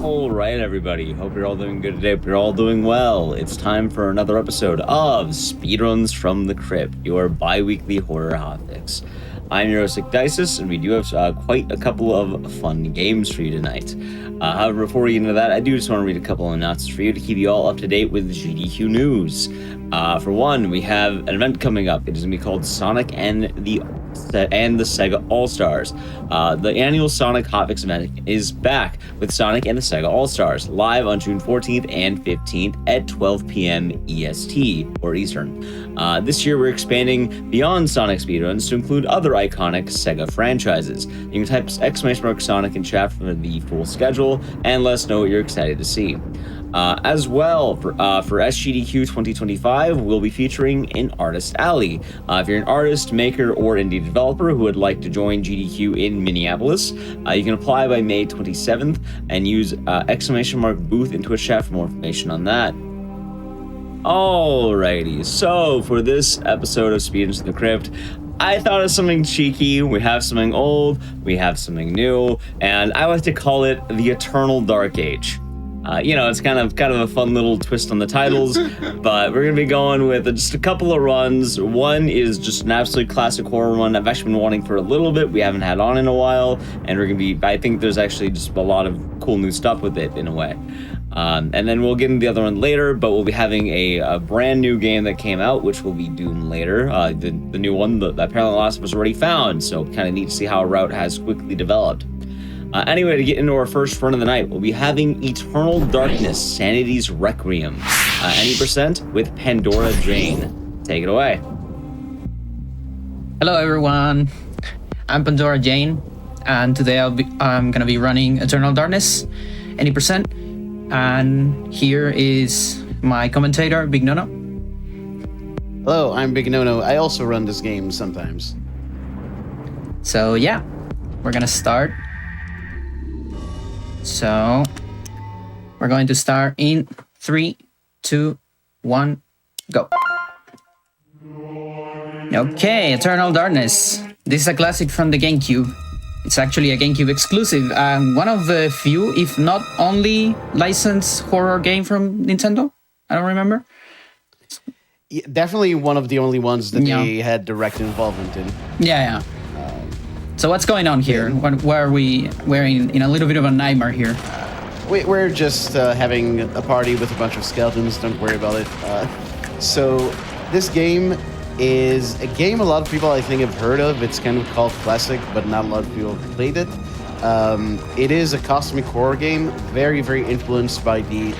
All right, everybody. Hope you're all doing good today. Hope you're all doing well. It's time for another episode of Speedruns From the Crypt, your bi-weekly horror hotfix. I'm your host, Dices, and we do have quite a couple of fun games for you tonight. However, before we get into that, I do just want to read a couple of announcements for you to keep you all up to date with GDQ news. For one, we have an event coming up. It is going to be called Sonic and the Sega All-Stars. The annual Sonic Hotfix event is back with Sonic and the Sega All-Stars, live on June 14th and 15th at 12 p.m. EST, or Eastern. This year, we're expanding beyond Sonic speedruns to include other iconic Sega franchises. You can type !Sonic in chat for the full schedule, and let us know what you're excited to see. As well, for SGDQ 2025, we'll be featuring an Artist Alley. If you're an artist, maker, or indie developer who would like to join GDQ in Minneapolis, you can apply by May 27th and use !booth in Twitch chat for more information on that. Alrighty, so for this episode of Speedruns From the Crypt, I thought of something cheeky. We have something old, we have something new, and I like to call it the Eternal Dark Age. It's kind of a fun little twist on the titles, but we're gonna be going with just a couple of runs. One is just an absolute classic horror run I've actually been wanting for a little bit. We haven't had on in a while, and I think there's actually just a lot of cool new stuff with it in a way. And then we'll get into the other one later, but we'll be having a brand new game that came out, which will be Doom later. The new one that apparently Last of Us already found, so kind of neat to see how a route has quickly developed. Anyway, to get into our first run of the night, we'll be having Eternal Darkness, Sanity's Requiem. Any percent with Pandora Jane. Take it away. Hello everyone, I'm Pandora Jane, and today I'm gonna be running Eternal Darkness, any percent, and here is my commentator, Big Nono. Hello, I'm Big Nono. I also run this game sometimes. So yeah, we're gonna start. So we're going to start in 3, 2, 1, go. Okay, Eternal Darkness. This is a classic from the GameCube. It's actually a GameCube exclusive, and one of the few, if not only, licensed horror game from Nintendo. I don't remember. Yeah, definitely one of the only ones that they had direct involvement in. Yeah. So what's going on here? We're in a little bit of a nightmare here. We're just having a party with a bunch of skeletons. Don't worry about it. So this game is a game a lot of people I think have heard of. It's kind of called classic, but not a lot of people have played it. It is a cosmic horror game, very, very influenced by the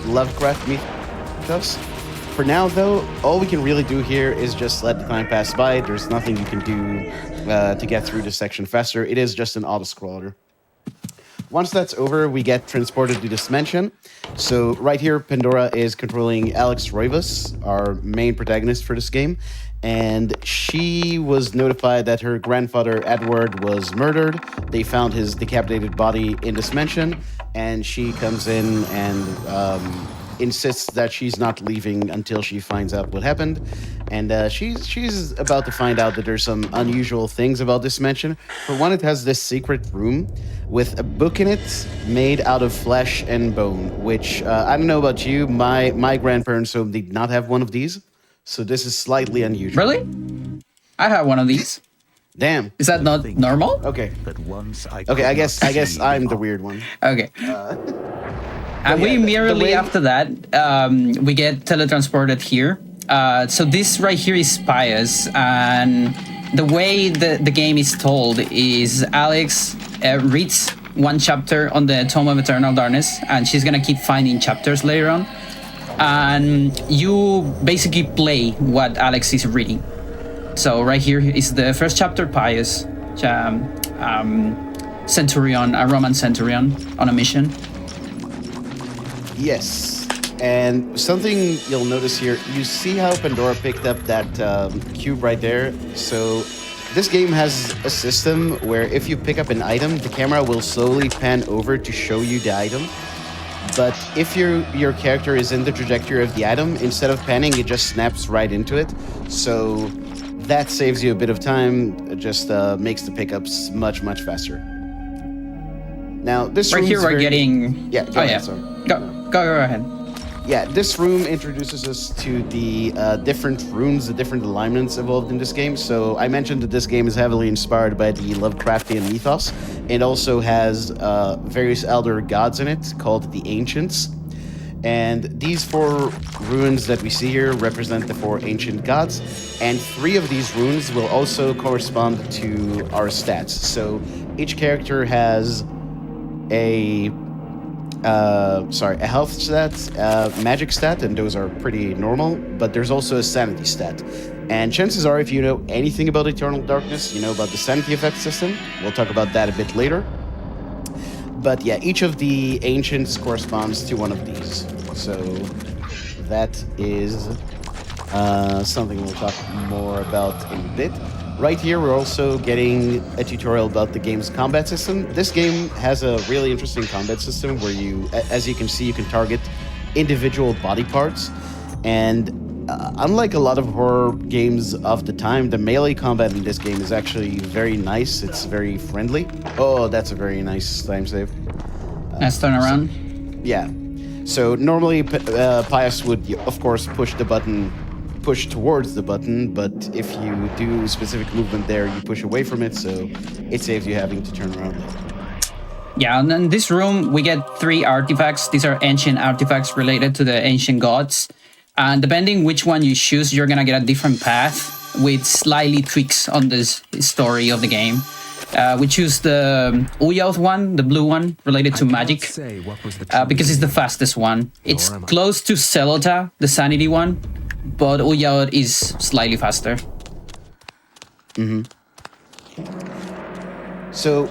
Lovecraft mythos. For now, though, all we can really do here is just let the time pass by. There's nothing you can do to get through this section faster. It is just an auto-scroller. Once that's over, we get transported to this dimension. So right here, Pandora is controlling Alex Roivas, our main protagonist for this game. And she was notified that her grandfather, Edward, was murdered. They found his decapitated body in this dimension. And she comes in and insists that she's not leaving until she finds out what happened. And she's about to find out that there's some unusual things about this dimension. For one, it has this secret room with a book in it made out of flesh and bone, which I don't know about you, my grandparents home did not have one of these, so this is slightly unusual. Really? I have one of these. Damn. Is that not normal? Okay. I guess I'm the weird one. Okay. And we immediately after that, we get teletransported here. So this right here is Pius, and the way the game is told is Alex reads one chapter on the Tome of Eternal Darkness, and she's gonna keep finding chapters later on. And you basically play what Alex is reading. So right here is the first chapter, Pius, Centurion, a Roman centurion on a mission. Yes, and something you'll notice here, you see how Pandora picked up that cube right there? So this game has a system where if you pick up an item, the camera will slowly pan over to show you the item. But if your character is in the trajectory of the item, instead of panning, it just snaps right into it. So that saves you a bit of time, it just makes the pickups much, much faster. Now, this Right room here is we're very... getting... Yeah, go ahead, sorry. Go ahead. Yeah, this room introduces us to the different runes, the different alignments involved in this game. So I mentioned that this game is heavily inspired by the Lovecraftian mythos. It also has various elder gods in it called the Ancients. And these 4 runes that we see here represent the 4 ancient gods. And 3 of these runes will also correspond to our stats. So each character has a health stat, magic stat, and those are pretty normal, but there's also a sanity stat. And chances are, if you know anything about Eternal Darkness, you know about the sanity effect system. We'll talk about that a bit later. But yeah, each of the ancients corresponds to one of these. So that is something we'll talk more about in a bit. Right here, we're also getting a tutorial about the game's combat system. This game has a really interesting combat system where you, as you can see, you can target individual body parts. And unlike a lot of horror games of the time, the melee combat in this game is actually very nice. It's very friendly. Oh, that's a very nice time save. Let's turn around. Yeah. So normally, Pius would, of course, push towards the button, but if you do specific movement there, you push away from it, so it saves you having to turn around. Yeah, and in this room, we get 3 artifacts. These are ancient artifacts related to the ancient gods. And depending which one you choose, you're gonna get a different path with slightly tweaks on this story of the game. We choose the Uyoth one, the blue one, related to magic, because it's the fastest one. It's close to Celota, the Sanity one, but Uyoth is slightly faster. So,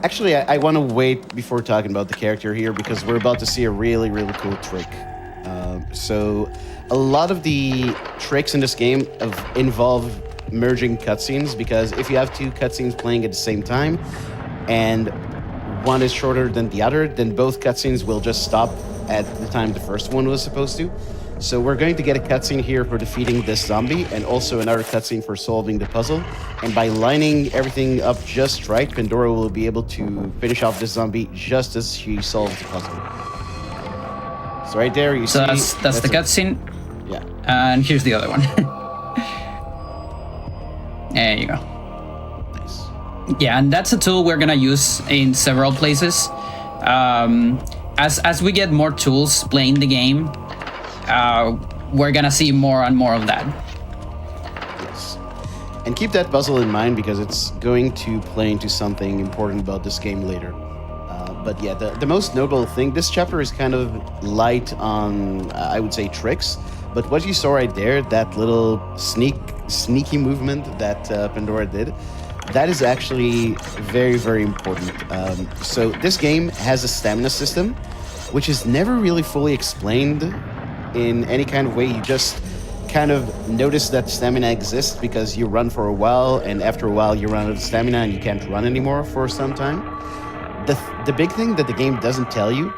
actually, I want to wait before talking about the character here because we're about to see a really, really cool trick. So, a lot of the tricks in this game involve merging cutscenes, because if you have 2 cutscenes playing at the same time and one is shorter than the other, then both cutscenes will just stop at the time the first one was supposed to. So we're going to get a cutscene here for defeating this zombie and also another cutscene for solving the puzzle. And by lining everything up just right, Pandora will be able to finish off this zombie just as she solves the puzzle. So right there, you see... That's the cutscene. Yeah. And here's the other one. There you go. Nice. Yeah, and that's a tool we're gonna use in several places. As we get more tools playing the game, we're gonna see more and more of that. Yes. And keep that puzzle in mind because it's going to play into something important about this game later. But yeah, the most notable thing, this chapter is kind of light on, I would say, tricks. But what you saw right there, that little sneaky movement that Pandora did, that is actually very, very important. So this game has a stamina system, which is never really fully explained in any kind of way. You just kind of notice that stamina exists because you run for a while, and after a while you run out of stamina and you can't run anymore for some time. The big thing that the game doesn't tell you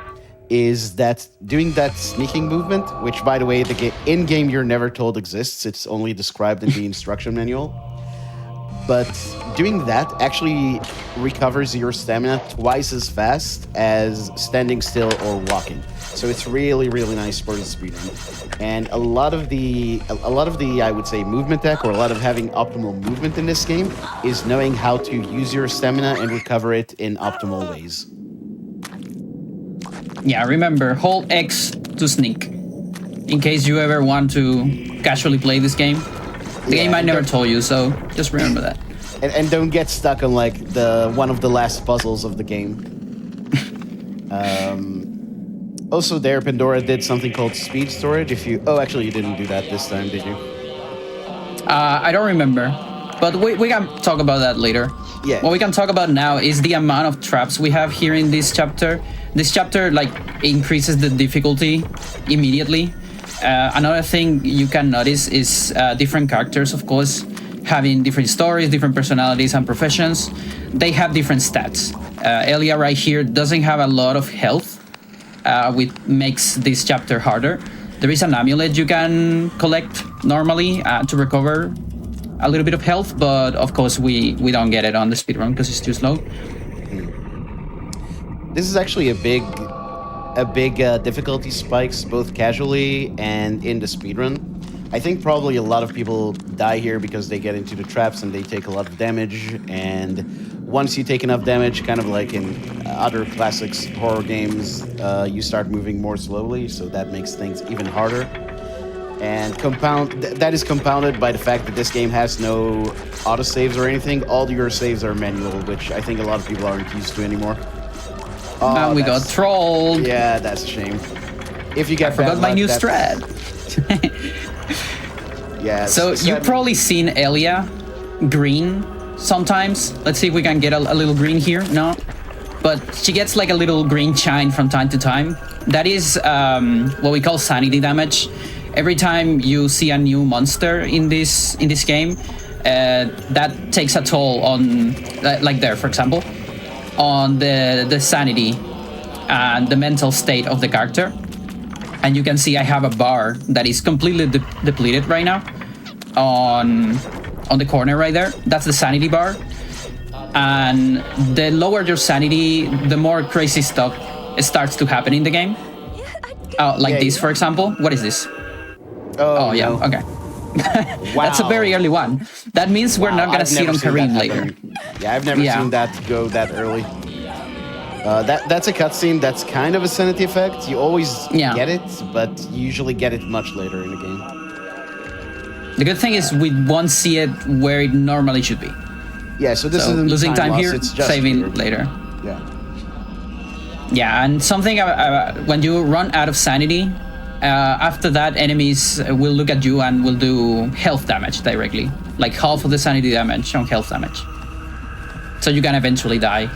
is that doing that sneaking movement, which, by the way, in-game you're never told exists, it's only described in the instruction manual, but doing that actually recovers your stamina twice as fast as standing still or walking. So it's really, really nice for the speedrun. And a lot of the, I would say, movement tech, or a lot of having optimal movement in this game, is knowing how to use your stamina and recover it in optimal ways. Yeah, remember, hold X to sneak, in case you ever want to casually play this game. The game I never told you, so just remember that. And don't get stuck on like one of the last puzzles of the game. Also there, Pandora did something called speed storage. Actually you didn't do that this time, did you? I don't remember, but we can talk about that later. Yeah. What we can talk about now is the amount of traps we have here in this chapter. This chapter increases the difficulty immediately. Another thing you can notice is different characters, of course, having different stories, different personalities and professions. They have different stats. Elia right here doesn't have a lot of health, which makes this chapter harder. There is an amulet you can collect normally to recover a little bit of health, but of course we don't get it on the speedrun because it's too slow. this is actually a big difficulty spikes, both casually and in the speedrun. I think probably a lot of people die here because they get into the traps and they take a lot of damage. And once you take enough damage, kind of like in other classics horror games, you start moving more slowly, so that makes things even harder. And that is compounded by the fact that this game has no autosaves or anything. All your saves are manual, which I think a lot of people aren't used to anymore. Oh, we got trolled. Yeah, that's a shame. If you get I forgot my new strat. Yeah. So you've probably seen Elia green sometimes. Let's see if we can get a little green here. No, but she gets like a little green shine from time to time. That is what we call sanity damage. Every time you see a new monster in this game, that takes a toll on, like there, for example, on the sanity and the mental state of the character. And you can see I have a bar that is completely depleted right now on the corner right there. That's the sanity bar. And the lower your sanity, the more crazy stuff starts to happen in the game. Like this, for example. What is this? Oh yeah, no. okay. Wow. That's a very early one. That means we're not gonna see it on Kareem later. Yeah, I've never seen that go that early. That's a cutscene that's kind of a sanity effect. You always get it, but you usually get it much later in the game. The good thing is we won't see it where it normally should be. Yeah, so this isn't losing time loss, here, it's just saving later. Yeah. Yeah, and something when you run out of sanity, after that, enemies will look at you and will do health damage directly, like half of the sanity damage on health damage. So you can eventually die.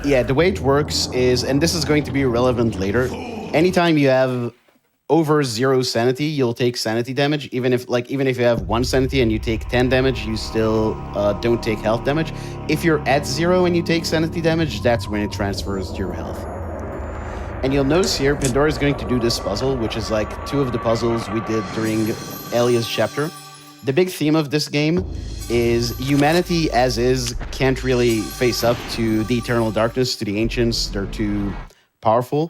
Yeah, the way it works is, and this is going to be relevant later, anytime you have over 0 sanity, you'll take sanity damage. Even if you have 1 sanity and you take 10 damage, you still don't take health damage. If you're at 0 and you take sanity damage, that's when it transfers to your health. And you'll notice here, Pandora is going to do this puzzle, which is like 2 of the puzzles we did during Elia's chapter. The big theme of this game is humanity as is can't really face up to the eternal darkness, to the ancients. They're too powerful.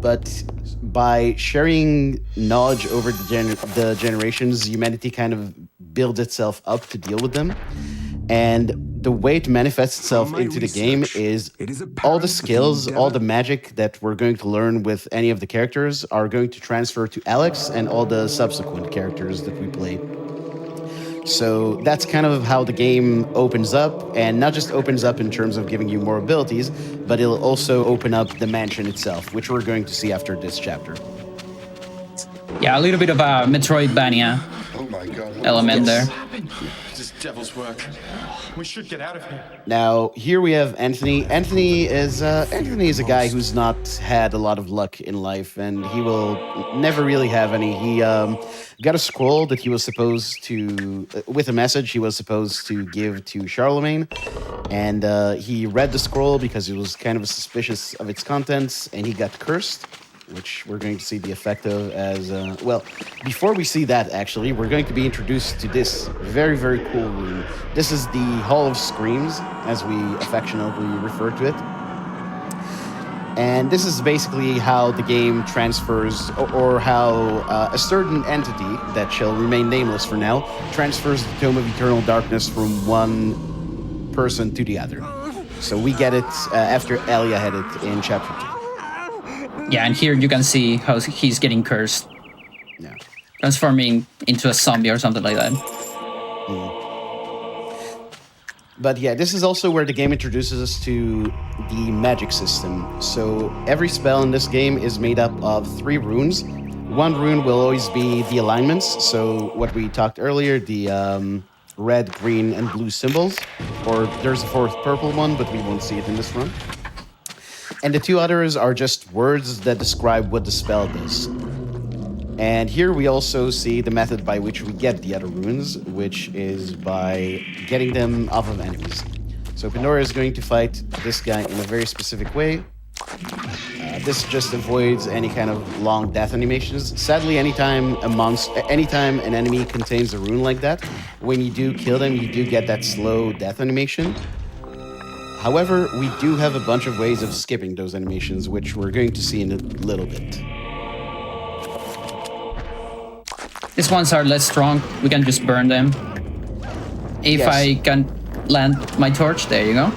But by sharing knowledge over the generations, humanity kind of builds itself up to deal with them. And the way it manifests itself into the game is all the skills, all the magic that we're going to learn with any of the characters are going to transfer to Alex and all the subsequent characters that we play. So that's kind of how the game opens up, and not just opens up in terms of giving you more abilities, but it'll also open up the mansion itself, which we're going to see after this chapter. Yeah, a little bit of a Metroidvania element there. This devil's work. We should get out of here. Now, here we have Anthony. Anthony is a guy who's not had a lot of luck in life, and he will never really have any. He got a scroll that he was supposed to, with a message he was supposed to give to Charlemagne, and he read the scroll because he was kind of suspicious of its contents, and he got cursed, which we're going to see the effect of as, well, before we see that, actually, we're going to be introduced to this very, very cool room. This is the Hall of Screams, as we affectionately refer to it. And this is basically how the game transfers, or how a certain entity, that shall remain nameless for now, transfers the Tome of Eternal Darkness from one person to the other. So we get it after Elia had it in Chapter 2. Yeah, and here you can see how he's getting cursed. Yeah. Transforming into a zombie or something like that. But yeah, this is also where the game introduces us to the magic system. So every spell in this game is made up of 3 runes. One rune will always be the alignments. So what we talked earlier, the red, green, and blue symbols. Or there's a 4th purple one, but we won't see it in this run. And the 2 others are just words that describe what the spell does. And here we also see the method by which we get the other runes, which is by getting them off of enemies. So Pandora is going to fight this guy in a very specific way. This just avoids any kind of long death animations. Sadly, anytime an enemy contains a rune like that, when you do kill them, you do get that slow death animation. However, we do have a bunch of ways of skipping those animations, which we're going to see in a little bit. These ones are less strong. We can just burn them. If Yes. I can land my torch, there you go.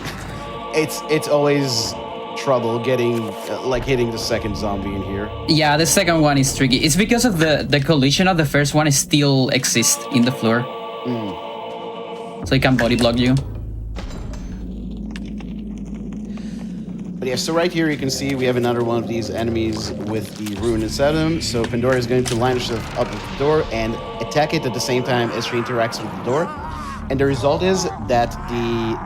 It's always trouble getting hitting the second zombie in here. Yeah, the second one is tricky. It's because of the collision of the first one still exists in the floor. So it can body block you. But yeah, so right here you can see we have another one of these enemies with the rune inside him. So Pandora is going to line herself up with the door and attack it at the same time as she interacts with the door. And the result is that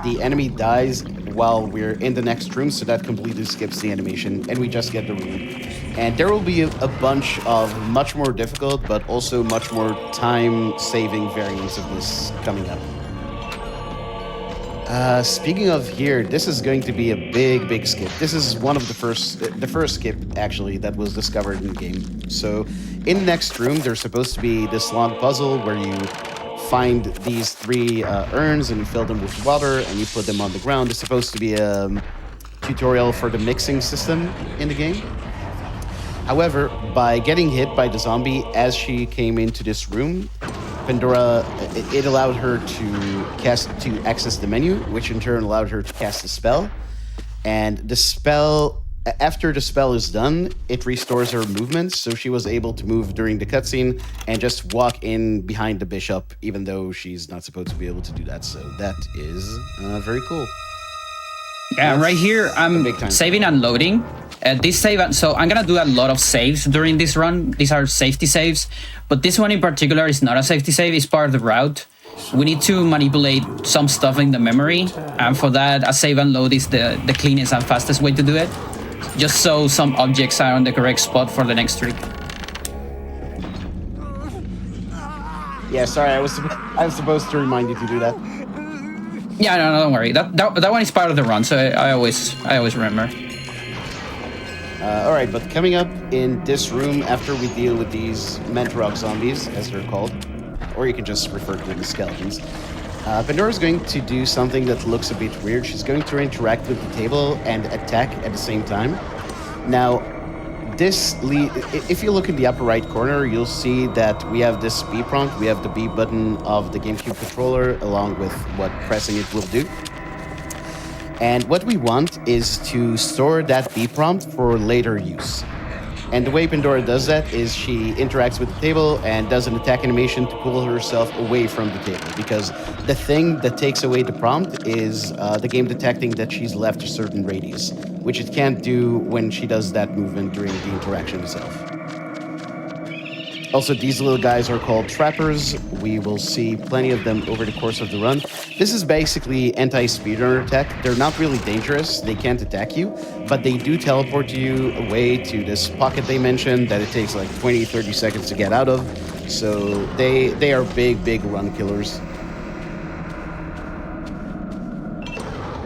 the enemy dies while we're in the next room, so that completely skips the animation, and we just get the rune. And there will be a bunch of much more difficult, but also much more time-saving variants of this coming up. Speaking of here, this is going to be a big skip. This is one of the first skip, actually, that was discovered in the game. So, in the next room, there's supposed to be this long puzzle where you find these 3 urns and you fill them with water and you put them on the ground. It's supposed to be a tutorial for the mixing system in the game. However, by getting hit by the zombie as she came into this room, Pandora, it allowed her to access the menu, which in turn allowed her to cast a spell. And the spell, after the spell is done, it restores her movement, so she was able to move during the cutscene and just walk in behind the bishop, even though she's not supposed to be able to do that. So that is very cool. Yeah, right here I'm big time. saving and loading. This save, so I'm gonna do a lot of saves during this run. These are safety saves, but this one in particular is not a safety save. It's part of the route. We need to manipulate some stuff in the memory, and for that, a save and load is the cleanest and fastest way to do it. Just so some objects are on the correct spot for the next trick. Yeah, sorry, I was supposed to remind you to do that. Yeah, no, don't worry. That one is part of the run, so I always remember. All right, but coming up in this room after we deal with these Mentorok zombies, as they're called, or you can just refer to them as skeletons, Pandora's going to do something that looks a bit weird. She's going to interact with the table and attack at the same time. Now, if you look in the upper right corner, you'll see that we have this B prompt. We have the B button of the GameCube controller along with what pressing it will do. And what we want is to store that B prompt for later use. And the way Pandora does that is she interacts with the table and does an attack animation to pull herself away from the table, because the thing that takes away the prompt is the game detecting that she's left a certain radius, which it can't do when she does that movement during the interaction itself. Also, these little guys are called trappers. We will see plenty of them over the course of the run. This is basically anti-speedrunner attack. They're not really dangerous. They can't attack you, but they do teleport you away to this pocket they mentioned that it takes like 20, 30 seconds to get out of. So they are big run killers.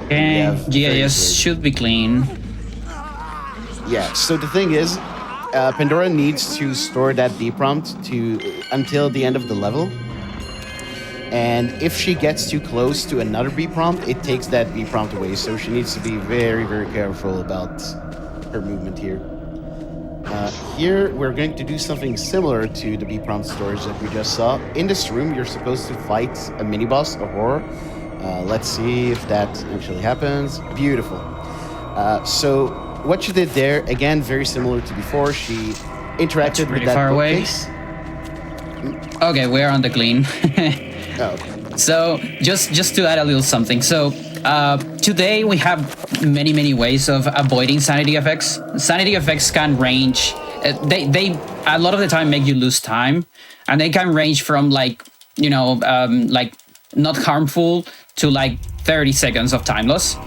Okay, Yeah, GIS should be clean. Yeah, so the thing is, Pandora needs to store that B prompt until the end of the level. And if she gets too close to another B prompt, it takes that B prompt away. So she needs to be very careful about her movement here. Here, we're going to do something similar to the B prompt storage that we just saw. In this room, you're supposed to fight a mini-boss, a horror. Let's see if that actually happens. Beautiful. So what she did there, again, very similar to before. She interacted with that far away. bookcase. Okay, we're on the clean. Oh, okay. So just to add a little something. So today we have many ways of avoiding sanity effects. Sanity effects can range. They a lot of the time make you lose time, and they can range from like not harmful to like 30 seconds of time loss.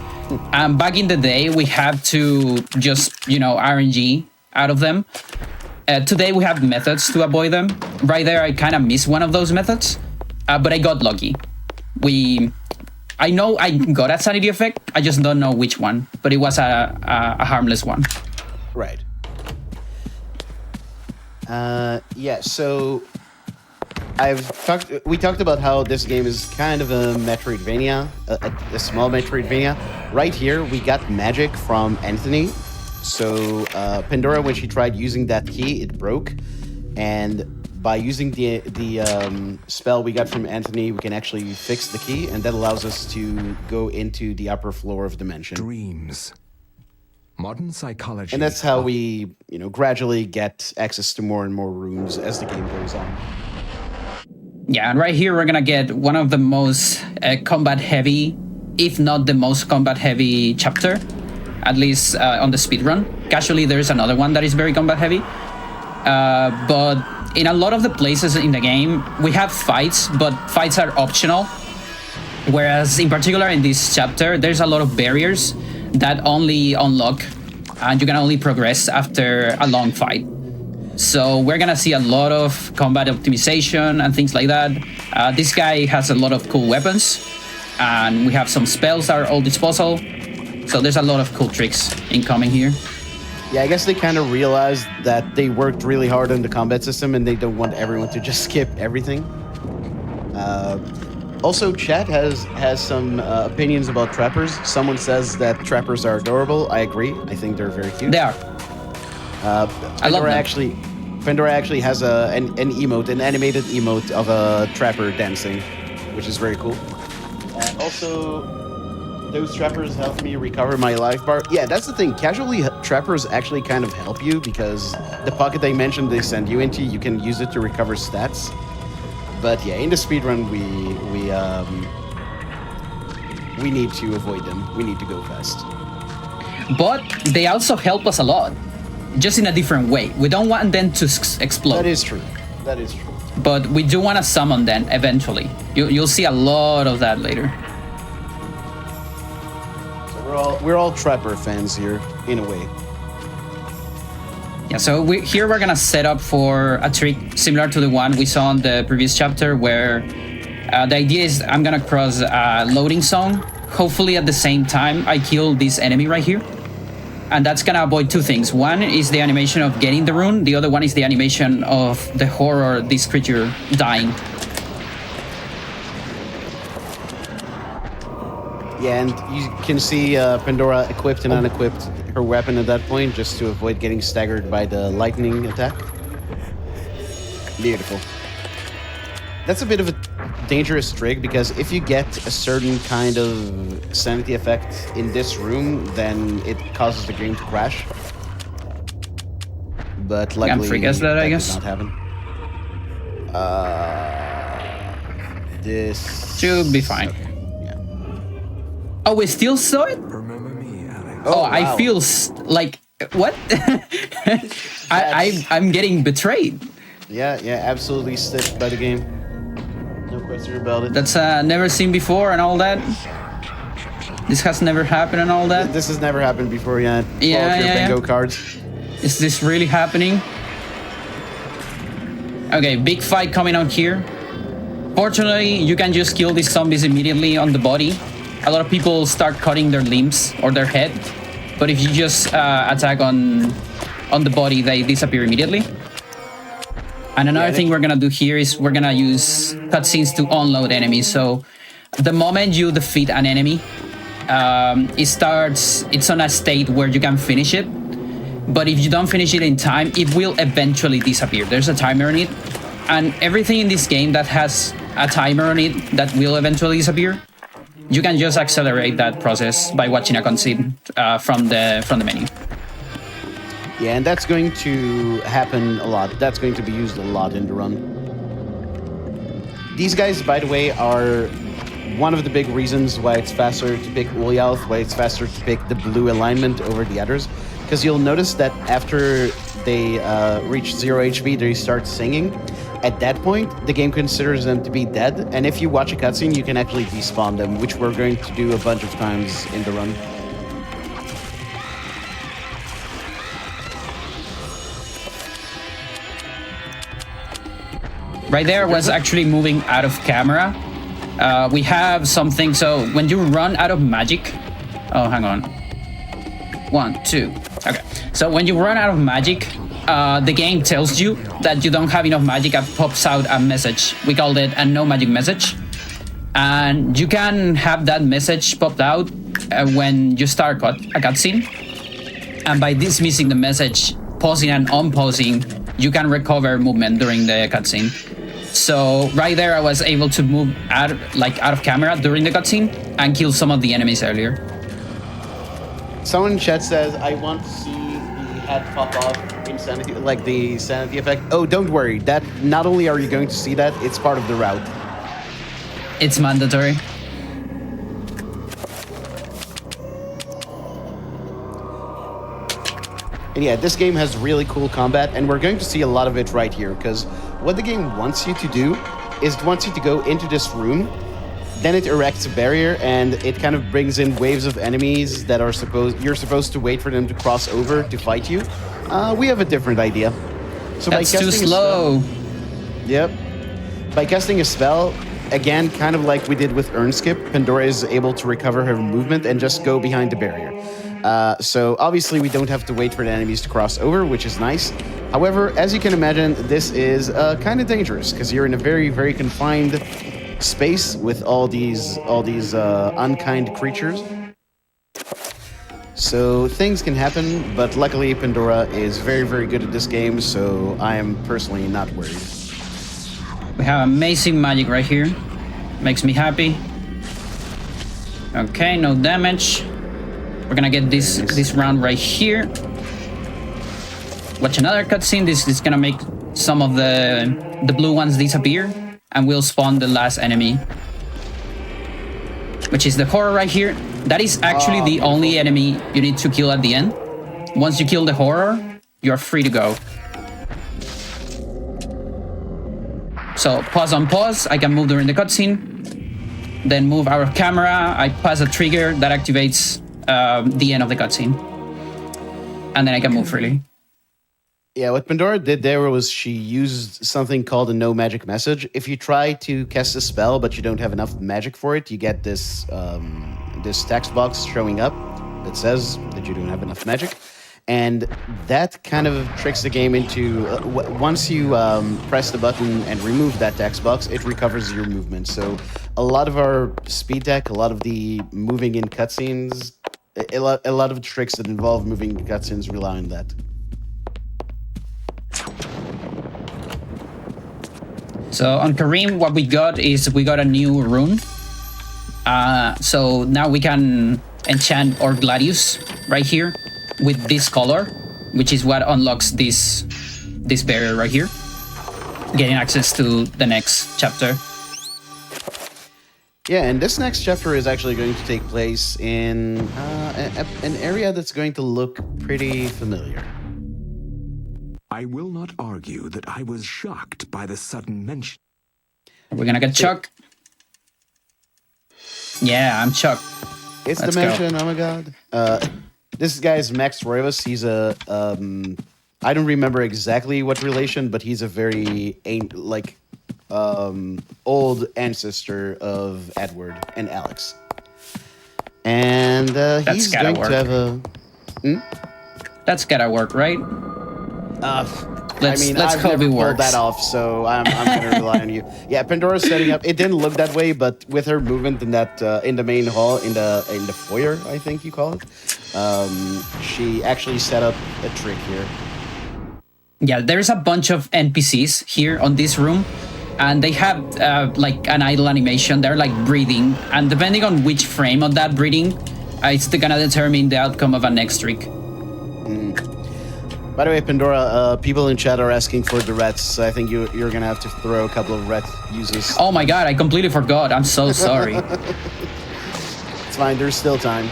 Back in the day, we had to just RNG out of them. Today we have methods to avoid them. Right there, I kind of missed one of those methods. But I got lucky. I know I got a sanity effect. I just don't know which one. But it was a harmless one. Right. Yeah, so We talked about how this game is kind of a Metroidvania, a small Metroidvania. Right here, we got magic from Anthony. So Pandora, when she tried using that key, it broke, and by using the spell we got from Anthony, we can actually fix the key, and that allows us to go into the upper floor of Dimension. Dreams. Modern psychology. And that's how we, gradually get access to more and more rooms as the game goes on. Yeah, and right here we're gonna get one of the most combat-heavy, if not the most combat-heavy chapter, at least on the speedrun. Casually, there's another one that is very combat-heavy, but in a lot of the places in the game, we have fights, but fights are optional. Whereas in particular in this chapter, there's a lot of barriers that only unlock and you can only progress after a long fight. So we're gonna see a lot of combat optimization and things like that. This guy has a lot of cool weapons, and we have some spells at our disposal. So there's a lot of cool tricks incoming here. Yeah, I guess they kind of realized that they worked really hard on the combat system and they don't want everyone to just skip everything. Also, chat has some opinions about trappers. Someone says that trappers are adorable. I agree. I think they're very cute. They are. I love them. Pandora actually has an emote, an animated emote of a trapper dancing, which is very cool. Also, those trappers help me recover my life bar. Yeah, that's the thing. Casually, trappers actually kind of help you because the pocket dimension they send you into, you can use it to recover stats. But yeah, in the speedrun, we need to avoid them. We need to go fast. But they also help us a lot, just in a different way. We don't want them to explode. That is true. That is true. But we do want to summon them eventually. You'll see a lot of that later. So we're all trapper fans here, in a way. Yeah, so here we're gonna set up for a trick similar to the one we saw in the previous chapter, where the idea is I'm gonna cross a loading zone. Hopefully at the same time I kill this enemy right here. And that's gonna avoid two things. One is the animation of getting the rune, the other one is the animation of the horror, this creature dying. Yeah, and you can see Pandora equipped and unequipped her weapon at that point just to avoid getting staggered by the lightning attack. Beautiful. That's a bit of a dangerous trick because if you get a certain kind of sanity effect in this room, then it causes the game to crash. But luckily, free guess that, I guess. did not happen. This Should be fine. Okay. Oh, we still saw it? Remember me, Alex. Oh, wow. I feel like what? I'm getting betrayed. Yeah, absolutely stiffed by the game. No question about it. That's never seen before and all that. This has never happened and all that. This has never happened before yet. Yeah, All of your yeah, bingo yeah. cards. Is this really happening? Okay, big fight coming out here. Fortunately, you can just kill these zombies immediately on the body. A lot of people start cutting their limbs or their head, but if you just attack on the body, they disappear immediately. And another thing we're gonna do here is we're gonna use cutscenes to unload enemies. So the moment you defeat an enemy, it's on a state where you can finish it. But if you don't finish it in time, it will eventually disappear. There's a timer on it, and everything in this game that has a timer on it that will eventually disappear, you can just accelerate that process by watching a cutscene from the menu. Yeah, and that's going to happen a lot. That's going to be used a lot in the run. These guys, by the way, are one of the big reasons why it's faster to pick Ulyath, why it's faster to pick the blue alignment over the others. Because you'll notice that after they reach 0 HP, they start singing. At that point, the game considers them to be dead, and if you watch a cutscene, you can actually despawn them, which we're going to do a bunch of times in the run. Right there was actually moving out of camera. We have something, so when you run out of magic... Oh, hang on. 1, 2. Okay, so when you run out of magic, the game tells you that you don't have enough magic and pops out a message. We called it a no magic message. And you can have that message popped out when you start a cutscene. And by dismissing the message, pausing and unpausing, you can recover movement during the cutscene. So right there, I was able to move out of camera during the cutscene and kill some of the enemies earlier. Someone in chat says, I want to see the head pop off in Sanity, like the Sanity effect. Oh, don't worry. That not only are you going to see that, it's part of the route. It's mandatory. And yeah, this game has really cool combat, and we're going to see a lot of it right here, because what the game wants you to do is it wants you to go into this room, then it erects a barrier, and it kind of brings in waves of enemies that are you're supposed to wait for them to cross over to fight you. We have a different idea. So That's too slow. Yep. By casting a spell, again, kind of like we did with Urn Skip, Pandora is able to recover her movement and just go behind the barrier. So obviously we don't have to wait for the enemies to cross over, which is nice. However, as you can imagine, this is kind of dangerous because you're in a very, very confined space with all these unkind creatures. So things can happen, but luckily Pandora is very, very good at this game, so I am personally not worried. We have amazing magic right here. Makes me happy. Okay, no damage. We're gonna get this round right here. Watch another cutscene. This is gonna make some of the blue ones disappear, and we'll spawn the last enemy, which is the horror right here. That is actually the only enemy you need to kill at the end. Once you kill the horror, you're free to go. So pause on pause. I can move during the cutscene. Then move out of camera. I pass a trigger that activates the end of the cutscene, and then I can move freely. Yeah, what Pandora did there was she used something called a no magic message. If you try to cast a spell but you don't have enough magic for it, you get this this text box showing up that says that you don't have enough magic, and that kind of tricks the game into once you press the button and remove that text box, it recovers your movement. So a lot of our speed tech, a lot of the moving in cutscenes, a lot of tricks that involve moving in cutscenes rely on that. So on Kareem, what we got is we got a new rune. So now we can enchant our Gladius right here with this color, which is what unlocks this barrier right here, getting access to the next chapter. Yeah, and this next chapter is actually going to take place in an area that's going to look pretty familiar. I will not argue that I was shocked by the sudden mention. We're gonna get Chuck. Yeah, I'm Chuck. It's Let's Dimension, go. oh my god. This guy is Max Roivas. He's a, I don't remember exactly what relation, but he's a very, old ancestor of Edward and Alex. And he's going to have a... That's gotta work, right? Let's hope I've never it pulled works. that off, so I'm going to rely on you. Yeah, Pandora's setting up. It didn't look that way, but with her movement in that in the main hall, in the foyer, I think you call it, she actually set up a trick here. Yeah, there's a bunch of NPCs here on this room, and they have like an idle animation. They're like breathing, and depending on which frame of that breathing, it's gonna determine the outcome of a next trick. By the way, Pandora, people in chat are asking for the rats, so I think you're going to have to throw a couple of rat uses. Oh my god, I completely forgot. I'm so sorry. It's fine, there's still time.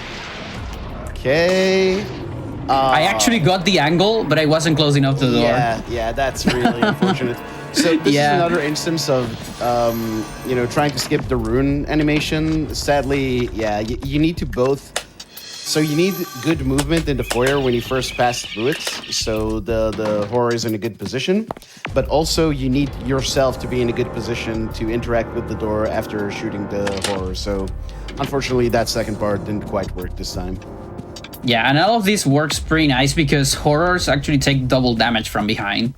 Okay. I actually got the angle, but I wasn't close enough to the door. Yeah, that's really unfortunate. So this is another instance of, trying to skip the rune animation. Sadly, yeah, you need to both... So you need good movement in the foyer when you first pass through it, so the horror is in a good position. But also you need yourself to be in a good position to interact with the door after shooting the horror. So unfortunately that second part didn't quite work this time. Yeah, and all of this works pretty nice because horrors actually take double damage from behind,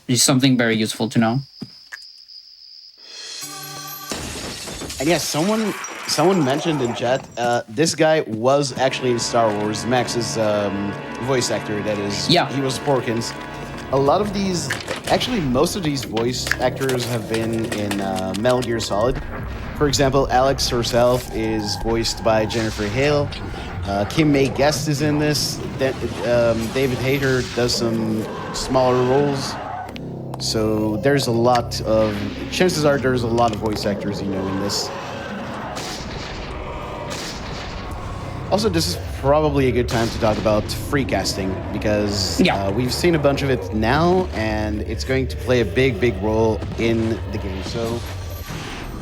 which is something very useful to know. And yes, someone mentioned in chat, this guy was actually in Star Wars. Max's voice actor, that is. Yeah. He was Porkins. A lot of these, actually most of these voice actors have been in Metal Gear Solid. For example, Alex herself is voiced by Jennifer Hale. Kim May Guest is in this. David Hayter does some smaller roles. So there's a lot of, chances are there's a lot of voice actors in this. Also, this is probably a good time to talk about free casting because we've seen a bunch of it now, and it's going to play a big role in the game. So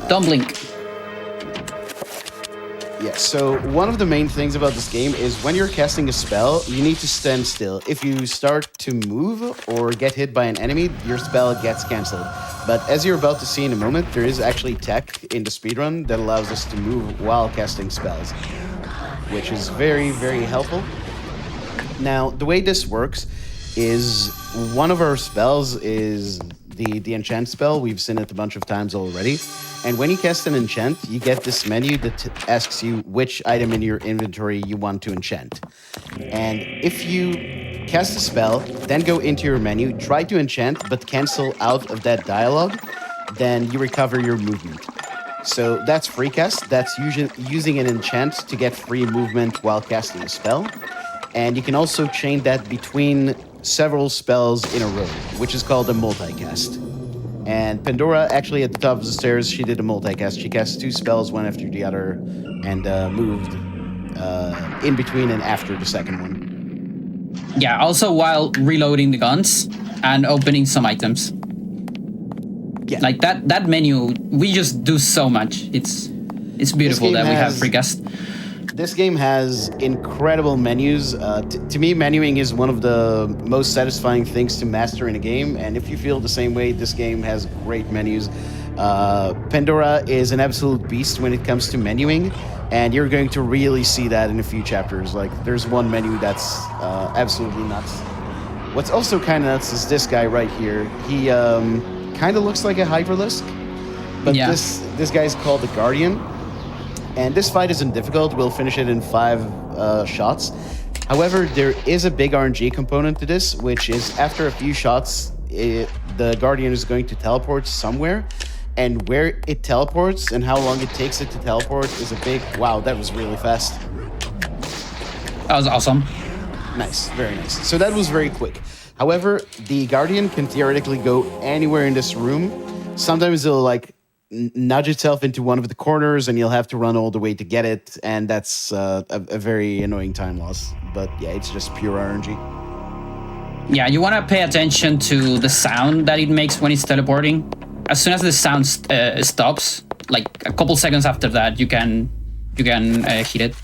don't blink. Yeah, so one of the main things about this game is when you're casting a spell, you need to stand still. If you start to move or get hit by an enemy, your spell gets cancelled. But as you're about to see in a moment, there is actually tech in the speedrun that allows us to move while casting spells, which is very helpful. Now, the way this works is one of our spells is the enchant spell. We've seen it a bunch of times already. And when you cast an enchant, you get this menu that asks you which item in your inventory you want to enchant. And if you cast a spell, then go into your menu, try to enchant, but cancel out of that dialogue, then you recover your movement. So that's free cast. That's using an enchant to get free movement while casting a spell. And you can also chain that between several spells in a row, which is called a multicast. And Pandora, actually at the top of the stairs, she did a multicast. She cast 2 spells, one after the other, and moved in between and after the second one. Yeah, also while reloading the guns and opening some items. Yeah. Like that menu, we just do so much. It's beautiful that we have free cast. This game has incredible menus. To me, menuing is one of the most satisfying things to master in a game. And if you feel the same way, this game has great menus. Pandora is an absolute beast when it comes to menuing. And you're going to really see that in a few chapters. Like, there's one menu that's absolutely nuts. What's also kind of nuts is this guy right here. He kind of looks like a Hyperlisk. But this guy's called the Guardian. And this fight isn't difficult. We'll finish it in 5 shots. However, there is a big RNG component to this, which is after a few shots, the Guardian is going to teleport somewhere. And where it teleports and how long it takes it to teleport is a big... Wow, that was really fast. That was awesome. Nice, very nice. So that was very quick. However, the Guardian can theoretically go anywhere in this room. Sometimes it'll nudge itself into one of the corners and you'll have to run all the way to get it, and that's a very annoying time loss. But yeah, it's just pure RNG. Yeah, you want to pay attention to the sound that it makes when it's teleporting. As soon as the sound stops, like a couple seconds after that, you can hit it.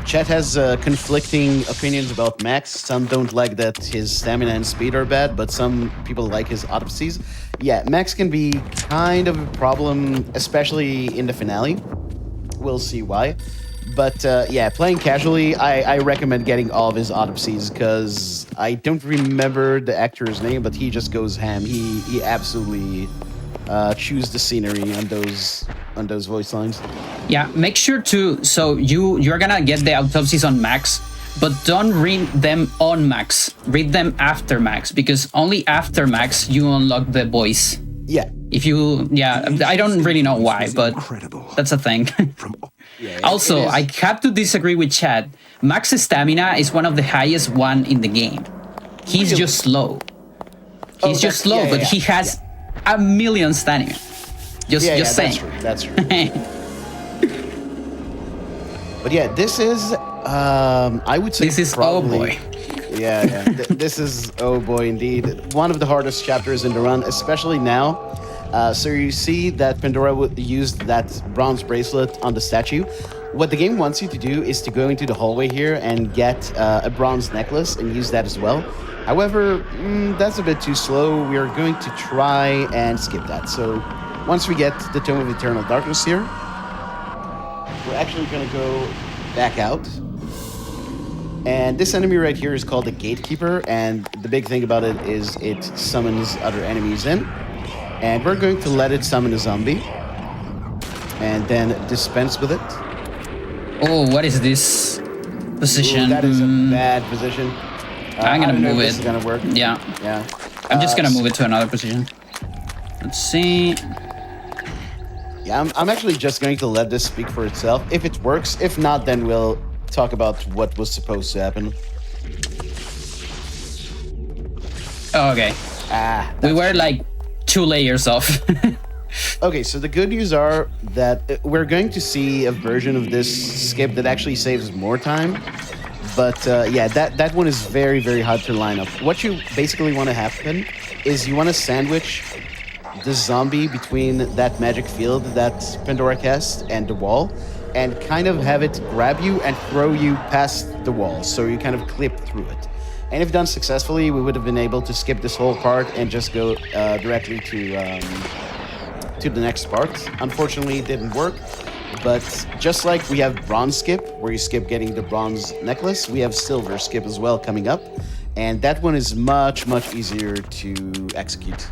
Chat has conflicting opinions about Max. Some don't like that his stamina and speed are bad, but some people like his autopsies. Yeah, Max can be kind of a problem, especially in the finale. We'll see why. But yeah, playing casually, I recommend getting all of his autopsies because I don't remember the actor's name, but he just goes ham. He absolutely chews the scenery on those voice lines. Yeah, make sure to, so you're gonna get the autopsies on Max, but don't read them on Max. Read them after Max, because only after Max you unlock the voice. Yeah. If you, I don't really know why, but that's a thing. Also, I have to disagree with Chad. Max's stamina is one of the highest one in the game. He's just slow. He's just slow, but he has a million stamina. Just saying. That's true. But yeah, this is, I would say this is probably, oh boy. Yeah. This is, oh boy, indeed. One of the hardest chapters in the run, especially now. So you see that Pandora used that bronze bracelet on the statue. What the game wants you to do is to go into the hallway here and get a bronze necklace and use that as well. However, that's a bit too slow. We are going to try and skip that. So once we get the Tome of Eternal Darkness here, we're actually going to go back out. And this enemy right here is called the Gatekeeper, and the big thing about it is it summons other enemies in. And we're going to let it summon a zombie, and then dispense with it. Oh, what is this position? Ooh, that is a bad position. I'm gonna move it. This is gonna work. Yeah. Yeah. I'm just gonna move it to another position. Let's see. Yeah, I'm actually just going to let this speak for itself. If it works, if not, then we'll talk about what was supposed to happen. Oh, okay. We were like 2 layers off. Okay, so the good news are that we're going to see a version of this skip that actually saves more time. But yeah, that one is very, very hard to line up. What you basically want to happen is you want to sandwich the zombie between that magic field that Pandora cast and the wall, and kind of have it grab you and throw you past the wall, so you kind of clip through it. And if done successfully, we would have been able to skip this whole part and just go directly to the next part. Unfortunately, it didn't work. But just like we have bronze skip, where you skip getting the bronze necklace, we have silver skip as well coming up. And that one is much, much easier to execute.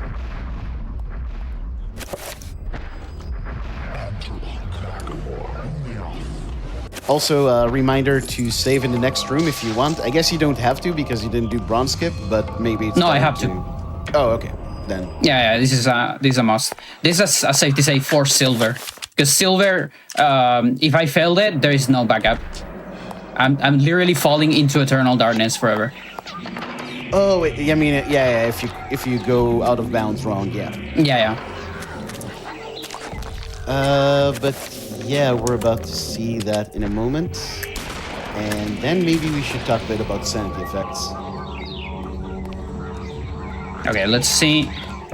Also, a reminder to save in the next room if you want. I guess you don't have to because you didn't do bronze skip, but maybe it's No, I time have to. Oh, okay. Then. Yeah, this is a must. This is a safety save for silver. Because silver, if I failed it, there is no backup. I'm literally falling into eternal darkness forever. Oh, wait, I mean, yeah. If you go out of bounds wrong, yeah. Yeah. But yeah, we're about to see that in a moment, and then maybe we should talk a bit about sanity effects. Okay, let's see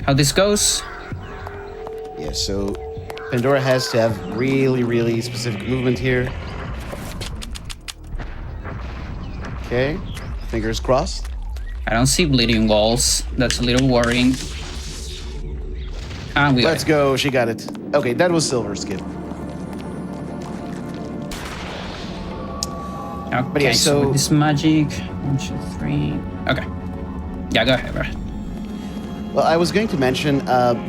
how this goes. Yeah, so Pandora has to have really, really specific movement here. Okay, fingers crossed. I don't see bleeding walls. That's a little worrying. And we Let's go, she got it. Okay, that was silver skip. Okay, But yeah, so so- with this magic, 1, 2, 3. Okay. Yeah, go ahead, bro. Well, I was going to mention,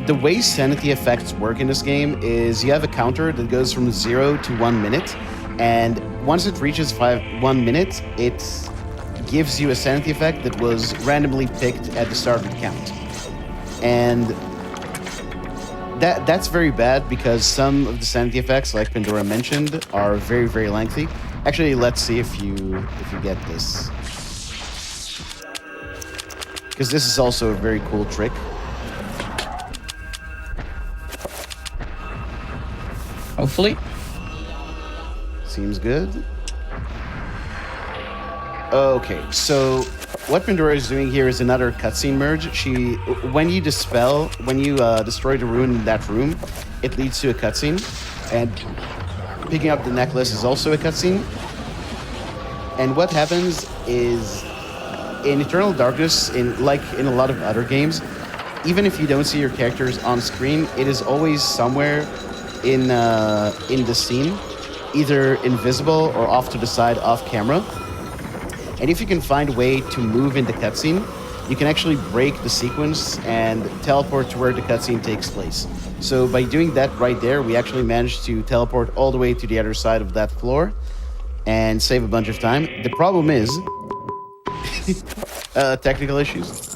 the way sanity effects work in this game is you have a counter that goes from 0 to 1 minute, and once it reaches 1 minute, it gives you a sanity effect that was randomly picked at the start of the count. And that's very bad because some of the sanity effects, like Pandora mentioned, are very, very lengthy. Actually, let's see if you get this. Because this is also a very cool trick. Hopefully. Seems good. Okay, so what Pandora is doing here is another cutscene merge. When you destroy the rune in that room, it leads to a cutscene, and picking up the necklace is also a cutscene. And what happens is, in Eternal Darkness, like in a lot of other games, even if you don't see your characters on screen, it is always somewhere in the scene, either invisible or off to the side, off camera. And if you can find a way to move in the cutscene, you can actually break the sequence and teleport to where the cutscene takes place. So by doing that right there, we actually managed to teleport all the way to the other side of that floor and save a bunch of time. The problem is technical issues.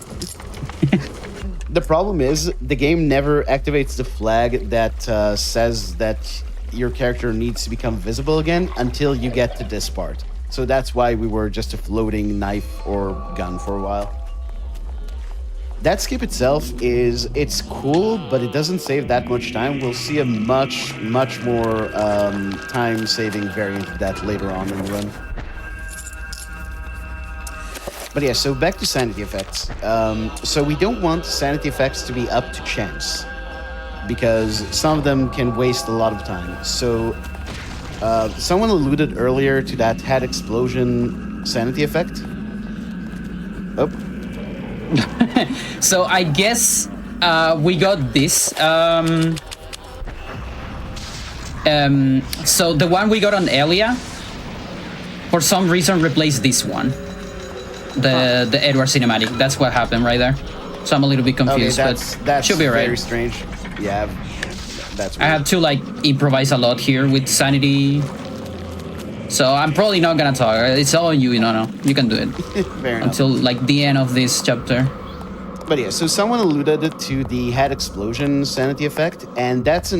The problem is the game never activates the flag that says that your character needs to become visible again until you get to this part. So that's why we were just a floating knife or gun for a while. That skip itself it's cool, but it doesn't save that much time. We'll see a much, much more time-saving variant of that later on in the run. But yeah, so back to sanity effects. So we don't want sanity effects to be up to chance, because some of them can waste a lot of time. So someone alluded earlier to that head explosion sanity effect. Oh. So I guess we got this. So the one we got on Elia, for some reason replaced this one, the Edward cinematic. That's what happened right there. So I'm a little bit confused, Okay, but that's should be very alright. strange. Yeah, that's I weird. have to like improvise a lot here with Sanity. So I'm probably not gonna talk. It's all on you, no. You can do it Fair enough. until like the end of this chapter. But yeah, so someone alluded to the head explosion sanity effect, and that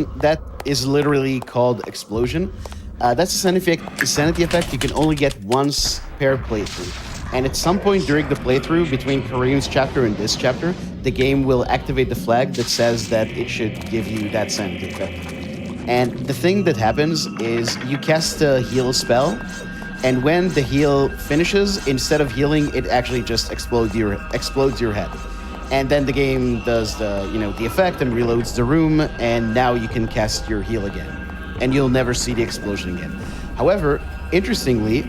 is literally called explosion. That's a sanity effect you can only get once per playthrough. And at some point during the playthrough, between Kareem's chapter and this chapter, the game will activate the flag that says that it should give you that sanity effect. And the thing that happens is you cast a heal spell, and when the heal finishes, instead of healing, it actually just explodes your head. And then the game does the effect and reloads the room, and now you can cast your heal again. And you'll never see the explosion again. However, interestingly,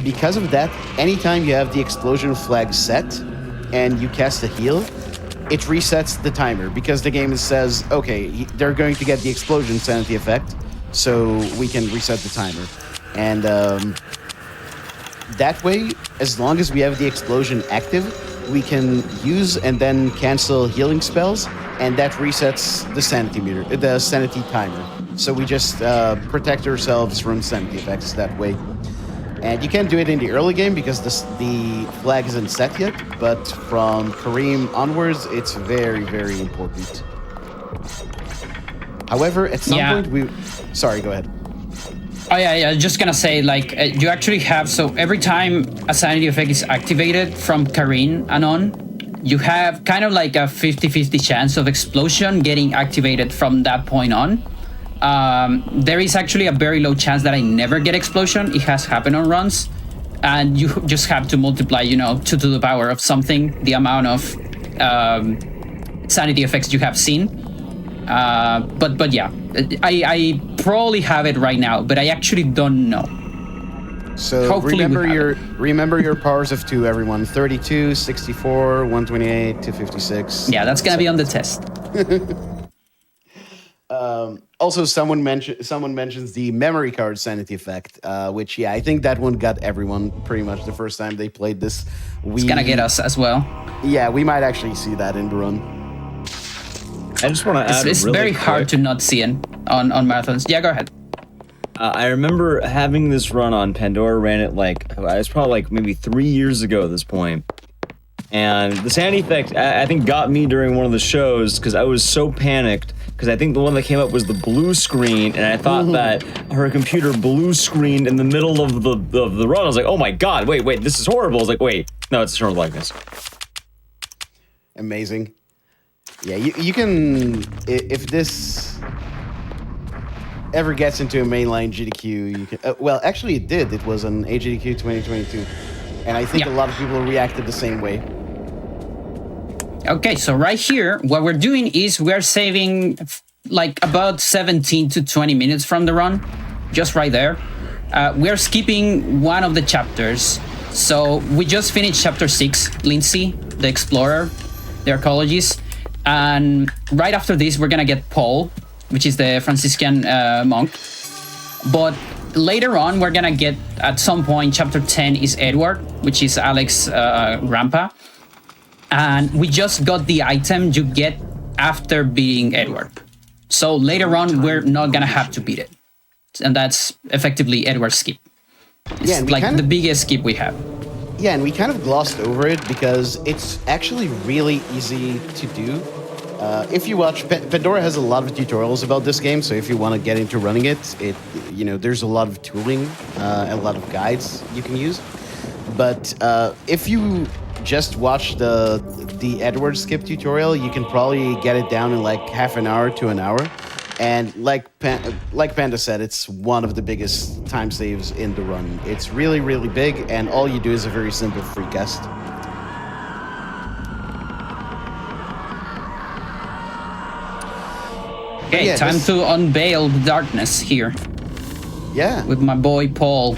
because of that, anytime you have the explosion flag set and you cast a heal, it resets the timer because the game says, okay, they're going to get the explosion sanity effect, so we can reset the timer. And that way, as long as we have the explosion active, we can use and then cancel healing spells, and that resets the sanity timer. So we just protect ourselves from sanity effects that way. And you can't do it in the early game because the flag isn't set yet, but from Kareem onwards, it's very, very important. However, at some point Sorry, go ahead. Oh yeah, just gonna say, like, you actually have, so every time a sanity effect is activated from Kareem and on, you have kind of like a 50-50 chance of explosion getting activated from that point on. There is actually a very low chance that I never get explosion. It has happened on runs, and you just have to multiply, 2 to the power of something, the amount of sanity effects you have seen. But yeah, I probably have it right now, but I actually don't know. So Hopefully remember your powers of 2, everyone. 32, 64, 128, 256. Yeah, that's gonna be on the test. Also, someone mentions the memory card sanity effect, which, I think that one got everyone pretty much the first time they played this. It's gonna get us as well. Yeah, we might actually see that in the run. I just want to add It's really very hard quick. to not see it on marathons. Yeah, go ahead. I remember having this run on Pandora. Ran it it's probably like maybe 3 years ago at this point. And the sanity effect, I think, got me during one of the shows because I was so panicked. Because I think the one that came up was the blue screen, and I thought that her computer blue screened in the middle of the run. I was like, oh my god, wait, this is horrible. I was like, wait, no, it's eternal likeness. Amazing. Yeah, you can, if this ever gets into a mainline GDQ, you can, well, actually it did. It was an AGDQ 2022. And I think a lot of people reacted the same way. Okay, so right here, what we're doing is we're saving like about 17 to 20 minutes from the run, just right there. We're skipping one of the chapters. So we just finished chapter 6, Lindsay, the explorer, the archaeologist. And right after this, we're gonna get Paul, which is the Franciscan monk. But later on, we're gonna get, at some point, chapter 10 is Edward, which is Alex's grandpa. And we just got the item you get after beating Edward. So later on, we're not gonna have to beat it. And that's effectively Edward's skip. It's like the biggest skip we have. Yeah, and we kind of glossed over it because it's actually really easy to do. If you watch, Pandora has a lot of tutorials about this game, so if you want to get into running it, there's a lot of tooling, a lot of guides you can use. But if you just watch the Edward skip tutorial, you can probably get it down in like half an hour to an hour. And like Panda said, it's one of the biggest time saves in the run. It's really, really big, and all you do is a very simple free cast. Okay, time to unveil the darkness here. Yeah. With my boy Paul.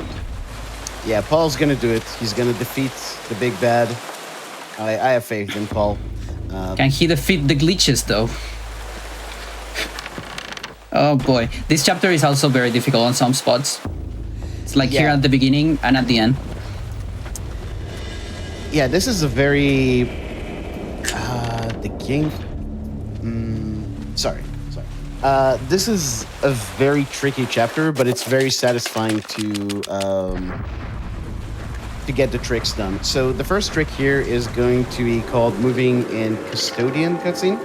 Yeah, Paul's gonna do it. He's gonna defeat the big bad. I have faith in Paul. Can he defeat the glitches, though? Oh boy, this chapter is also very difficult on some spots. It's like here Yeah. at the beginning and at the end. Yeah, this is a very the game. Sorry. This is a very tricky chapter, but it's very satisfying to get the tricks done. So the first trick here is going to be called moving in custodian cutscene.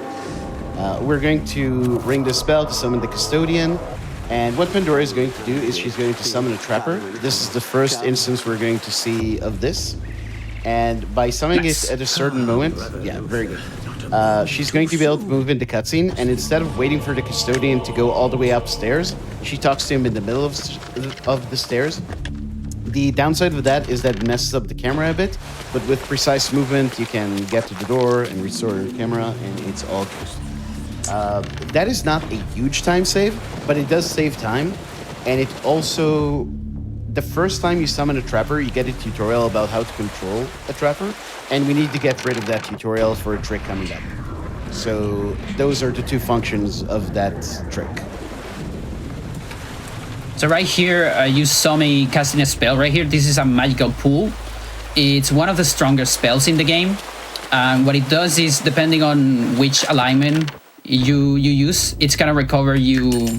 We're going to ring the spell to summon the custodian. And what Pandora is going to do is she's going to summon a trapper. This is the first instance we're going to see of this. And by summoning it at a certain moment, yeah, very good. She's going to be able to move into cutscene, and instead of waiting for the custodian to go all the way upstairs, she talks to him in the middle of the stairs. The downside of that is that it messes up the camera a bit, but with precise movement, you can get to the door and restore your camera, and it's all good. That is not a huge time save, but it does save time, and it also... The first time you summon a trapper, you get a tutorial about how to control a trapper, and we need to get rid of that tutorial for a trick coming up. So those are the two functions of that trick. So right here, you saw me casting a spell right here. This is a magical pool. It's one of the strongest spells in the game. And what it does is, depending on which alignment you use, it's gonna recover you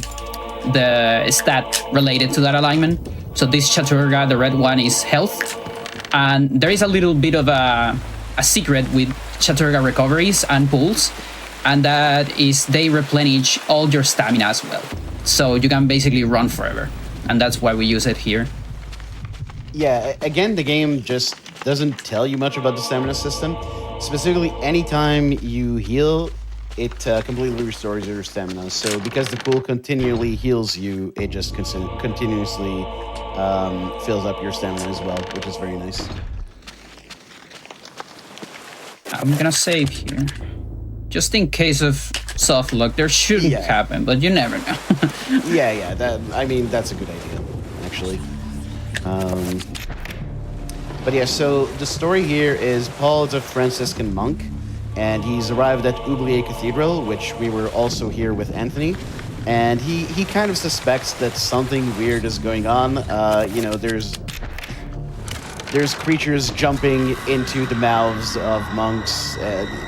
the stat related to that alignment. So this Chaturga, the red one, is health. And there is a little bit of a secret with Chaturga recoveries and pools. And that is they replenish all your stamina as well. So you can basically run forever. And that's why we use it here. Yeah, again, the game just doesn't tell you much about the stamina system. Specifically, anytime you heal, it completely restores your stamina. So because the pool continually heals you, it just continuously fills up your stamina as well, which is very nice. I'm gonna save here. Just in case of soft luck, there shouldn't happen, but you never know. Yeah, that's a good idea, actually. But yeah, so the story here is Paul is a Franciscan monk, and he's arrived at Oublier Cathedral, which we were also here with Anthony. And he kind of suspects that something weird is going on. There's creatures jumping into the mouths of monks.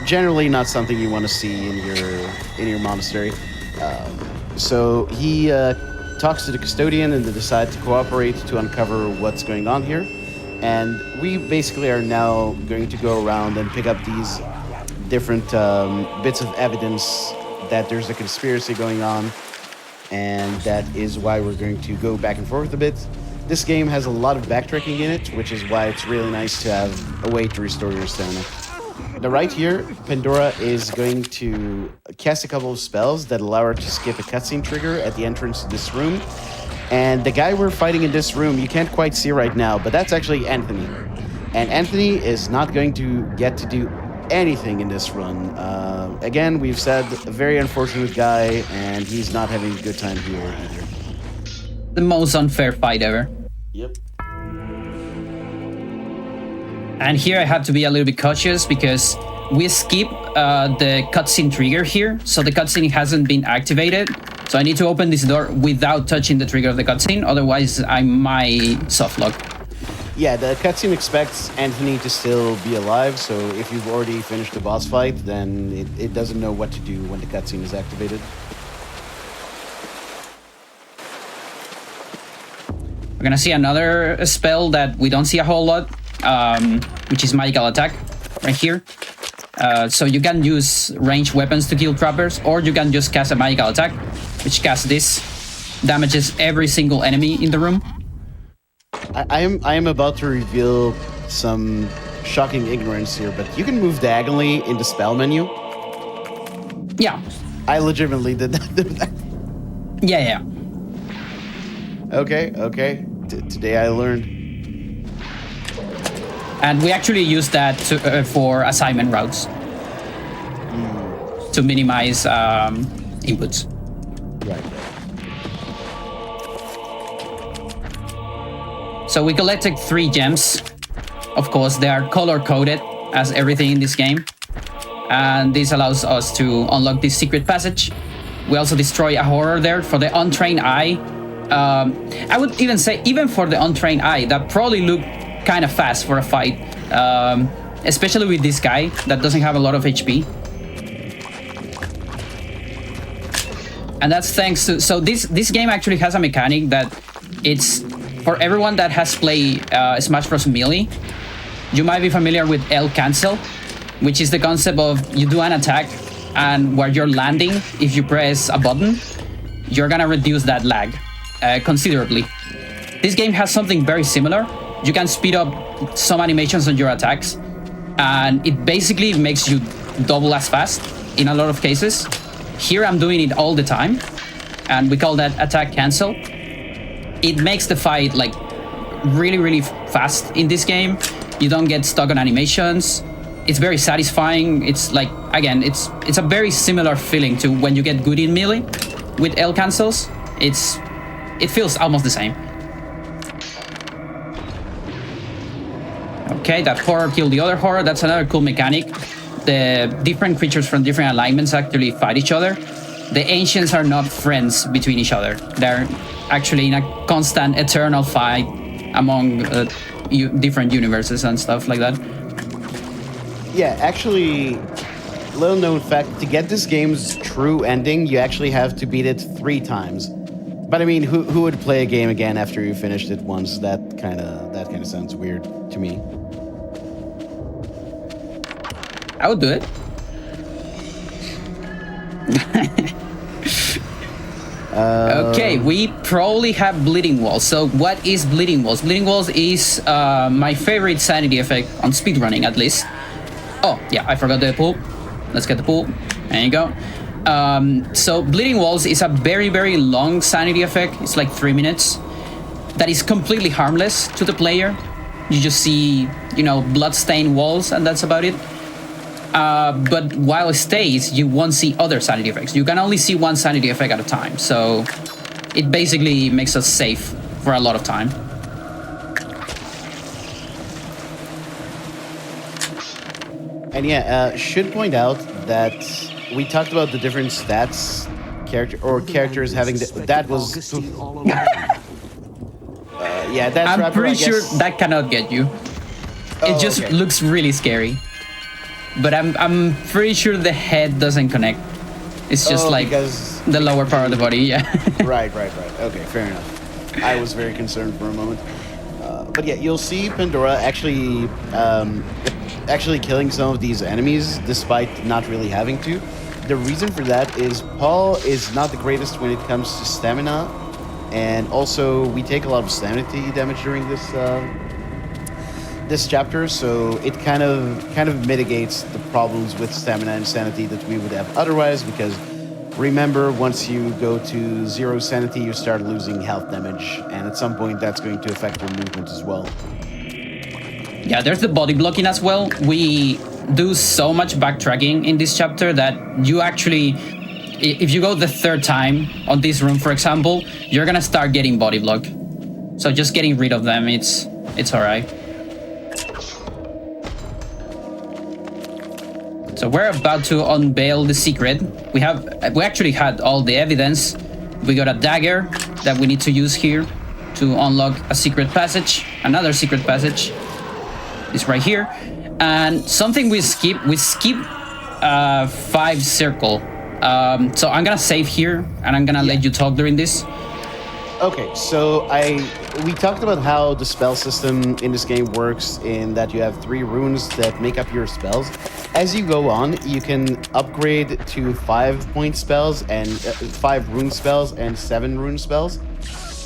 Generally, not something you want to see in your monastery. So he talks to the custodian, and they decide to cooperate to uncover what's going on here. And we basically are now going to go around and pick up these different bits of evidence that there's a conspiracy going on, and that is why we're going to go back and forth a bit. This game has a lot of backtracking in it, which is why it's really nice to have a way to restore your stamina. Now, right here, Pandora is going to cast a couple of spells that allow her to skip a cutscene trigger at the entrance to this room. And the guy we're fighting in this room, you can't quite see right now, but that's actually Anthony. And Anthony is not going to get to do anything in this run. Again, we've said a very unfortunate guy, and he's not having a good time here either. The most unfair fight ever. Yep. And here I have to be a little bit cautious because we skip the cutscene trigger here, so the cutscene hasn't been activated. So I need to open this door without touching the trigger of the cutscene, otherwise I might softlock. Yeah, the cutscene expects Anthony to still be alive, so if you've already finished the boss fight, then it doesn't know what to do when the cutscene is activated. We're gonna see another spell that we don't see a whole lot, which is magical attack, right here. So you can use ranged weapons to kill trappers, or you can just cast a magical attack, which casts this, damages every single enemy in the room. I am about to reveal some shocking ignorance here, but you can move diagonally in the spell menu. Yeah. I legitimately did that. Yeah. Okay. Today I learned. And we actually use that for assignment routes to minimize inputs. Right. So we collected 3 gems. Of course, they are color-coded as everything in this game. And this allows us to unlock this secret passage. We also destroy a horror there. For the untrained eye, I would even say, even for the untrained eye, that probably looked kind of fast for a fight, especially with this guy that doesn't have a lot of HP. And that's thanks to... So this game actually has a mechanic that it's... For everyone that has played Smash Bros. Melee, you might be familiar with L cancel, which is the concept of you do an attack, and where you're landing, if you press a button, you're gonna reduce that lag considerably. This game has something very similar. You can speed up some animations on your attacks, and it basically makes you double as fast in a lot of cases. Here I'm doing it all the time, and we call that attack cancel. It makes the fight like really fast in this game. You don't get stuck on animations. It's very satisfying. It's like, again, it's a very similar feeling to when you get good in Melee with L cancels. It feels almost the same. Okay, that horror killed the other horror. That's another cool mechanic. The different creatures from different alignments actually fight each other. The ancients are not friends between each other. They're actually in a constant, eternal fight among different universes and stuff like that. Yeah, actually, little known fact, to get this game's true ending, you actually have to beat it 3 times. But I mean, who would play a game again after you finished it once? That kind of sounds weird to me. I would do it. Okay, we probably have Bleeding Walls. So what is Bleeding Walls? Bleeding Walls is my favorite sanity effect on speedrunning, at least. Oh, yeah, I forgot the pool. Let's get the pool. There you go. So Bleeding Walls is a very long sanity effect. It's like 3 minutes. That is completely harmless to the player. You just see, blood-stained walls, and that's about it. But while it stays, you won't see other sanity effects. You can only see one sanity effect at a time. So it basically makes us safe for a lot of time. And yeah, should point out that we talked about the different stats characters having that was yeah, that's I'm pretty sure guess. that cannot get you. It just okay. looks really scary. But I'm pretty sure the head doesn't connect. It's just like because the lower part of the body, yeah. Right. Okay, fair enough. I was very concerned for a moment. But yeah, you'll see Pandora actually killing some of these enemies despite not really having to. The reason for that is Paul is not the greatest when it comes to stamina, and also we take a lot of sanity damage during this chapter, so it kind of mitigates the problems with stamina and sanity that we would have otherwise, because remember, once you go to 0 sanity, you start losing health damage, and at some point that's going to affect your movement as well. Yeah, there's the body blocking as well. We do so much backtracking in this chapter that you actually, if you go the 3rd time on this room, for example, you're gonna start getting body blocked. So just getting rid of them, it's alright. So we're about to unveil the secret. We actually had all the evidence. We got a dagger that we need to use here to unlock a secret passage, another secret passage. It's right here. And something we skip 5 circle. So I'm gonna save here, and I'm gonna let you talk during this. Okay, so we talked about how the spell system in this game works, in that you have 3 runes that make up your spells. As you go on, you can upgrade to 5-point spells and 5 rune spells and 7 rune spells.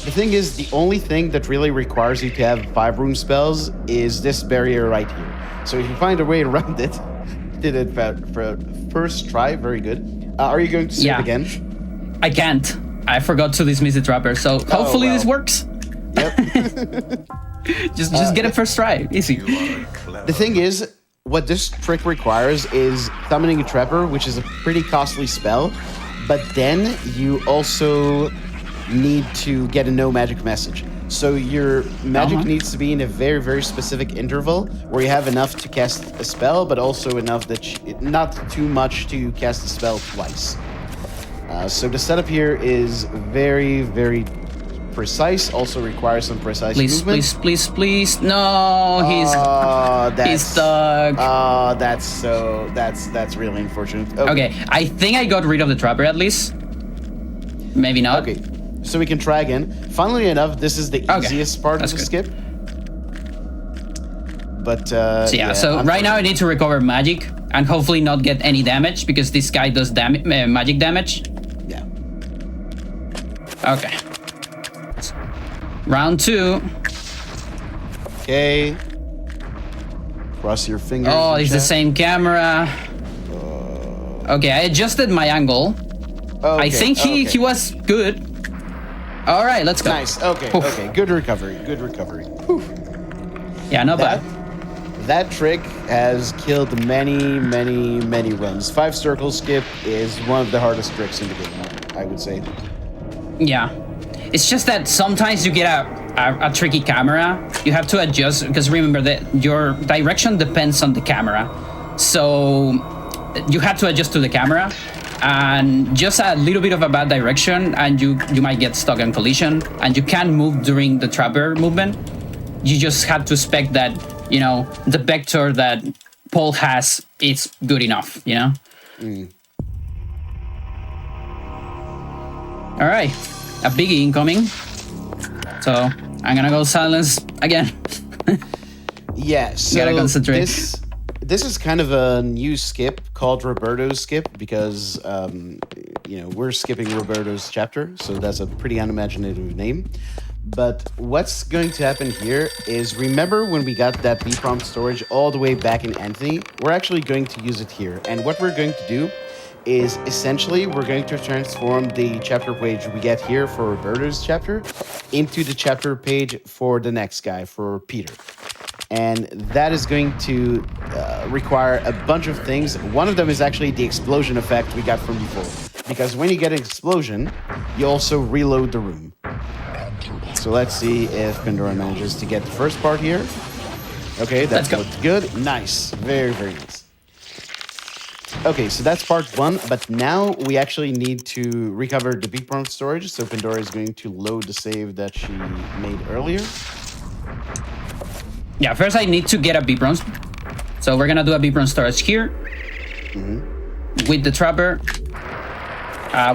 The thing is, the only thing that really requires you to have 5 rune spells is this barrier right here. So if you find a way around it, did it for first try, very good. Are you going to save again? I can't. I forgot to dismiss the trapper, so hopefully this works. Yep. just get it first try. Easy. The thing is, what this trick requires is summoning a trapper, which is a pretty costly spell, but then you also need to get a no magic message. So your magic needs to be in a very specific interval where you have enough to cast a spell, but also enough that not too much to cast a spell twice. So the setup here is very precise, also requires some precise Please, movement. please. No, he's stuck. Oh, that's really unfortunate. Okay, I think I got rid of the trapper at least. Maybe not. Okay, so we can try again. Funnily enough, this is the easiest part of the skip. But so right now I need to recover magic and hopefully not get any damage because this guy does magic damage. Yeah. Okay. Round 2. Okay. Cross your fingers. Oh, it's the same camera. Okay, I adjusted my angle. Okay, I think he was good. All right, let's go. Nice. Okay. Oof. Okay. Good recovery. Whew. Yeah, not bad. That trick has killed many runs. 5 circle skip is one of the hardest tricks in the game, I would say. Yeah. It's just that sometimes you get a tricky camera. You have to adjust because remember that your direction depends on the camera. So you have to adjust to the camera, and just a little bit of a bad direction and you might get stuck in collision and you can't move during the trapper movement. You just have to expect that, you know, the vector that Paul has is good enough, you know? All right, a biggie incoming. So I'm gonna go silence again. Yeah, so gotta concentrate. This is kind of a new skip called Roberto's skip because, we're skipping Roberto's chapter, so that's a pretty unimaginative name. But what's going to happen here is, remember when we got that B prompt storage all the way back in Anthony? We're actually going to use it here. And what we're going to do is essentially we're going to transform the chapter page we get here for Roberto's chapter into the chapter page for the next guy, for Peter. And that is going to require a bunch of things. One of them is actually the explosion effect we got from before. Because when you get an explosion, you also reload the room. So let's see if Pandora manages to get the first part here. Okay, that looked good. Nice. Very, very nice. Okay, so that's part 1, but now we actually need to recover the big prompt storage. So Pandora is going to load the save that she made earlier. Yeah, first I need to get a B-Bronze. So we're gonna do a B-Bronze storage here. With the trapper.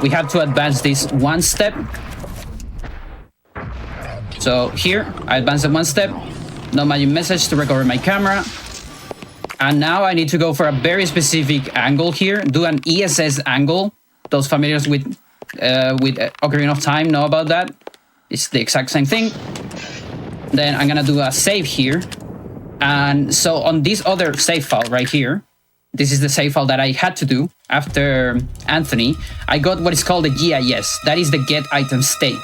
We have to advance this 1 step. So here, I advance it 1 step. No magic message to recover my camera. And now I need to go for a very specific angle here. Do an ESS angle. Those familiar with Ocarina of Time know about that. It's the exact same thing. Then I'm gonna do a save here. And so on this other save file right here, this is the save file that I had to do after Anthony. I got what is called a GIS. That is the get item state.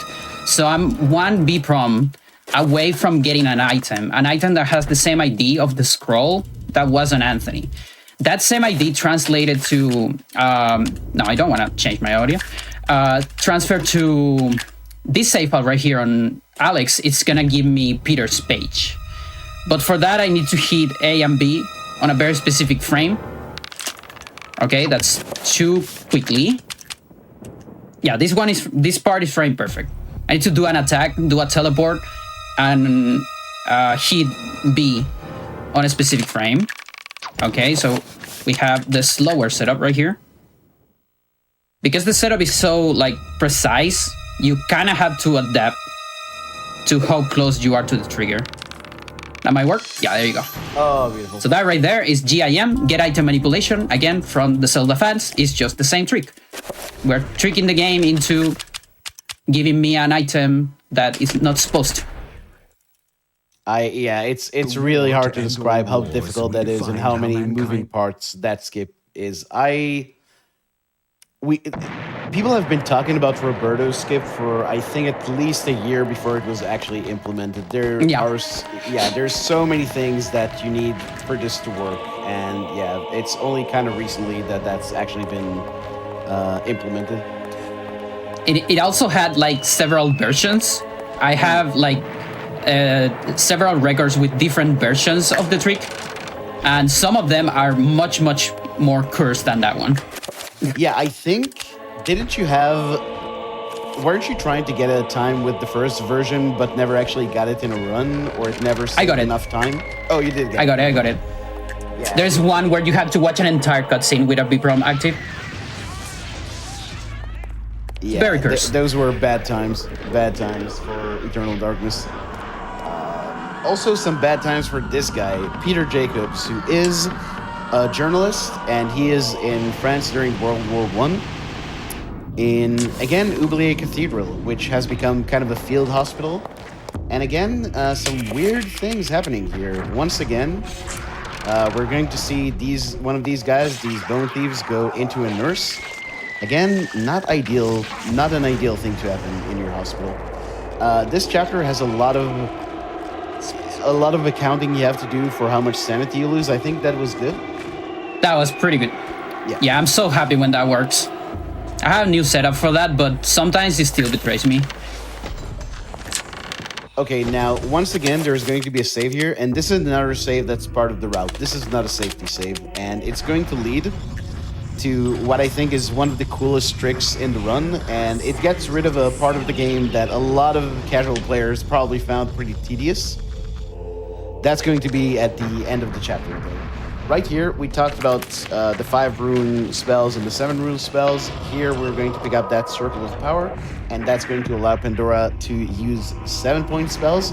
So I'm 1 B-prom away from getting an item that has the same ID of the scroll that was on Anthony. That same ID translated to, no, I don't want to change my audio. Transfer to this save file right here on Alex, it's gonna give me Peter's page. But for that, I need to hit A and B on a very specific frame. Okay, that's too quickly. Yeah, this part is frame perfect. I need to do an attack, do a teleport, and hit B on a specific frame. Okay, so we have the slower setup right here. Because the setup is so like precise, you kind of have to adapt to how close you are to the trigger. That might work. Yeah, there you go. Oh, beautiful. So that right there is GIM, get item manipulation. Again, from the Zelda fans, it's just the same trick. We're tricking the game into giving me an item that is not supposed to. It's really hard to describe how difficult that is and how many moving parts that skip is. People have been talking about Roberto's skip for I think at least a year before it was actually implemented. There's so many things that you need for this to work, and yeah, it's only kind of recently that that's actually been implemented. It also had like several versions. I have like several records with different versions of the trick, and some of them are much more cursed than that one. Yeah, I think, didn't you have weren't you trying to get a time with the first version, but never actually got it in a run, or it never I got it. enough time? Oh, you did. I got it. Yeah. There's one where you have to watch an entire cutscene with a BPROM active. Yeah, Very cursed. Those were bad times for Eternal Darkness. Also, some bad times for this guy, Peter Jacobs, who is a journalist, and he is in France during World War I. In, again, Oubliette Cathedral, which has become kind of a field hospital. And again, some weird things happening here. Once again, we're going to see one of these guys, these bone thieves, go into a nurse. Again, not an ideal thing to happen in your hospital. This chapter has a lot of accounting you have to do for how much sanity you lose. I think that was good. That was pretty good. Yeah, I'm so happy when that works. I have a new setup for that, but sometimes it still betrays me. Okay, now, once again, there's going to be a save here, and this is another save that's part of the route. This is not a safety save, and it's going to lead to what I think is one of the coolest tricks in the run, and it gets rid of a part of the game that a lot of casual players probably found pretty tedious. That's going to be at the end of the chapter, though. Right here, we talked about the 5 rune spells and the 7 rune spells. Here, we're going to pick up that Circle of Power, and that's going to allow Pandora to use 7-point spells.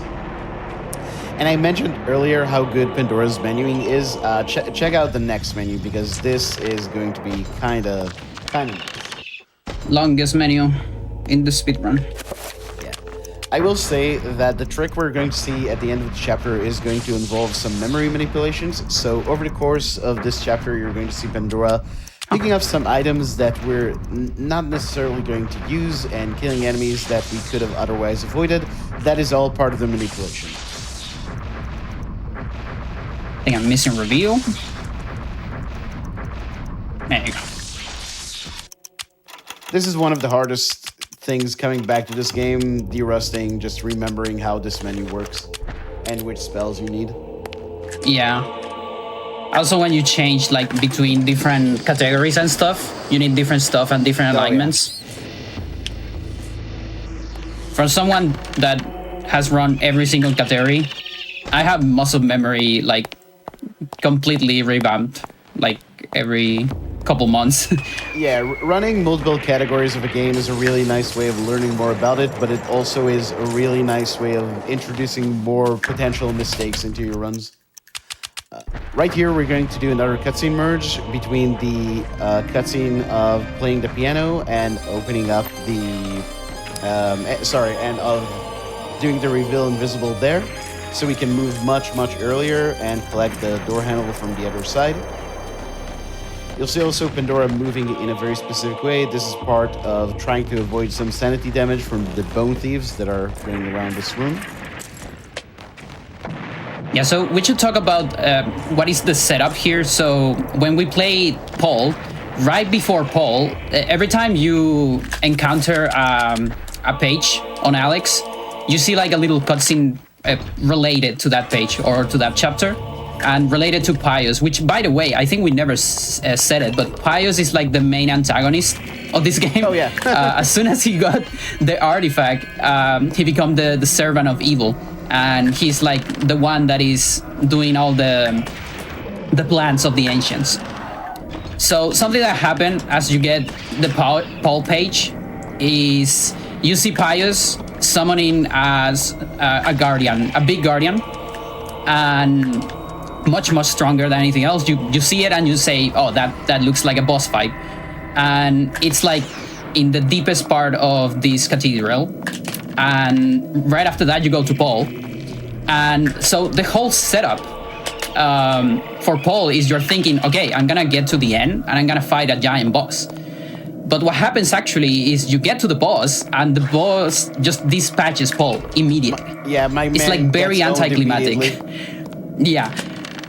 And I mentioned earlier how good Pandora's menuing is. Check out the next menu, because this is going to be kind of Longest menu in the speedrun. I will say that the trick we're going to see at the end of the chapter is going to involve some memory manipulations. So over the course of this chapter, you're going to see Pandora picking up some items that we're not necessarily going to use and killing enemies that we could have otherwise avoided. That is all part of the manipulation. I think I'm missing reveal. There you go. This is one of the hardest things coming back to this game, derusting, just remembering how this menu works and which spells you need. Yeah. Also, when you change like between different categories and stuff, you need different stuff and different alignments. Yeah. For someone that has run every single category, I have muscle memory like completely revamped like every couple months. Yeah, running multiple categories of a game is a really nice way of learning more about it, but it also is a really nice way of introducing more potential mistakes into your runs. Right here, we're going to do another cutscene merge between the cutscene of playing the piano and opening up the... and of doing the reveal invisible there, so we can move much earlier and collect the door handle from the other side. You'll see also Pandora moving in a very specific way. This is part of trying to avoid some sanity damage from the bone thieves that are going around this room. Yeah, so we should talk about what is the setup here. So when we play Paul, right before Paul, every time you encounter a page on Alex, you see like a little cutscene related to that page or to that chapter. And related to Pius, which, by the way, I think we never said it, but Pius is like the main antagonist of this game. Oh, yeah. As soon as he got the artifact, he became the servant of evil. And he's like the one that is doing all the plans of the ancients. So something that happened as you get the Paul page is you see Pius summoning as a guardian, a big guardian, and much stronger than anything else. You see it and you say, oh, that looks like a boss fight. And it's like in the deepest part of this cathedral. And right after that, you go to Paul. And so the whole setup for Paul is you're thinking, okay, I'm gonna get to the end and I'm gonna fight a giant boss. But what happens actually is you get to the boss and the boss just dispatches Paul immediately. It's like very anticlimactic. Yeah.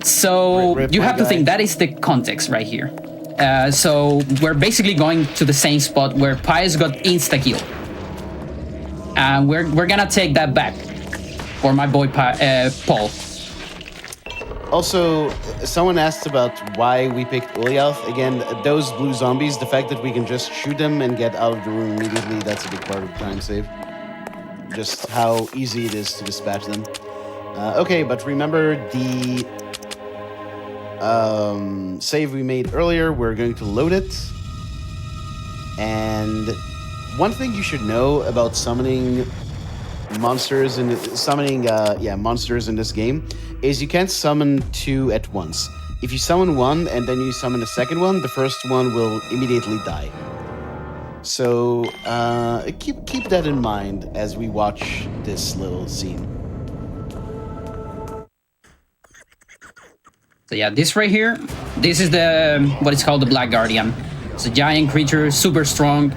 So you have to think that is the context right here. So we're basically going to the same spot where Pius got insta-killed. And we're gonna take that back for my boy Paul. Also, someone asked about why we picked Ulyath. Again, those blue zombies, the fact that we can just shoot them and get out of the room immediately, that's a big part of the time save. Just how easy it is to dispatch them. Okay, but remember the save we made earlier. We're going to load it. And one thing you should know about summoning monsters in monsters in this game is you can't summon two at once. If you summon one and then you summon a second one, the first one will immediately die. So keep that in mind as we watch this little scene. So yeah, this right here, this is what is called the Black Guardian. It's a giant creature, super strong,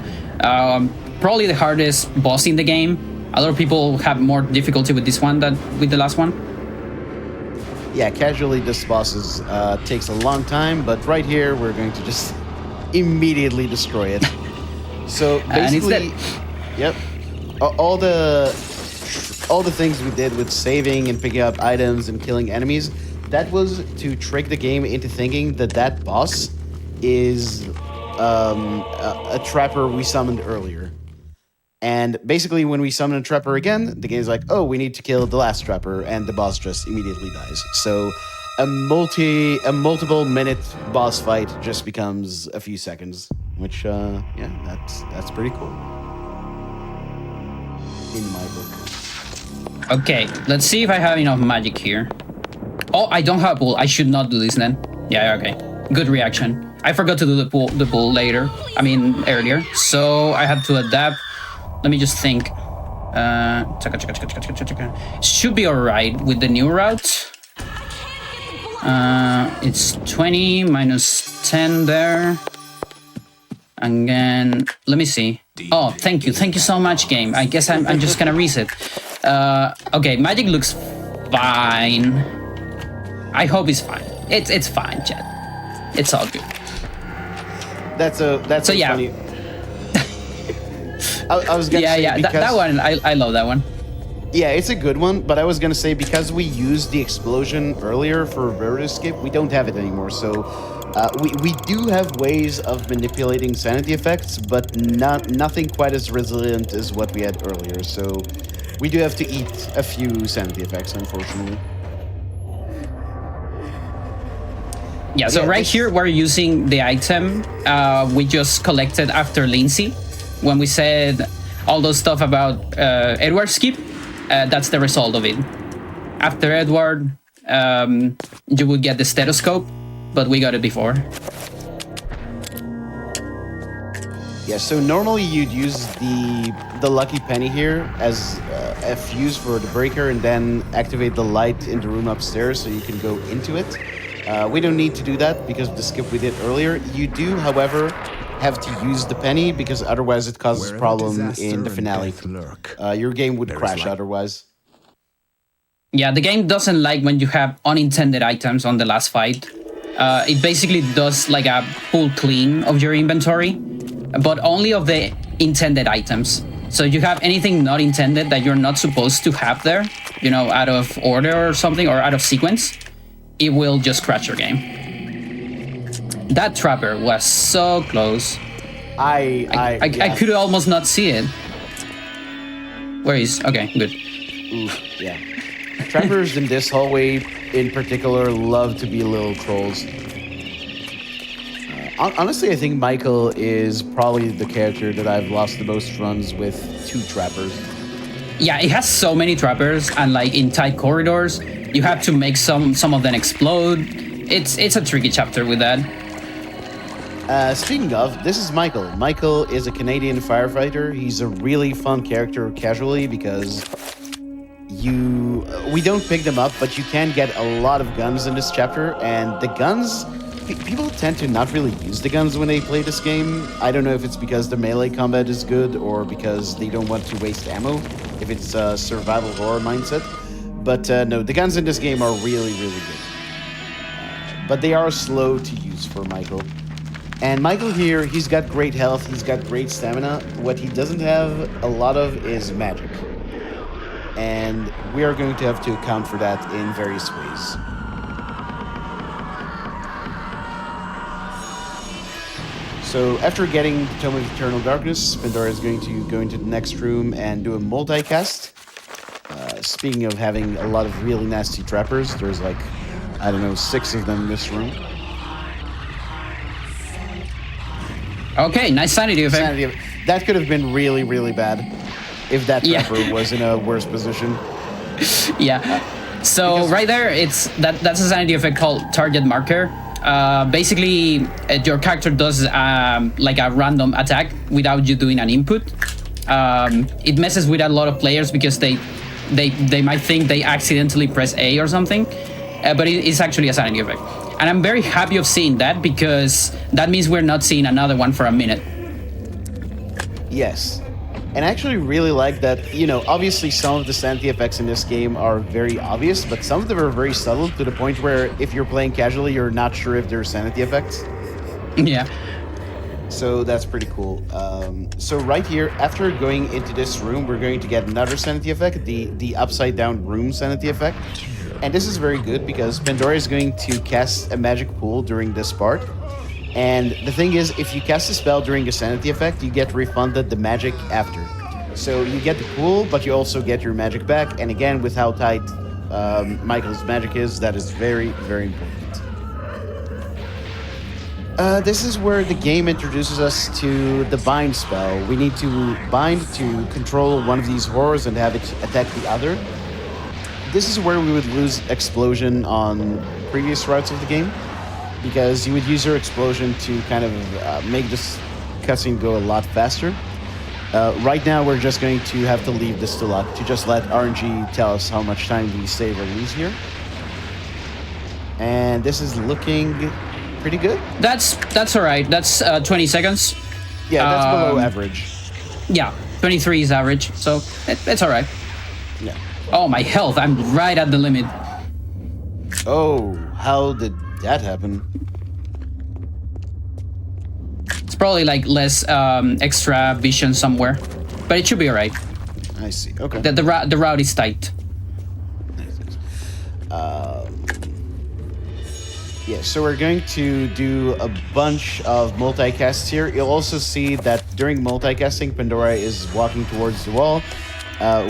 probably the hardest boss in the game. A lot of people have more difficulty with this one than with the last one. Yeah, casually this boss takes a long time, but right here we're going to just immediately destroy it. So basically, yep, all the things we did with saving and picking up items and killing enemies, that was to trick the game into thinking that boss is a trapper we summoned earlier. And basically, when we summon a trapper again, the game's like, oh, we need to kill the last trapper, and the boss just immediately dies. So a multiple minute boss fight just becomes a few seconds, which that's pretty cool. In my book. Okay, let's see if I have enough magic here. Oh, I don't have a pool. I should not do this then. Yeah, okay. Good reaction. I forgot to do the pool earlier. So I had to adapt. Let me just think. Should be alright with the new route. It's 20 minus 10 there. And then, let me see. Oh, thank you. Thank you so much, game. I guess I'm just gonna reset. Okay, magic looks fine. I hope it's fine. It's fine, chat. It's all good. That's yeah. Funny. I was gonna say because, that one I love that one. Yeah, it's a good one, but I was gonna say because we used the explosion earlier for road escape, we don't have it anymore. So we do have ways of manipulating sanity effects, but nothing quite as resilient as what we had earlier. So we do have to eat a few sanity effects, unfortunately. Yeah, so right here we're using the item we just collected after Lindsay. When we said all those stuff about Edward skip, that's the result of it. After Edward, you would get the stethoscope, but we got it before. Yeah, so normally you'd use the lucky penny here as a fuse for the breaker and then activate the light in the room upstairs so you can go into it. We don't need to do that because of the skip we did earlier. You do, however, have to use the penny because otherwise it causes a problem in the finale. Your game would crash otherwise. Yeah, the game doesn't like when you have unintended items on the last fight. It basically does like a full clean of your inventory, but only of the intended items. So if you have anything not intended that you're not supposed to have there, you know, out of order or something, or out of sequence, it will just crash your game. That trapper was so close. I could almost not see it. Where is? Okay, good. Ooh, yeah. Trappers in this hallway in particular love to be little trolls. Honestly, I think Michael is probably the character that I've lost the most runs with 2 trappers. Yeah, it has so many trappers, and like in tight corridors, you have to make some of them explode. It's a tricky chapter with that. Speaking of, this is Michael. Michael is a Canadian firefighter. He's a really fun character casually because we don't pick them up, but you can get a lot of guns in this chapter, and the guns, people tend to not really use the guns when they play this game. I don't know if it's because the melee combat is good or because they don't want to waste ammo, if it's a survival horror mindset. But no, the guns in this game are really, really good. But they are slow to use for Michael. And Michael here, he's got great health, he's got great stamina. What he doesn't have a lot of is magic. And we are going to have to account for that in various ways. So after getting the Tome of Eternal Darkness, Pandora is going to go into the next room and do a multicast. Speaking of having a lot of really nasty trappers, there's like, I don't know, 6 of them in this room. Okay, nice sanity effect. Sanity, that could have been really, really bad if that trapper was in a worse position. Yeah. So right there, that's a sanity effect called target marker. Basically, your character does like a random attack without you doing an input. It messes with a lot of players because they might think they accidentally press A or something, but it's actually a sanity effect. And I'm very happy of seeing that because that means we're not seeing another one for a minute. Yes. And I actually really like that, you know, obviously some of the sanity effects in this game are very obvious, but some of them are very subtle to the point where if you're playing casually, you're not sure if they're sanity effects. Yeah. So that's pretty cool. So right here, after going into this room, we're going to get another sanity effect, the upside down room sanity effect. And this is very good because Pandora is going to cast a magic pool during this part. And the thing is, if you cast a spell during a sanity effect, you get refunded the magic after. So you get the pool, but you also get your magic back. And again, with how tight Michael's magic is, that is very, very important. This is where the game introduces us to the bind spell. We need to bind to control one of these horrors and have it attack the other. This is where we would lose explosion on previous routes of the game, because you would use your explosion to kind of make this cutscene go a lot faster. Right now, we're just going to have to leave this to luck to just let RNG tell us how much time we save or lose here. And this is looking pretty good. That's all right. That's 20 seconds. Yeah, that's below average. Yeah, 23 is average, so it's all right. Yeah. Oh, my health. I'm right at the limit. Oh, how did that happen? It's probably like less extra vision somewhere, but it should be all right. I see. Okay. The route is tight. Yeah, so we're going to do a bunch of multicasts here. You'll also see that during multicasting, Pandora is walking towards the wall.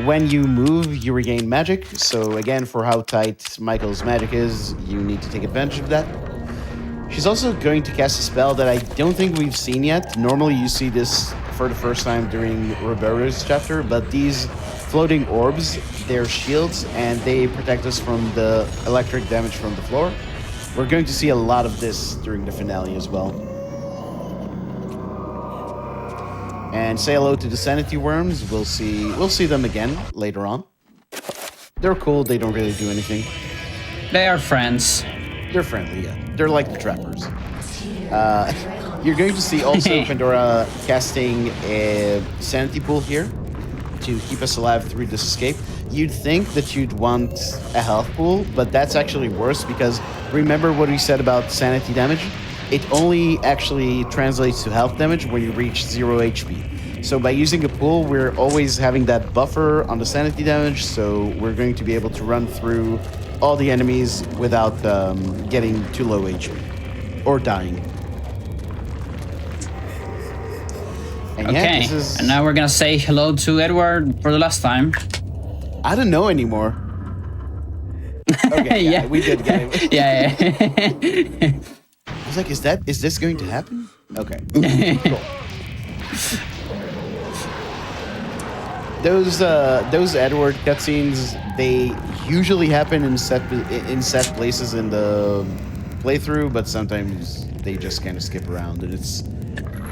When you move, you regain magic. So again, for how tight Michael's magic is, you need to take advantage of that. She's also going to cast a spell that I don't think we've seen yet. Normally you see this for the first time during Roberto's chapter, but these floating orbs, they're shields and they protect us from the electric damage from the floor. We're going to see a lot of this during the finale as well. And say hello to the Sanity worms. We'll see them again later on. They're cool. They don't really do anything. They are friends. They're friendly, yeah. They're like the trappers. You're going to see also Pandora casting a Sanity pool here to keep us alive through this escape. You'd think that you'd want a health pool, but that's actually worse because remember what we said about Sanity damage? It only actually translates to health damage when you reach 0 HP. So by using a pool, we're always having that buffer on the sanity damage, so we're going to be able to run through all the enemies without getting too low HP or dying. And Okay, yeah, and now we're gonna say hello to Edward for the last time. I don't know anymore. Okay, yeah, we did get him. Yeah. I was like, is this going to happen? Okay. Cool. Those Edward cutscenes, they usually happen in set places in the playthrough, but sometimes they just kind of skip around, and it's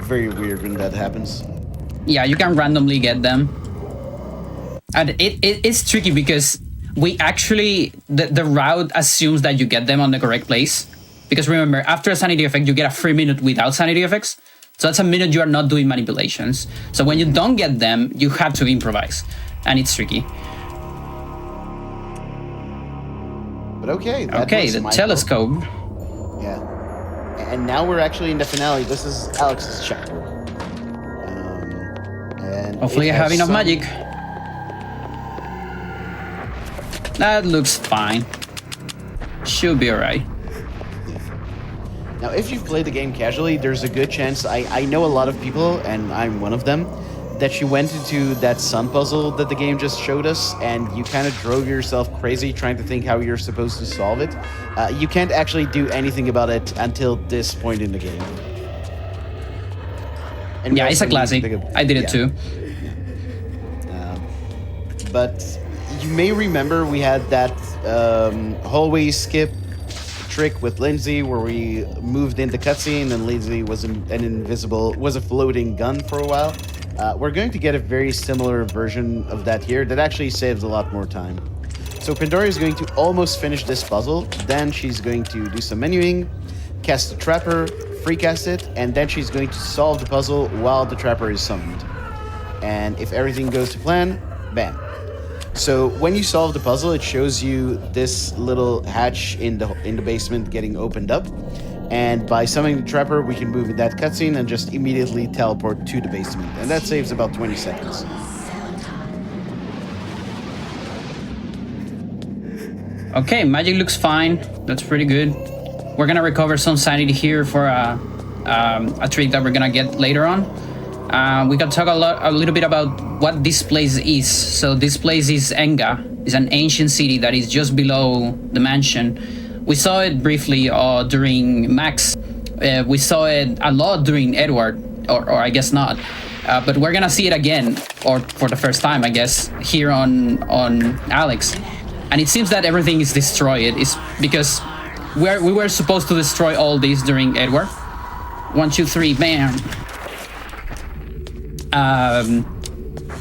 very weird when that happens. Yeah, you can randomly get them. And it's tricky because we actually, the route assumes that you get them on the correct place. Because remember, after a sanity effect, you get a free minute without sanity effects. So that's a minute you are not doing manipulations. So when you don't get them, you have to improvise. And it's tricky. But okay. Okay, the telescope. Yeah. And now we're actually in the finale. This is Alex's chapter. And Hopefully I have enough magic. That looks fine. Should be alright. Now, if you've played the game casually, there's a good chance, I know a lot of people, and I'm one of them, that you went into that sun puzzle that the game just showed us, and you kind of drove yourself crazy trying to think how you're supposed to solve it. You can't actually do anything about it until this point in the game. And Yeah, it's a classic. I did it too. But you may remember we had that hallway skip trick with Lindsay where we moved into cutscene and Lindsay was a floating gun for a while. We're going to get a very similar version of that here that actually saves a lot more time. So Pandora is going to almost finish this puzzle, then she's going to do some menuing, cast the trapper, free cast it, and then she's going to solve the puzzle while the trapper is summoned. And if everything goes to plan, bam. So when you solve the puzzle, it shows you this little hatch in the basement getting opened up. And by summoning the trapper, we can move in that cutscene and just immediately teleport to the basement. And that saves about 20 seconds. Okay, magic looks fine. That's pretty good. We're gonna recover some sanity here for a trick that we're gonna get later on. We can talk a little bit about what this place is. So this place is Enga. It's an ancient city that is just below the mansion. We saw it briefly during Max. We saw it a lot during Edward, or I guess not. But we're gonna see it again, or for the first time, I guess, here on Alex. And it seems that everything is destroyed. It's because we were supposed to destroy all this during Edward. 1, 2, 3, bam.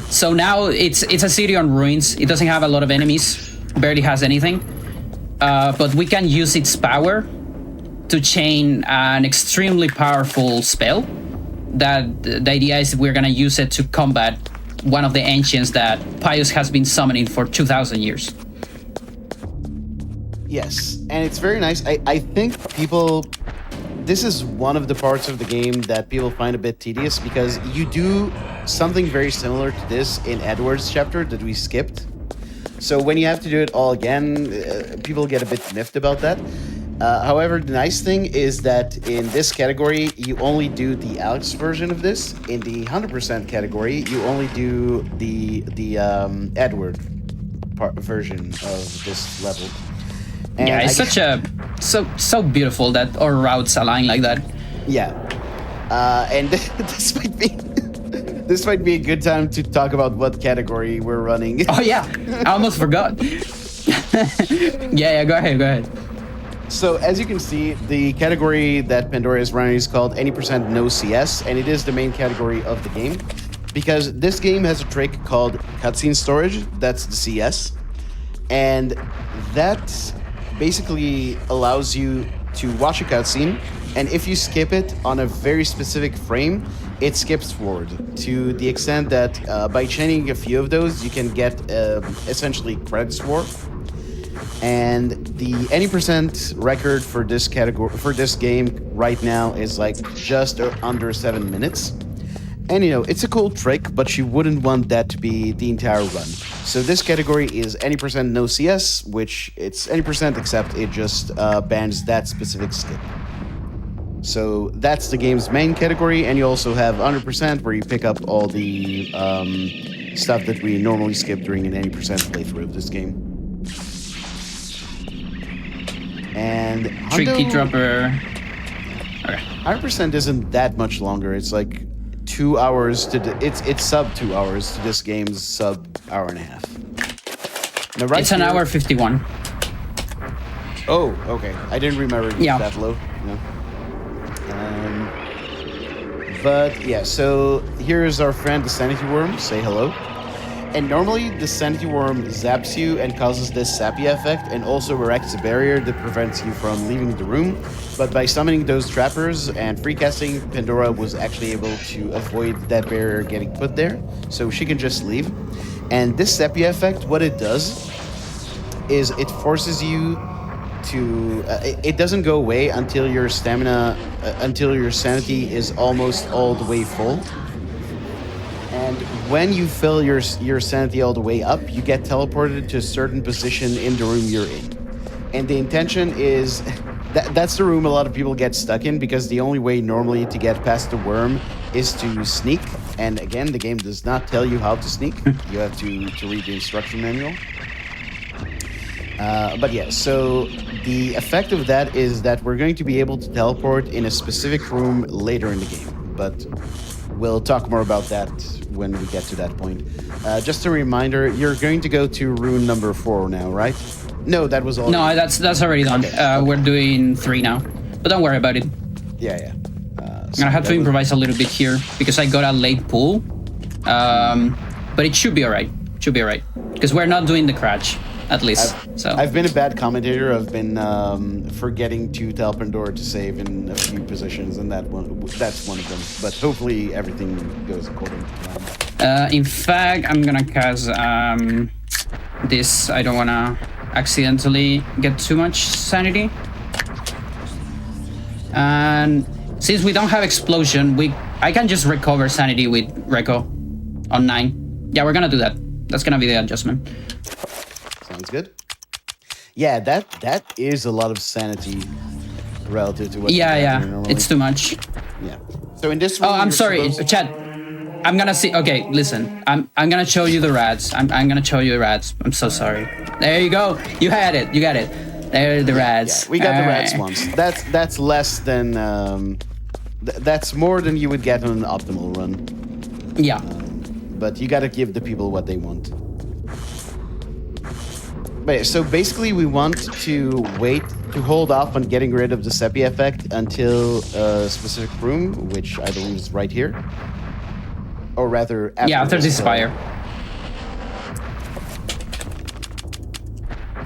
So now it's a city on ruins. It doesn't have a lot of enemies. Barely has anything. But we can use its power to chain an extremely powerful spell. That the idea is we're gonna use it to combat one of the ancients that Pius has been summoning for 2,000 years. Yes, and it's very nice. I think this is one of the parts of the game that people find a bit tedious because you do something very similar to this in Edward's chapter that we skipped. So when you have to do it all again, people get a bit miffed about that. However, the nice thing is that in this category, you only do the Alex version of this. In the 100% category, you only do the Edward version of this level. And yeah, it's so beautiful that our routes align like that. Yeah, and this might be a good time to talk about what category we're running. Oh yeah, I almost forgot. yeah, go ahead. So as you can see, the category that Pandora is running is called any % no CS, and it is the main category of the game because this game has a trick called cutscene storage. That's the CS, and that basically allows you to watch a cutscene, and if you skip it on a very specific frame, it skips forward to the extent that by chaining a few of those, you can get essentially credits for. And the any % record for this category for this game right now is like just under 7 minutes. And it's a cool trick, but you wouldn't want that to be the entire run. So this category is any % no CS, which it's any % except it just bans that specific skip. So that's the game's main category, and you also have 100% where you pick up all the stuff that we normally skip during an any % playthrough of this game. And Tricky Dropper. Okay. 100% isn't that much longer. It's like 2 hours it's sub 2 hours to this game's sub hour and a half. Now, right it's an hour 51. Oh, okay. I didn't remember it was that low. No. But yeah, so here's our friend the Sanity Worm. Say hello. And normally the Sanity Worm zaps you and causes this sappy effect and also erects a barrier that prevents you from leaving the room. But by summoning those trappers and free casting, Pandora was actually able to avoid that barrier getting put there. So she can just leave. And this sappy effect, what it does is it forces you to it doesn't go away until your until your sanity is almost all the way full. And when you fill your sanity all the way up, you get teleported to a certain position in the room you're in. And the intention is that's the room a lot of people get stuck in, because the only way normally to get past the worm is to sneak. And again, the game does not tell you how to sneak. You have to read the instruction manual. But yeah, so the effect of that is that we're going to be able to teleport in a specific room later in the game. But we'll talk more about that when we get to that point. Just a reminder, you're going to go to rune number 4 now, right? No, that was all. No, that's already done. Okay. We're doing 3 now, but don't worry about it. Yeah. I'm gonna have to improvise a little bit here because I got a late pull, but it should be alright. Should be alright because we're not doing the crash at least. I've been a bad commentator. I've been forgetting to teleport door to save in a few positions, and that's one of them. But hopefully everything goes according to plan. In fact, I'm gonna cast this. I don't wanna accidentally get too much sanity. And since we don't have explosion, I can just recover sanity with Reco on 9. Yeah, we're gonna do that. That's gonna be the adjustment. Sounds good. Yeah, that is a lot of sanity relative to what. Yeah, it's too much. Yeah. So in this. Oh, I'm sorry, Chad. I'm gonna see. Okay, listen. I'm gonna show you the rats. I'm gonna show you the rats. I'm so sorry. There you go. You had it. You got it. There are the rats. Yeah, we got the rats once. That's less than. That's more than you would get on an optimal run. Yeah. But you gotta give the people what they want. But yeah, so basically we want to wait to hold off on getting rid of the sepia effect until a specific room, which I believe is right here. Or rather, after this fire.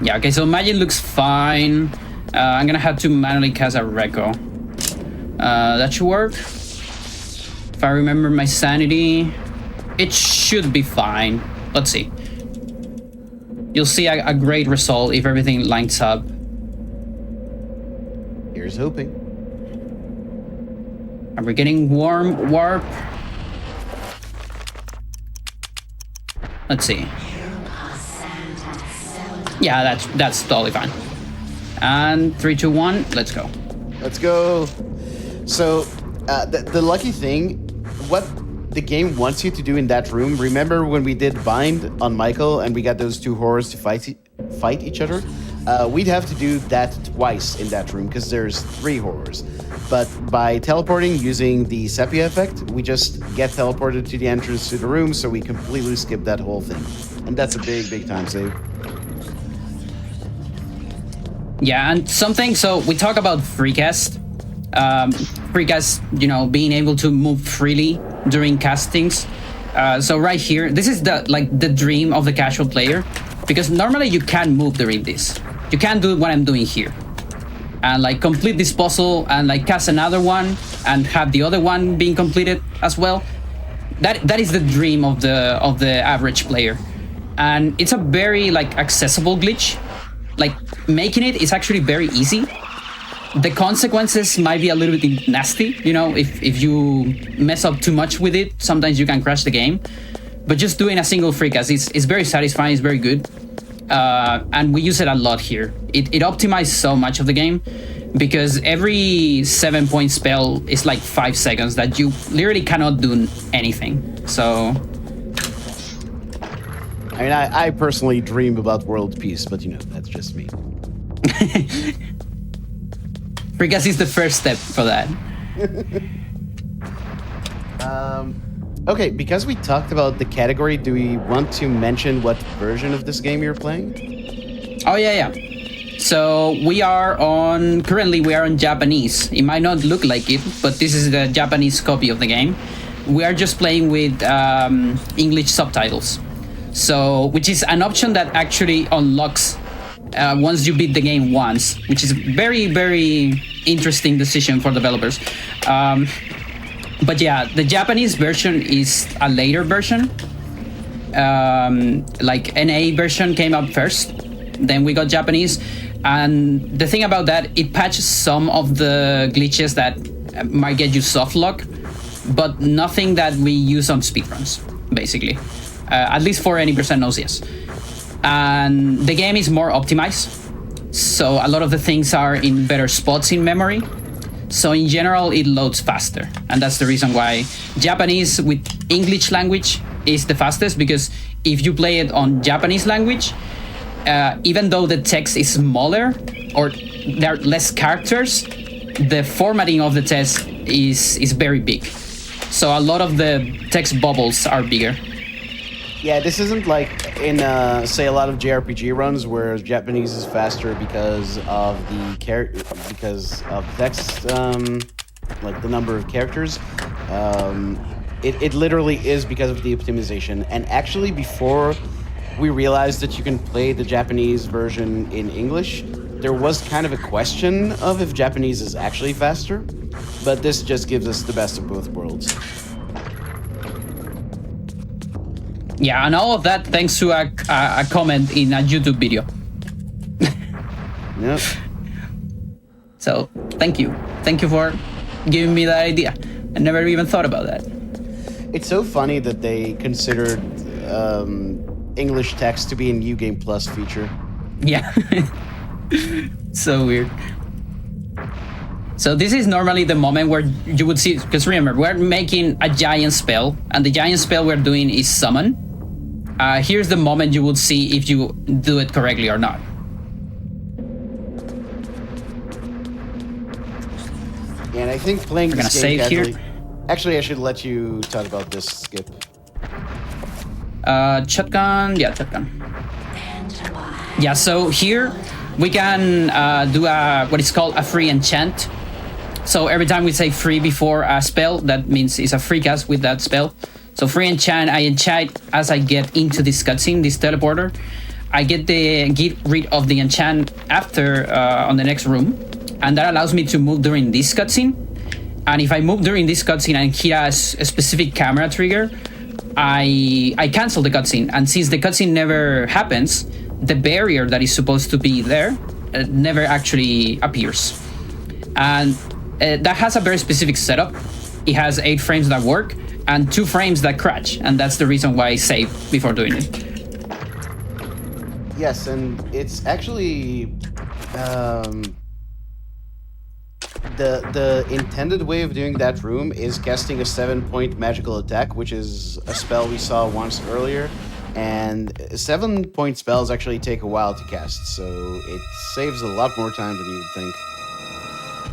Yeah, okay, so magic looks fine. I'm gonna have to manually cast a Reco. That should work. If I remember my sanity, it should be fine. Let's see. You'll see a great result if everything lines up. Here's hoping. Are we getting warp? Let's see. Yeah, that's totally fine. And 3, 2, 1, let's go. Let's go. So, the lucky thing, what the game wants you to do in that room, remember when we did bind on Michael and we got those 2 horrors to fight each other? We'd have to do that twice in that room because there's 3 horrors. But by teleporting using the sepia effect, we just get teleported to the entrance to the room, so we completely skip that whole thing. And that's a big time save. Yeah, and something, so we talk about freecast. Freecast, being able to move freely during castings. So right here, this is the dream of the casual player, because normally you can't move during this. You can't do what I'm doing here. And complete this puzzle and cast another one and have the other one being completed as well. That is the dream of the average player, and it's a very accessible glitch. Making it is actually very easy. The consequences might be a little bit nasty, if you mess up too much with it. Sometimes you can crash the game, but just doing a single free cast is very satisfying. It's very good. And we use it a lot here. It optimized so much of the game because every 7-point spell is 5 seconds that you literally cannot do anything. So, I mean, I personally dream about world peace, but that's just me. Freecast is the first step for that. Okay, because we talked about the category, do we want to mention what version of this game you're playing? Oh, yeah. So currently we are on Japanese. It might not look like it, but this is the Japanese copy of the game. We are just playing with English subtitles. So, which is an option that actually unlocks once you beat the game once, which is very, very interesting decision for developers. But yeah, the Japanese version is a later version. NA version came up first, then we got Japanese. And the thing about that, it patches some of the glitches that might get you soft lock, but nothing that we use on speedruns, basically. At least for any percent knows yes. And the game is more optimized. So a lot of the things are in better spots in memory. So in general, it loads faster. And that's the reason why Japanese with English language is the fastest, because if you play it on Japanese language, even though the text is smaller or there are less characters, the formatting of the text is very big. So a lot of the text bubbles are bigger. Yeah, this isn't like in, say, a lot of JRPG runs where Japanese is faster because of the text, like the number of characters. It literally is because of the optimization. And actually, before we realized that you can play the Japanese version in English, there was kind of a question of if Japanese is actually faster. But this just gives us the best of both worlds. Yeah, and all of that thanks to a comment in a YouTube video. Yep. So thank you for giving me that idea. I never even thought about that. It's so funny that they considered English text to be a New Game Plus feature. Yeah. So weird. So this is normally the moment where you would see, because remember, we're making a giant spell, and the giant spell we're doing is summon. Here's the moment you would see if you do it correctly or not. And I think playing We're this gonna game save here. casually... Actually, I should let you talk about this, Skip. Shotgun, yeah, shotgun. Yeah, so here we can do what is called a free enchant. So every time we say free before a spell, that means it's a free cast with that spell. So free enchant, I enchant as I get into this cutscene, this teleporter. I get rid of the enchant after on the next room, and that allows me to move during this cutscene. And if I move during this cutscene and hit a specific camera trigger, I cancel the cutscene. And since the cutscene never happens, the barrier that is supposed to be there never actually appears. And that has a very specific setup. It has 8 frames that work and 2 frames that crash. And that's the reason why I save before doing it. Yes, and it's actually... The intended way of doing that room is casting a 7-point magical attack, which is a spell we saw once earlier. And 7-point spells actually take a while to cast, so it saves a lot more time than you would think.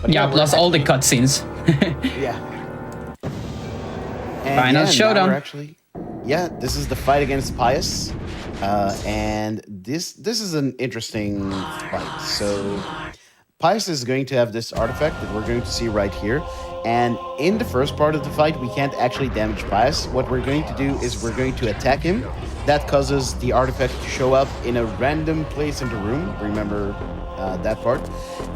But yeah, plus all the cutscenes. Yeah. And Final showdown. This is the fight against Pius. And this is an interesting fight. So Pius is going to have this artifact that we're going to see right here. And in the first part of the fight, we can't actually damage Pius. What we're going to do is we're going to attack him. That causes the artifact to show up in a random place in the room. Remember that part.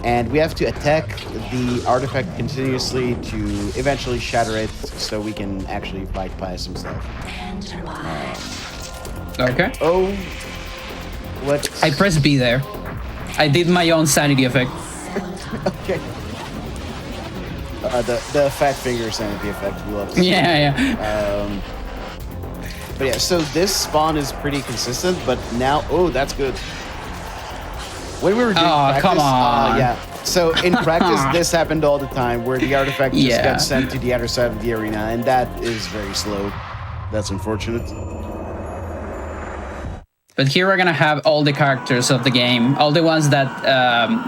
And we have to attack the artifact continuously to eventually shatter it so we can actually fight Pius himself. Okay. Oh, what? I pressed B there. I did my own sanity effect. Okay. The fat finger sanity effect. We love to see. Yeah. But yeah, so this spawn is pretty consistent, but now, oh, that's good. When we were doing practice, come on. yeah. So in practice, this happened all the time, where the artifact just Yeah. got sent to the other side of the arena, and that is very slow. That's unfortunate. But here we're gonna have all the characters of the game, all the ones that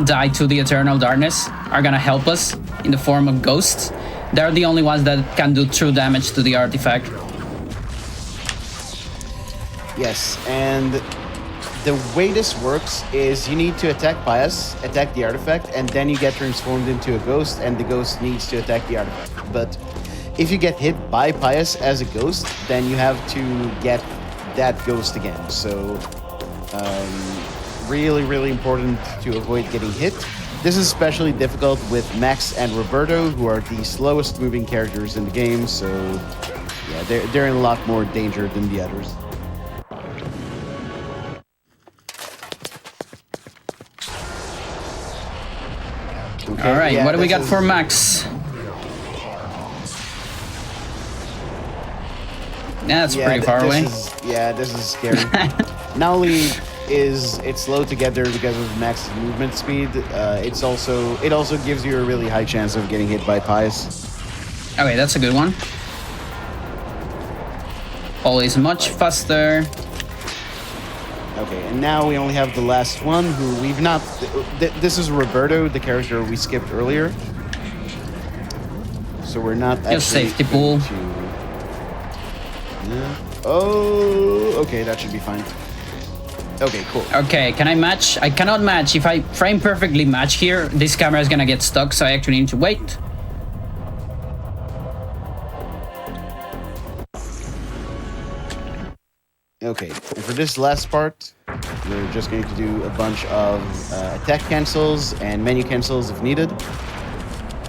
die to the eternal darkness are gonna help us in the form of ghosts. They're the only ones that can do true damage to the artifact. Yes, and the way this works is you need to attack Pius, attack the artifact, and then you get transformed into a ghost, and the ghost needs to attack the artifact. But if you get hit by Pius as a ghost, then you have to get that ghost again. So really, really important to avoid getting hit. This is especially difficult with Max and Roberto, who are the slowest moving characters in the game. So yeah, they're in a lot more danger than the others. Okay, All right, yeah, what do we got this for is- Max? That's pretty far away. This is scary. Not only is it's slow to get there because of max movement speed. It also gives you a really high chance of getting hit by pies. Okay, that's a good one. Always much faster. Okay, and now we only have the last one, who we've not... This is Roberto, the character we skipped earlier. So we're not actually... Just safety pool. Yeah. Oh, okay, that should be fine. Okay, cool. Okay, can I match? I cannot match. If I frame perfectly match here, this camera is gonna get stuck, so I actually need to wait. Okay, and for this last part, we're just going to do a bunch of attack cancels and menu cancels if needed.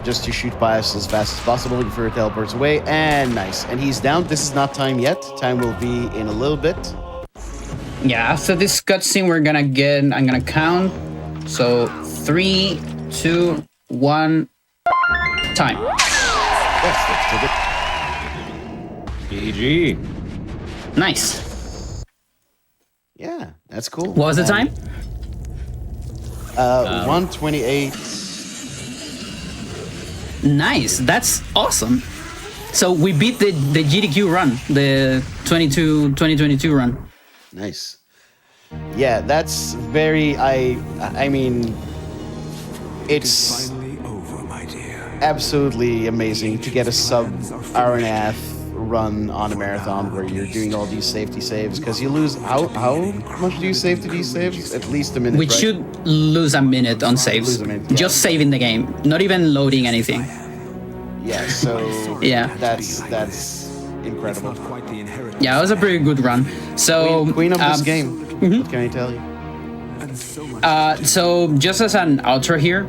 Just to shoot past as fast as possible before it teleports away. And nice. And he's down. This is not time yet. Time will be in a little bit. Yeah, after this cutscene, I'm gonna count. So 3, 2, 1, time. Yes, let's take it. GG. Nice. Yeah, that's cool. What was the time? 1:28. Nice. That's awesome. So we beat the GDQ run, the 2022 run. Nice. Yeah, that's very... I mean... It's Finally over, my dear. absolutely amazing to get a sub-hour and a half run on a marathon where you're doing all these safety saves, because you lose... How much do you save to these saves? At least a minute, We right? should lose a minute on saves. Lose a minute, yeah. Just saving the game, not even loading anything. Yeah, so... Yeah. That's It's incredible. not quite the inheritance. Yeah, it was a pretty good run. So Queen of this game. What can I tell you? And so much. So just as an outro here,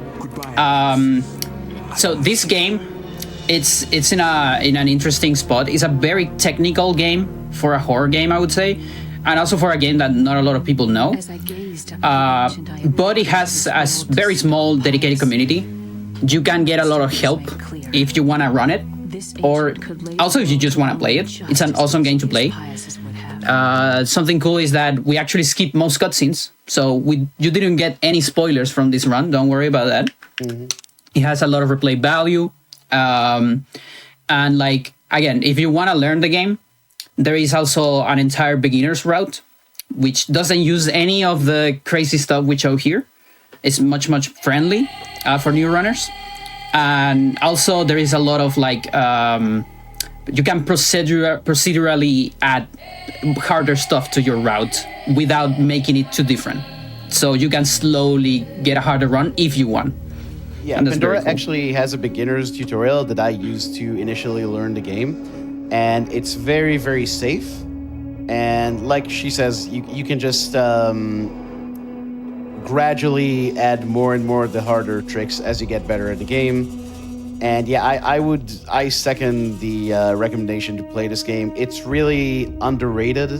so this game, it's in an interesting spot. It's a very technical game for a horror game, I would say, and also for a game that not a lot of people know. But it has a very small dedicated community. You can get a lot of help if you want to run it, or also if you just want to play it. It's an awesome game to play. Something cool is that we actually skip most cutscenes, so you didn't get any spoilers from this run. Don't worry about that. It has a lot of replay value, and like again, if you want to learn the game, there is also an entire beginner's route, which doesn't use any of the crazy stuff we show here. It's much friendly for new runners, and also there is a lot of like you can procedurally add harder stuff to your route without making it too different. So you can slowly get a harder run if you want. Yeah, And that's very Pandora cool. actually has a beginner's tutorial that I used to initially learn the game, and it's very safe. And like she says, you can just gradually add more and more of the harder tricks as you get better at the game. And yeah, I second the recommendation to play this game. It's really underrated.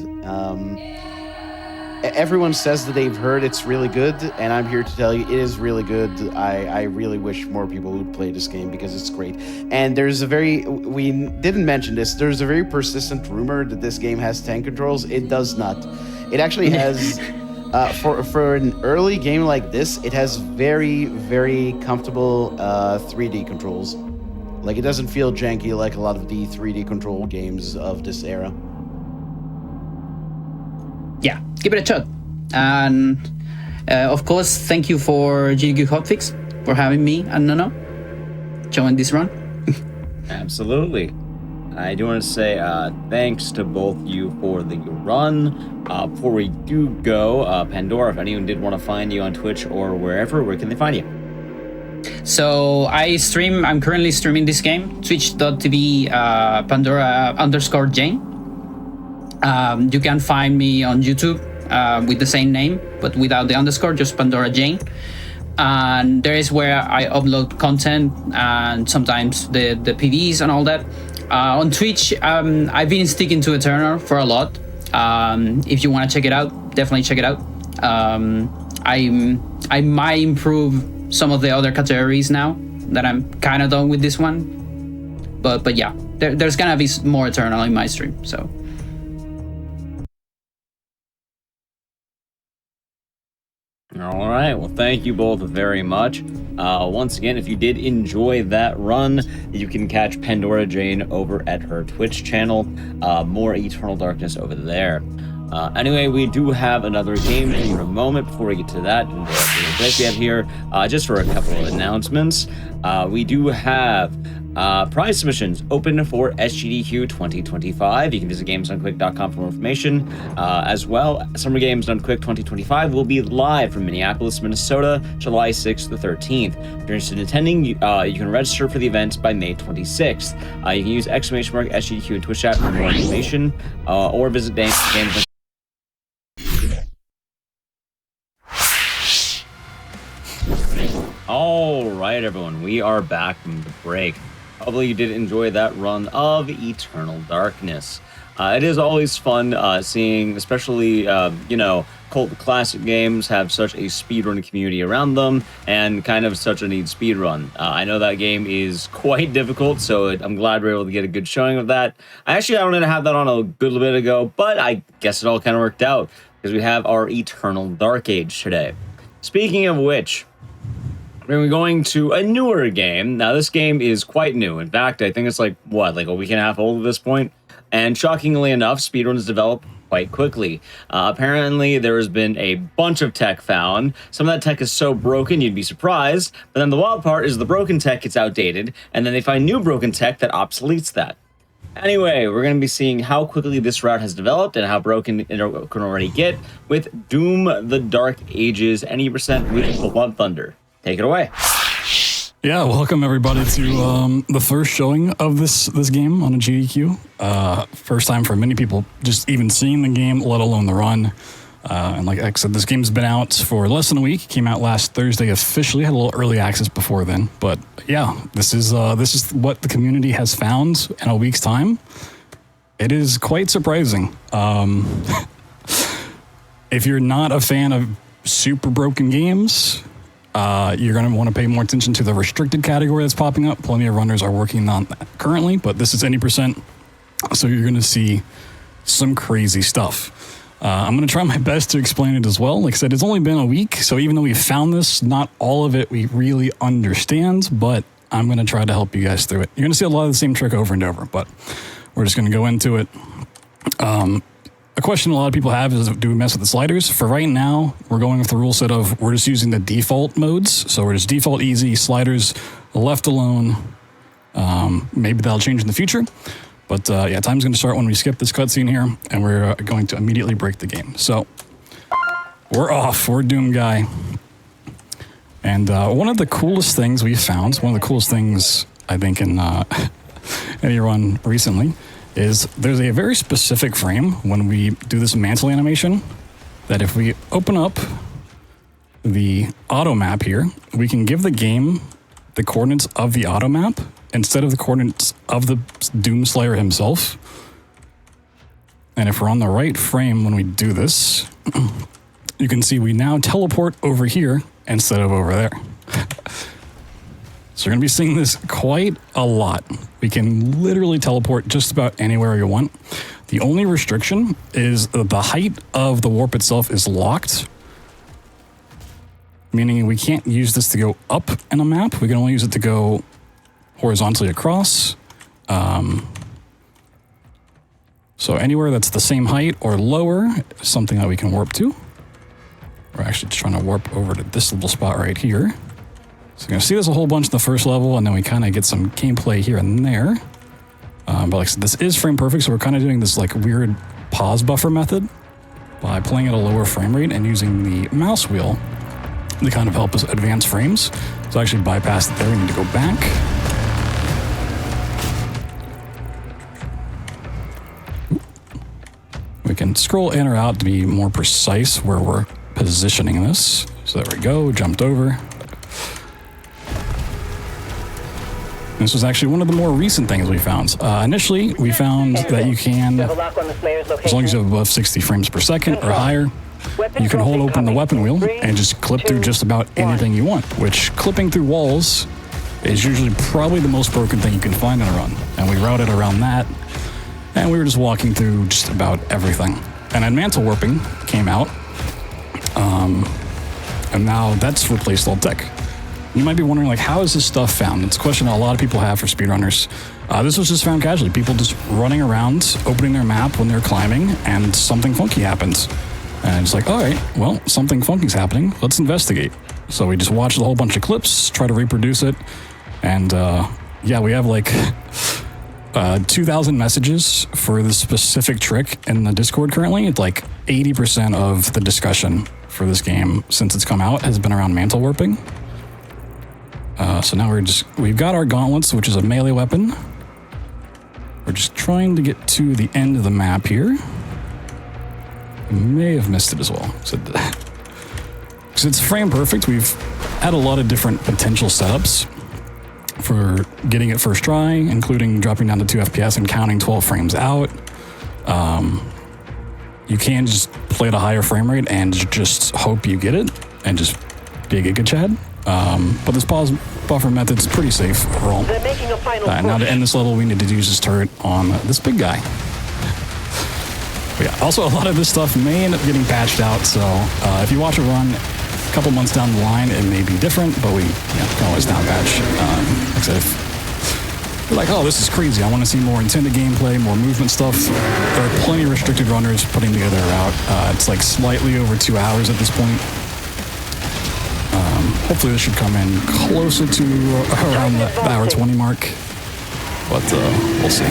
Everyone says that they've heard it's really good, and I'm here to tell you it is really good. I really wish more people would play this game because it's great. And we didn't mention this, there's a very persistent rumor that this game has tank controls. It does not. It actually has, for an early game like this, it has very comfortable 3D controls. Like, it doesn't feel janky like a lot of the 3D control games of this era. Yeah, give it a shot. And of course, thank you for GDQ Hotfix for having me and Nono join this run. Absolutely. I do want to say thanks to both you for the run. Before we do go, Pandora, if anyone did want to find you on Twitch or wherever, where can they find you? So I'm currently streaming this game, twitch.tv Pandora_Jane. You can find me on YouTube with the same name, but without the underscore, just Pandora Jane. And there is where I upload content and sometimes the PVs and all that. On Twitch, I've been sticking to Eternal for a lot. If you want to check it out, definitely check it out. I might improve some of the other categories now that I'm kind of done with this one. But yeah, there's gonna be more Eternal in my stream, so... All right. Well, thank you both very much. Once again, if you did enjoy that run, you can catch Pandora Jane over at her Twitch channel. More Eternal Darkness over there. Anyway, we do have another game in a moment. Before we get to that, and the break we have here, just for a couple of announcements, we do have prize submissions open for SGDQ 2025. You can visit gamesdonequick.com for more information. As well, Summer Games Done Quick 2025 will be live from Minneapolis, Minnesota, July 6th to 13th. If you're interested in attending, you can register for the event by May 26th. You can use !SGDQ in Twitch chat for more information, or visit Games. All right, everyone, we are back from the break. Hopefully you did enjoy that run of Eternal Darkness. It is always fun seeing, especially, cult classic games have such a speedrun community around them and kind of such a neat speedrun. I know that game is quite difficult, so I'm glad we're able to get a good showing of that. I wanted to have that on a good bit ago, but I guess it all kind of worked out because we have our Eternal Dark Age today. Speaking of which, we're going to a newer game. Now, this game is quite new. In fact, I think it's like a week and a half old at this point. And shockingly enough, speedruns develop quite quickly. Apparently, there has been a bunch of tech found. Some of that tech is so broken, you'd be surprised. But then the wild part is the broken tech gets outdated, and then they find new broken tech that obsoletes that. Anyway, we're going to be seeing how quickly this route has developed and how broken it can already get with Doom the Dark Ages, any percent with Blood Thunder. Take it away. Yeah, welcome everybody to the first showing of this game on a GDQ. First time for many people just even seeing the game, let alone the run. And like I said, this game's been out for less than a week. Came out last Thursday officially. Had a little early access before then, but yeah, this is what the community has found in a week's time. It is quite surprising. If you're not a fan of super broken games, you're going to want to pay more attention to the restricted category that's popping up. Plenty of runners are working on that currently, but this is any percent, so you're going to see some crazy stuff. I'm going to try my best to explain it as well. Like I said, it's only been a week, so even though we found this, not all of it we really understand, but I'm going to try to help you guys through it. You're going to see a lot of the same trick over and over, but we're just going to go into it. A question a lot of people have is, do we mess with the sliders? For right now, we're going with the rule set of we're just using the default modes. So we're just default easy, sliders left alone. Maybe that'll change in the future. But yeah, time's going to start when we skip this cutscene here, and we're going to immediately break the game. So we're off. We're Doom Guy. And one of the coolest things we found, one of the coolest things I think in any run recently, is there's a very specific frame when we do this mantle animation that if we open up the auto map here, we can give the game the coordinates of the auto map instead of the coordinates of the Doom Slayer himself. And if we're on the right frame when we do this, you can see we now teleport over here instead of over there. So you're going to be seeing this quite a lot. We can literally teleport just about anywhere you want. The only restriction is the height of the warp itself is locked, meaning we can't use this to go up in a map. We can only use it to go horizontally across. So anywhere that's the same height or lower is something that we can warp to. We're actually trying to warp over to this little spot right here. So you're going to see this a whole bunch in the first level, and then we kind of get some gameplay here and there. But like I said, this is frame perfect, so we're kind of doing this like weird pause buffer method by playing at a lower frame rate and using the mouse wheel to kind of help us advance frames. So actually bypass it there, we need to go back. We can scroll in or out to be more precise where we're positioning this. So there we go, jumped over. This was actually one of the more recent things we found. Initially, we found that you can, as long as you have above 60 frames per second or higher, you can hold open the weapon wheel and just clip through just about anything you want, which clipping through walls is usually probably the most broken thing you can find in a run. And we routed around that, and we were just walking through just about everything. And then mantle warping came out. and now that's replaced all tech. You might be wondering, like, how is this stuff found? It's a question that a lot of people have for speedrunners. This was just found casually. People just running around, opening their map when they're climbing, and something funky happens. And it's like, all right, well, something funky's happening. Let's investigate. So we just watched a whole bunch of clips, try to reproduce it, and yeah, we have like 2,000 messages for this specific trick in the Discord currently. It's like 80% of the discussion for this game since it's come out has been around mantle warping. So now we've got our gauntlets, which is a melee weapon. We're just trying to get to the end of the map here. We may have missed it as well. Because it's frame perfect. We've had a lot of different potential setups for getting it first try, including dropping down to 2 FPS and counting 12 frames out. You can just play at a higher frame rate and just hope you get it and just be a Giga Chad. But this pause buffer method's pretty safe overall. They're making a final Now to end this level, we need to use this turret on this big guy. But yeah, also a lot of this stuff may end up getting patched out, so if you watch a run a couple months down the line, it may be different, but we can always down patch. Like I said, if you're like, oh, this is crazy, I want to see more intended gameplay, more movement stuff, there are plenty of restricted runners putting together a route. It's like slightly over 2 hours at this point. Hopefully this should come in closer to around the hour 20 mark, but we'll see.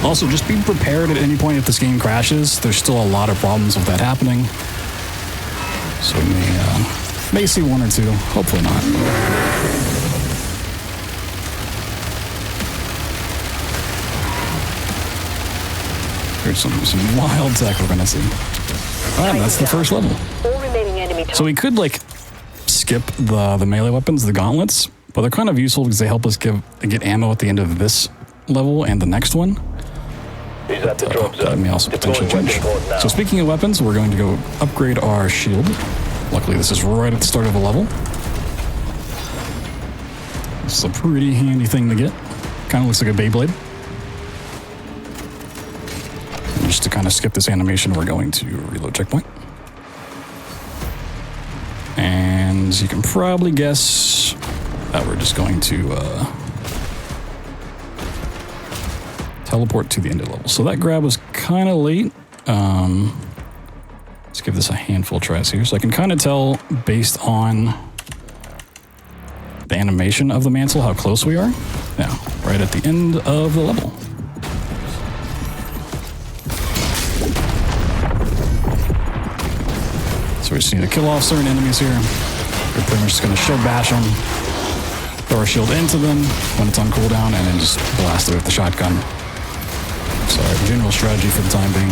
Also, just be prepared at any point if this game crashes. There's still a lot of problems with that happening. So we may see one or two, hopefully not. Here's some wild tech we're gonna see. And that's the first level. So we could like skip the melee weapons, the gauntlets, but they're kind of useful because they help us get ammo at the end of this level and the next one. That may also potentially change. So speaking of weapons, we're going to go upgrade our shield. Luckily, this is right at the start of the level. This is a pretty handy thing to get. Kind of looks like a Beyblade. And just to kind of skip this animation, we're going to reload checkpoint. And you can probably guess that we're just going to teleport to the end of the level. So that grab was kind of late. Let's give this a handful of tries here. So I can kind of tell based on the animation of the mantle how close we are. Yeah, right at the end of the level. So we just need to kill off certain enemies here. We're pretty much just going to shield bash them, throw our shield into them when it's on cooldown, and then just blast it with the shotgun. So our general strategy for the time being.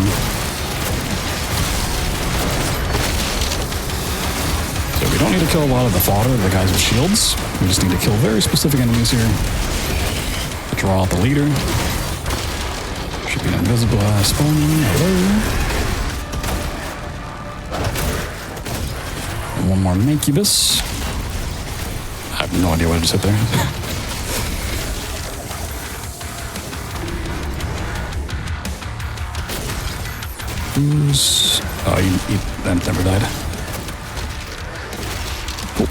So we don't need to kill a lot of the fodder, the guys with shields. We just need to kill very specific enemies here. To draw out the leader. Should be an invisible spawn. Hello. One more Mancubus. I have no idea what I just hit there. Who's... Oh, that never died. Cool.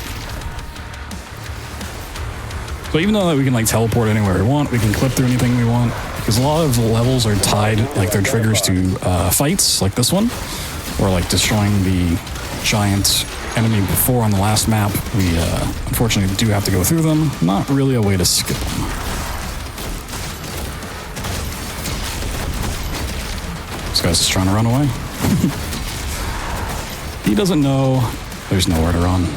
So even though we can like teleport anywhere we want, we can clip through anything we want, because a lot of the levels are tied, like their triggers to fights, like this one, or like destroying the giant enemy before on the last map. We unfortunately do have to go through them. Not really a way to skip them. This guy's just trying to run away. He doesn't know there's nowhere to run.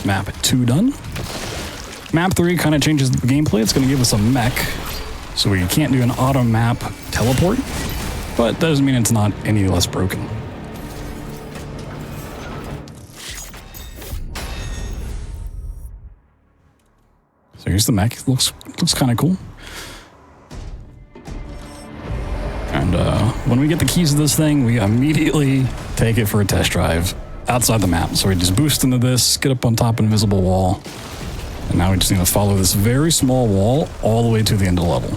Map 2 done. Map 3 kind of changes the gameplay. It's going to give us a mech, so we can't do an auto map teleport, but that doesn't mean it's not any less broken. So here's the mech. It looks kind of cool. And when we get the keys to this thing, we immediately take it for a test drive. outside the map. So we just boost into this, get up on top of an invisible wall, and now we just need to follow this very small wall all the way to the end of the level.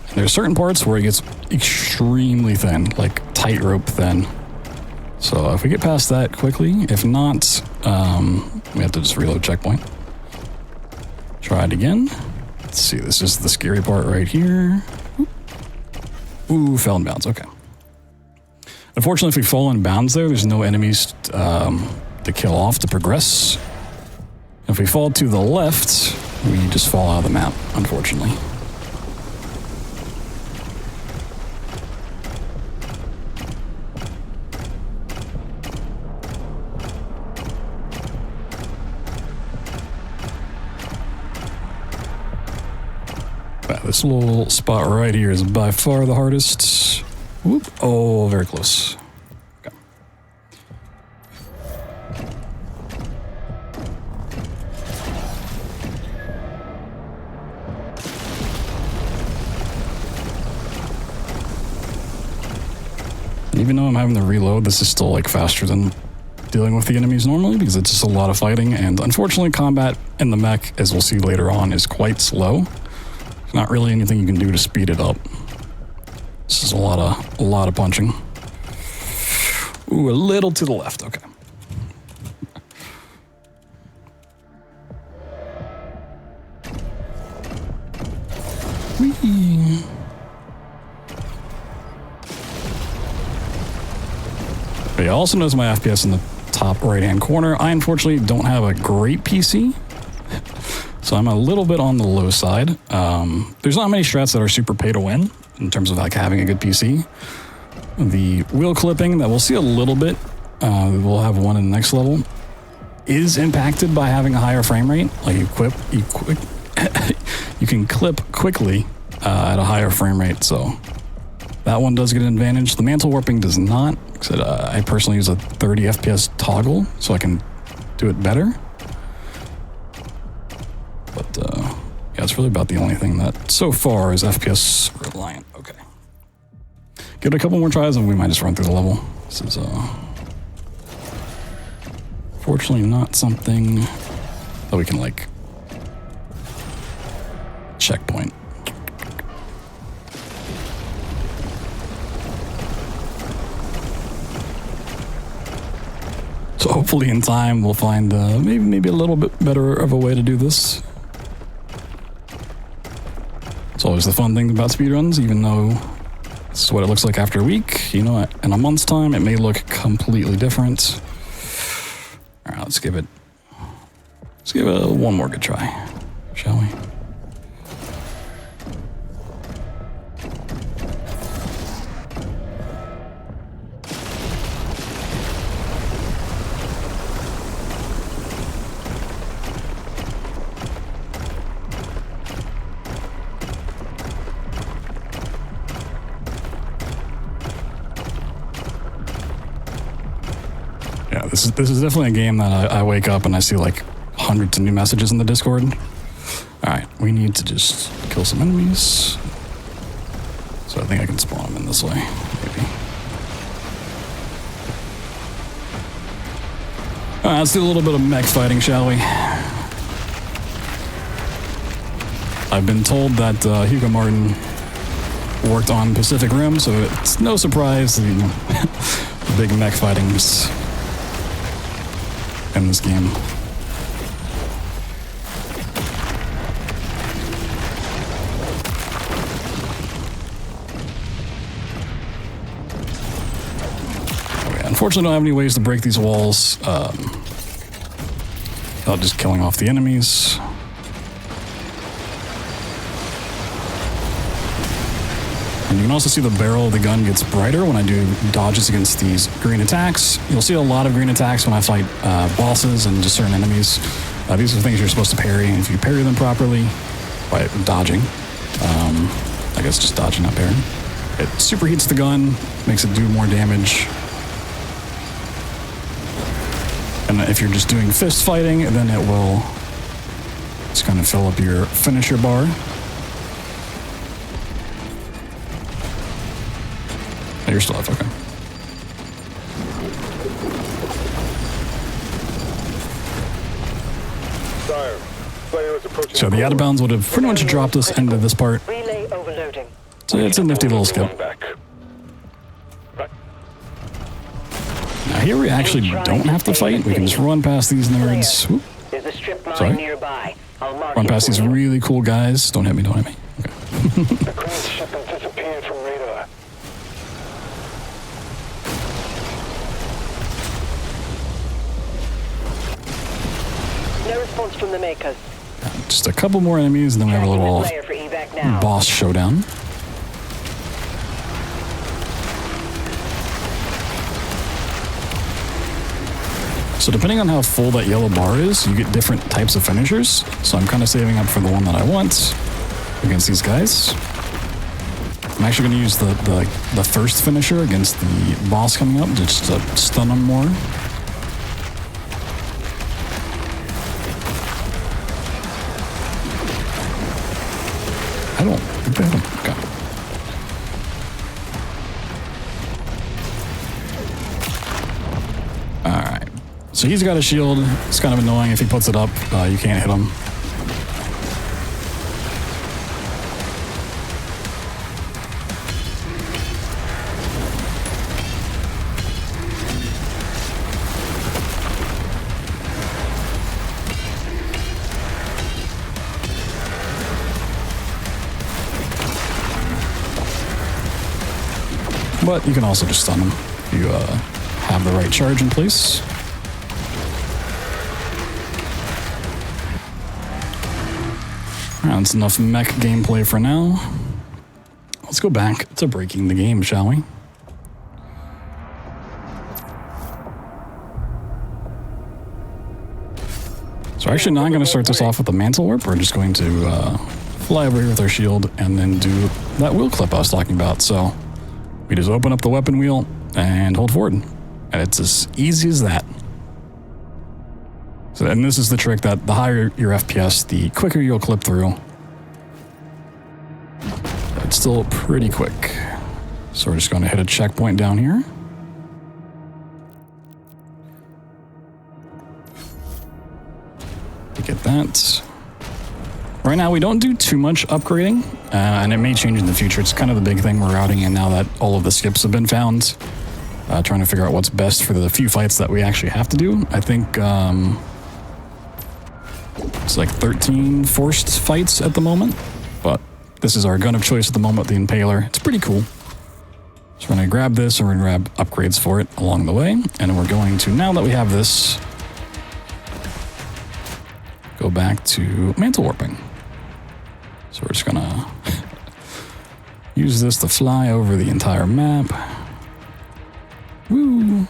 And there's certain parts where it gets extremely thin, like tightrope thin. So if we get past that quickly, if not, we have to just reload checkpoint. Try it again. Let's see, this is the scary part right here. Ooh, fell in bounds, okay. Unfortunately, if we fall in bounds there's no enemies to kill off to progress. If we fall to the left, we just fall out of the map, unfortunately. This little spot right here is by far the hardest. Whoop. Oh, very close. Okay. Even though I'm having to reload, this is still like faster than dealing with the enemies normally because it's just a lot of fighting. And unfortunately, combat in the mech, as we'll see later on, is quite slow. Not really anything you can do to speed it up. This is a lot of punching. Ooh, a little to the left. Okay. Whee. But yeah, also notice my FPS in the top right-hand corner. I unfortunately don't have a great PC. So I'm a little bit on the low side. There's not many strats that are super pay to win in terms of like having a good PC. The wheel clipping that we'll see a little bit, we'll have one in the next level, is impacted by having a higher frame rate. Like you can clip quickly at a higher frame rate, so that one does get an advantage. The mantle warping does not, because I personally use a 30 FPS toggle, so I can do it better. But yeah, it's really about the only thing that so far is FPS reliant. Okay. Give it a couple more tries and we might just run through the level. This is fortunately not something that we can like checkpoint. So hopefully in time we'll find maybe a little bit better of a way to do this. It's always the fun thing about speedruns, even though this is what it looks like after a week. You know, in a month's time, it may look completely different. All right, let's give it one more good try, shall we? Yeah, this is definitely a game that I wake up and I see like hundreds of new messages in the Discord. All right, we need to just kill some enemies. So I think I can spawn them in this way, maybe. All right, let's do a little bit of mech fighting, shall we? I've been told that Hugo Martin worked on Pacific Rim, so it's no surprise that, you know, the big mech fighting is in this game. Okay, unfortunately, I don't have any ways to break these walls without just killing off the enemies. And you can also see the barrel of the gun gets brighter when I do dodges against these green attacks. You'll see a lot of green attacks when I fight bosses and just certain enemies. These are things you're supposed to parry, and if you parry them properly by dodging, I guess just dodging, not parrying, it superheats the gun, makes it do more damage. And if you're just doing fist fighting, then it will just kind of fill up your finisher bar. You're still up, okay. So the out of bounds would have pretty much dropped us into this part. Relay overloading. So it's a nifty little skip. Now here we actually don't have to fight. We can just run past these nerds. Whoop. There's a strip mine Sorry. nearby. I'll mark Run it past for these you. really cool guys. Don't hit me, don't hit me. Okay. The Queen's ship has disappeared from radar. No response from the makers. Just a couple more enemies, and then we have a Tracking little this layer for evac now. boss showdown. So depending on how full that yellow bar is, you get different types of finishers. So I'm kind of saving up for the one that I want against these guys. I'm actually going to use the first finisher against the boss coming up, just to stun him more. I don't think they have him. Okay. Alright. So he's got a shield. It's kind of annoying. If he puts it up, you can't hit him. But you can also just stun him if you have the right charge in place. That's enough mech gameplay for now. Let's go back to breaking the game, shall we? So we're actually not going to start this off with the mantle warp. We're just going to fly over here with our shield and then do that wheel clip I was talking about. So we just open up the weapon wheel and hold forward. And it's as easy as that. So, and this is the trick that the higher your FPS, the quicker you'll clip through. It's still pretty quick. So we're just going to hit a checkpoint down here. Get that. Right now, we don't do too much upgrading, and it may change in the future. It's kind of the big thing we're routing in now that all of the skips have been found. Trying to figure out what's best for the few fights that we actually have to do. I think it's like 13 forced fights at the moment, but this is our gun of choice at the moment, the Impaler. It's pretty cool. So we're going to grab this, and we're going to grab upgrades for it along the way, and we're going to, now that we have this, go back to mantle warping. So we're just going to use this to fly over the entire map. Woo!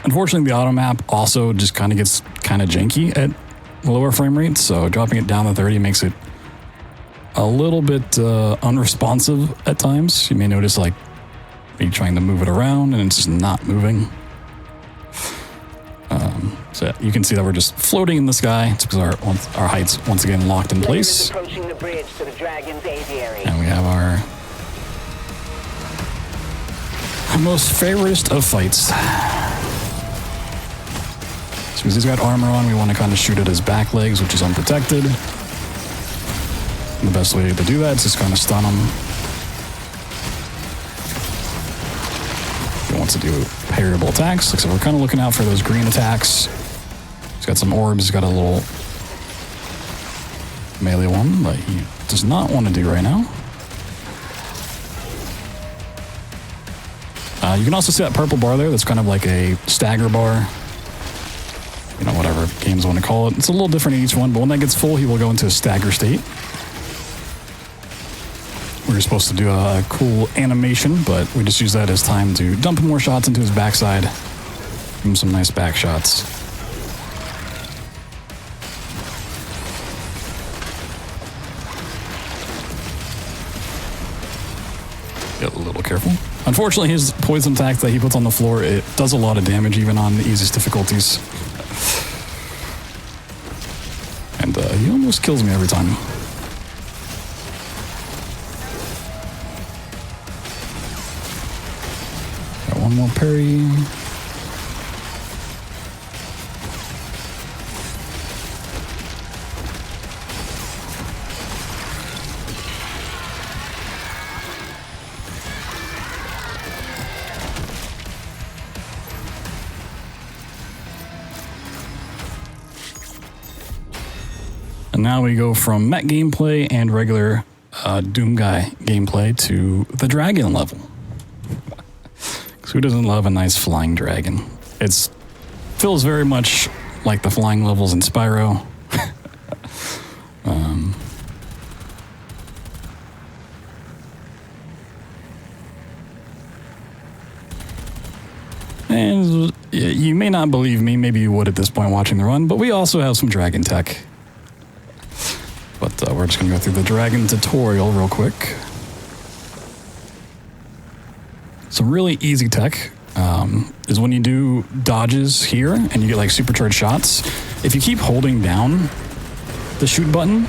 Unfortunately, the auto map also just kind of gets kind of janky at lower frame rates, so dropping it down to 30 makes it a little bit unresponsive at times. You may notice like me trying to move it around and it's just not moving. So you can see that we're just floating in the sky. It's because our height's once again locked in place. Approaching the bridge to the Dragon's aviary. And we have our most favoriteest of fights. So because he's got armor on, we want to kind of shoot at his back legs, which is unprotected. And the best way to do that is just kind of stun him. He wants to do parryable attacks. So we're kind of looking out for those green attacks. He's got some orbs. He's got a little melee one that he does not want to do right now. You can also see that purple bar there. That's kind of like a stagger bar. You know, whatever games want to call it. It's a little different in each one, but when that gets full, he will go into a stagger state. We're supposed to do a cool animation, but we just use that as time to dump more shots into his backside. Give him some nice back shots. Get a little careful. Unfortunately, his poison attack that he puts on the floor, it does a lot of damage even on the easiest difficulties. And he almost kills me every time. Got one more parry. And now we go from mech gameplay and regular Doom Guy gameplay to the dragon level. Because who doesn't love a nice flying dragon? It feels very much like the flying levels in Spyro. And you may not believe me, maybe you would at this point watching the run, but we also have some dragon tech. But we're just going to go through the dragon tutorial real quick. Some really easy tech is when you do dodges here and you get like supercharged shots. If you keep holding down the shoot button,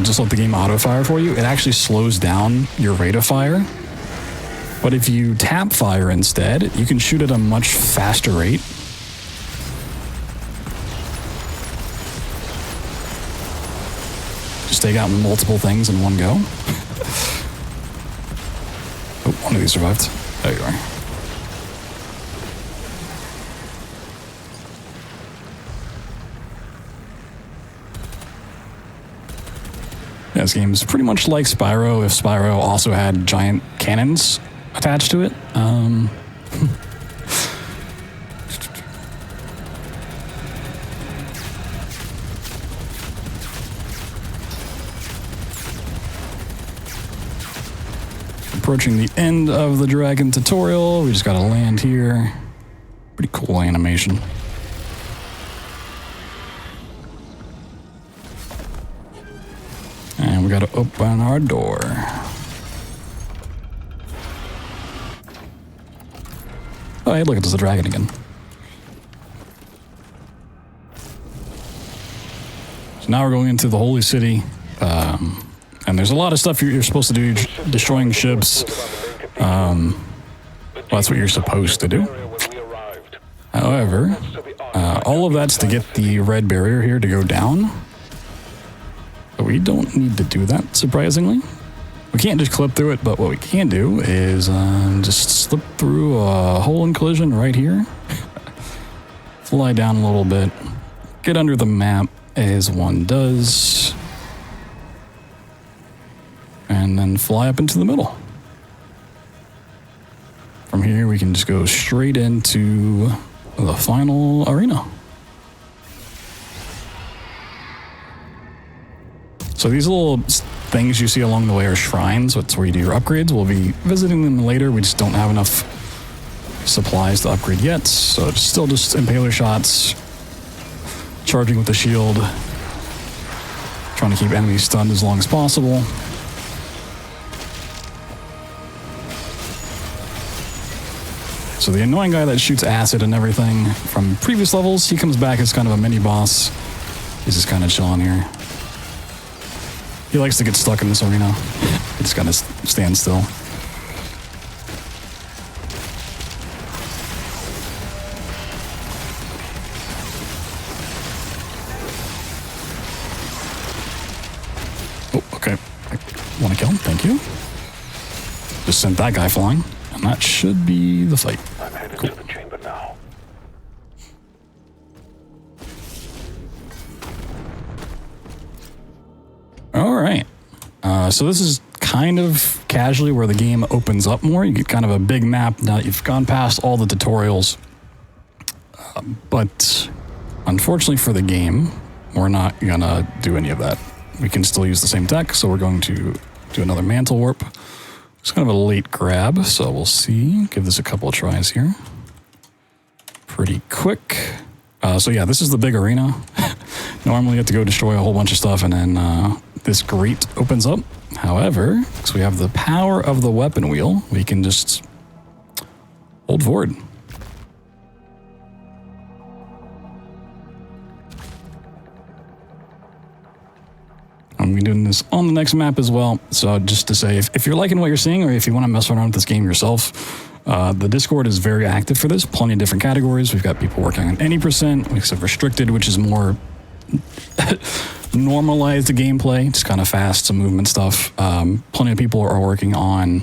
just let the game auto fire for you, it actually slows down your rate of fire. But if you tap fire instead, you can shoot at a much faster rate. Just take out multiple things in one go. Oh, one of these survived. There you are. Yeah, this game is pretty much like Spyro if Spyro also had giant cannons attached to it. Approaching the end of the dragon tutorial. We just gotta land here. Pretty cool animation. And we gotta open our door. Oh, hey, look, it's the dragon again. So now we're going into the Holy City. And there's a lot of stuff you're supposed to do, destroying ships. Well, that's what you're supposed to do. However, all of that's to get the red barrier here to go down. But we don't need to do that, surprisingly. We can't just clip through it, but what we can do is just slip through a hole in collision right here. Fly down a little bit. Get under the map as one does. And then fly up into the middle. From here, we can just go straight into the final arena. So these little things you see along the way are shrines. That's where you do your upgrades. We'll be visiting them later. We just don't have enough supplies to upgrade yet. So it's still just impaler shots. Charging with the shield. Trying to keep enemies stunned as long as possible. So the annoying guy that shoots acid and everything from previous levels, he comes back as kind of a mini boss. He's just kind of chilling here. He likes to get stuck in this arena. He just kind of stands still. Oh, okay. I want to kill him, thank you. Just sent that guy flying. And that should be the fight. I'm headed to the chamber now. All right. So this is kind of casually where the game opens up more. You get kind of a big map now that you've gone past all the tutorials. But unfortunately for the game, we're not going to do any of that. We can still use the same tech, so we're going to do another mantle warp. It's kind of a late grab, so we'll see. Give this a couple of tries here. Pretty quick. So yeah, this is the big arena. Normally you have to go destroy a whole bunch of stuff and then this grate opens up. However, because we have the power of the weapon wheel, we can just hold forward. I'm going to be doing this on the next map as well. So just to say, if you're liking what you're seeing or if you want to mess around with this game yourself, the Discord is very active for this. Plenty of different categories. We've got people working on any percent. We have restricted, which is more normalized gameplay. Just kind of fast, some movement stuff. Plenty of people are working on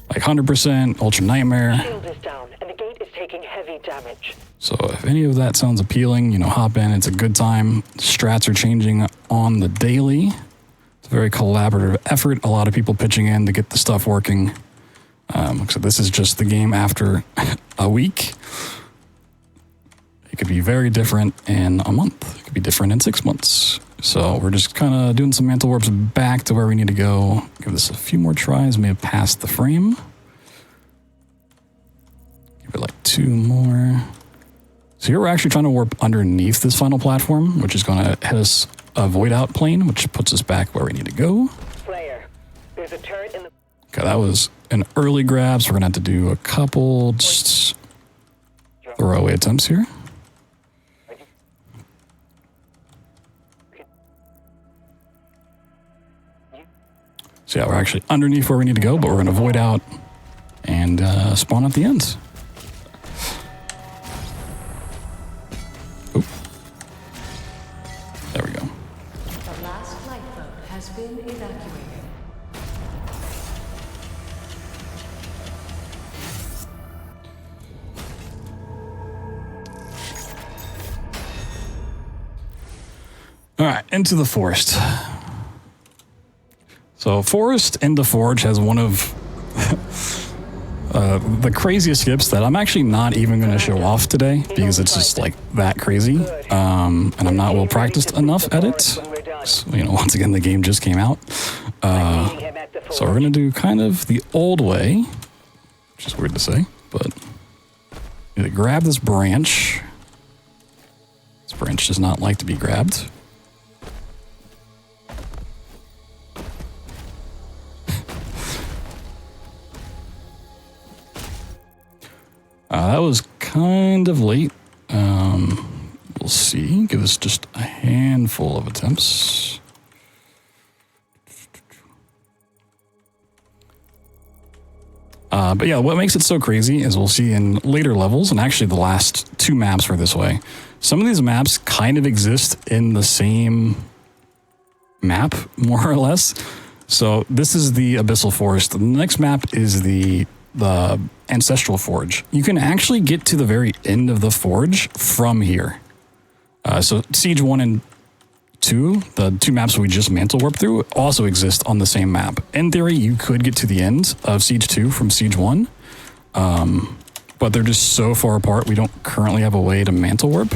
like 100%, Ultra Nightmare. Shield is down, and the gate is taken taking heavy damage. So if any of that sounds appealing, you know, hop in. It's a good time. Strats are changing on the daily. It's a very collaborative effort. A lot of people pitching in to get the stuff working. So this is just the game after a week. It could be very different in a month. It could be different in 6 months. So we're just kind of doing some mantle warps back to where we need to go. Give this a few more tries. May have passed the frame. Give it like 2 more. So here we're actually trying to warp underneath this final platform, which is going to hit us a void out plane, which puts us back where we need to go. Slayer, there's a turret in the... Okay, that was an early grab, so we're going to have to do a couple just throwaway attempts here. So yeah, we're actually underneath where we need to go, but we're going to void out and spawn at the ends. Oop. There we go. The last lifeboat has been evacuated. All right, into the forest. So Forest into Forge has one of the craziest skips that I'm actually not even going to show off today because it's just like that crazy. And I'm not well practiced enough at it. So, you know, once again, the game just came out. So we're going to do kind of the old way, which is weird to say, but you grab this branch. This branch does not like to be grabbed. That was kind of late. We'll see. Give us just a handful of attempts. But yeah, what makes it so crazy is we'll see in later levels, and actually the last 2 maps were this way. Some of these maps kind of exist in the same map, more or less. So this is the Abyssal Forest. The next map is the Ancestral Forge. You can actually get to the very end of the forge from here. So Siege 1 and 2, the 2 maps we just mantle warped through, also exist on the same map. In theory, you could get to the end of Siege 2 from Siege 1, but they're just so far apart, we don't currently have a way to mantle warp.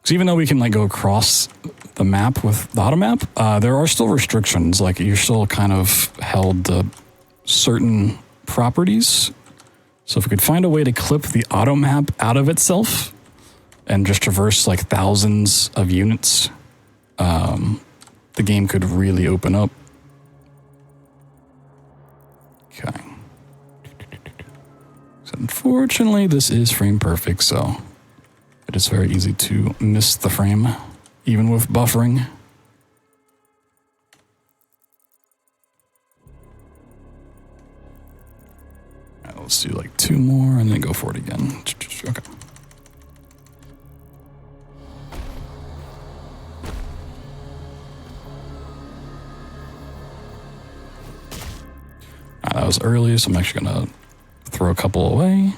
So even though we can like go across the map with the auto map, there are still restrictions. Like you're still kind of held to certain properties. So if we could find a way to clip the auto map out of itself and just traverse like thousands of units, the game could really open up. Okay. So unfortunately, this is frame perfect, so it is very easy to miss the frame, even with buffering. Let's do like 2 more and then go for it again. Okay. That was early, so I'm actually going to throw a couple away.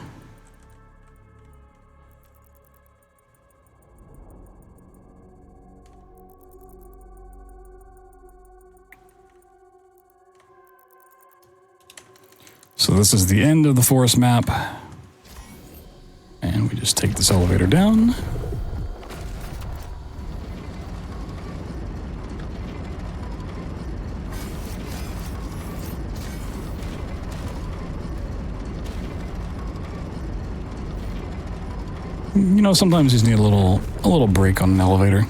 So this is the end of the forest map. And we just take this elevator down. You know, sometimes you just need a little break on an elevator.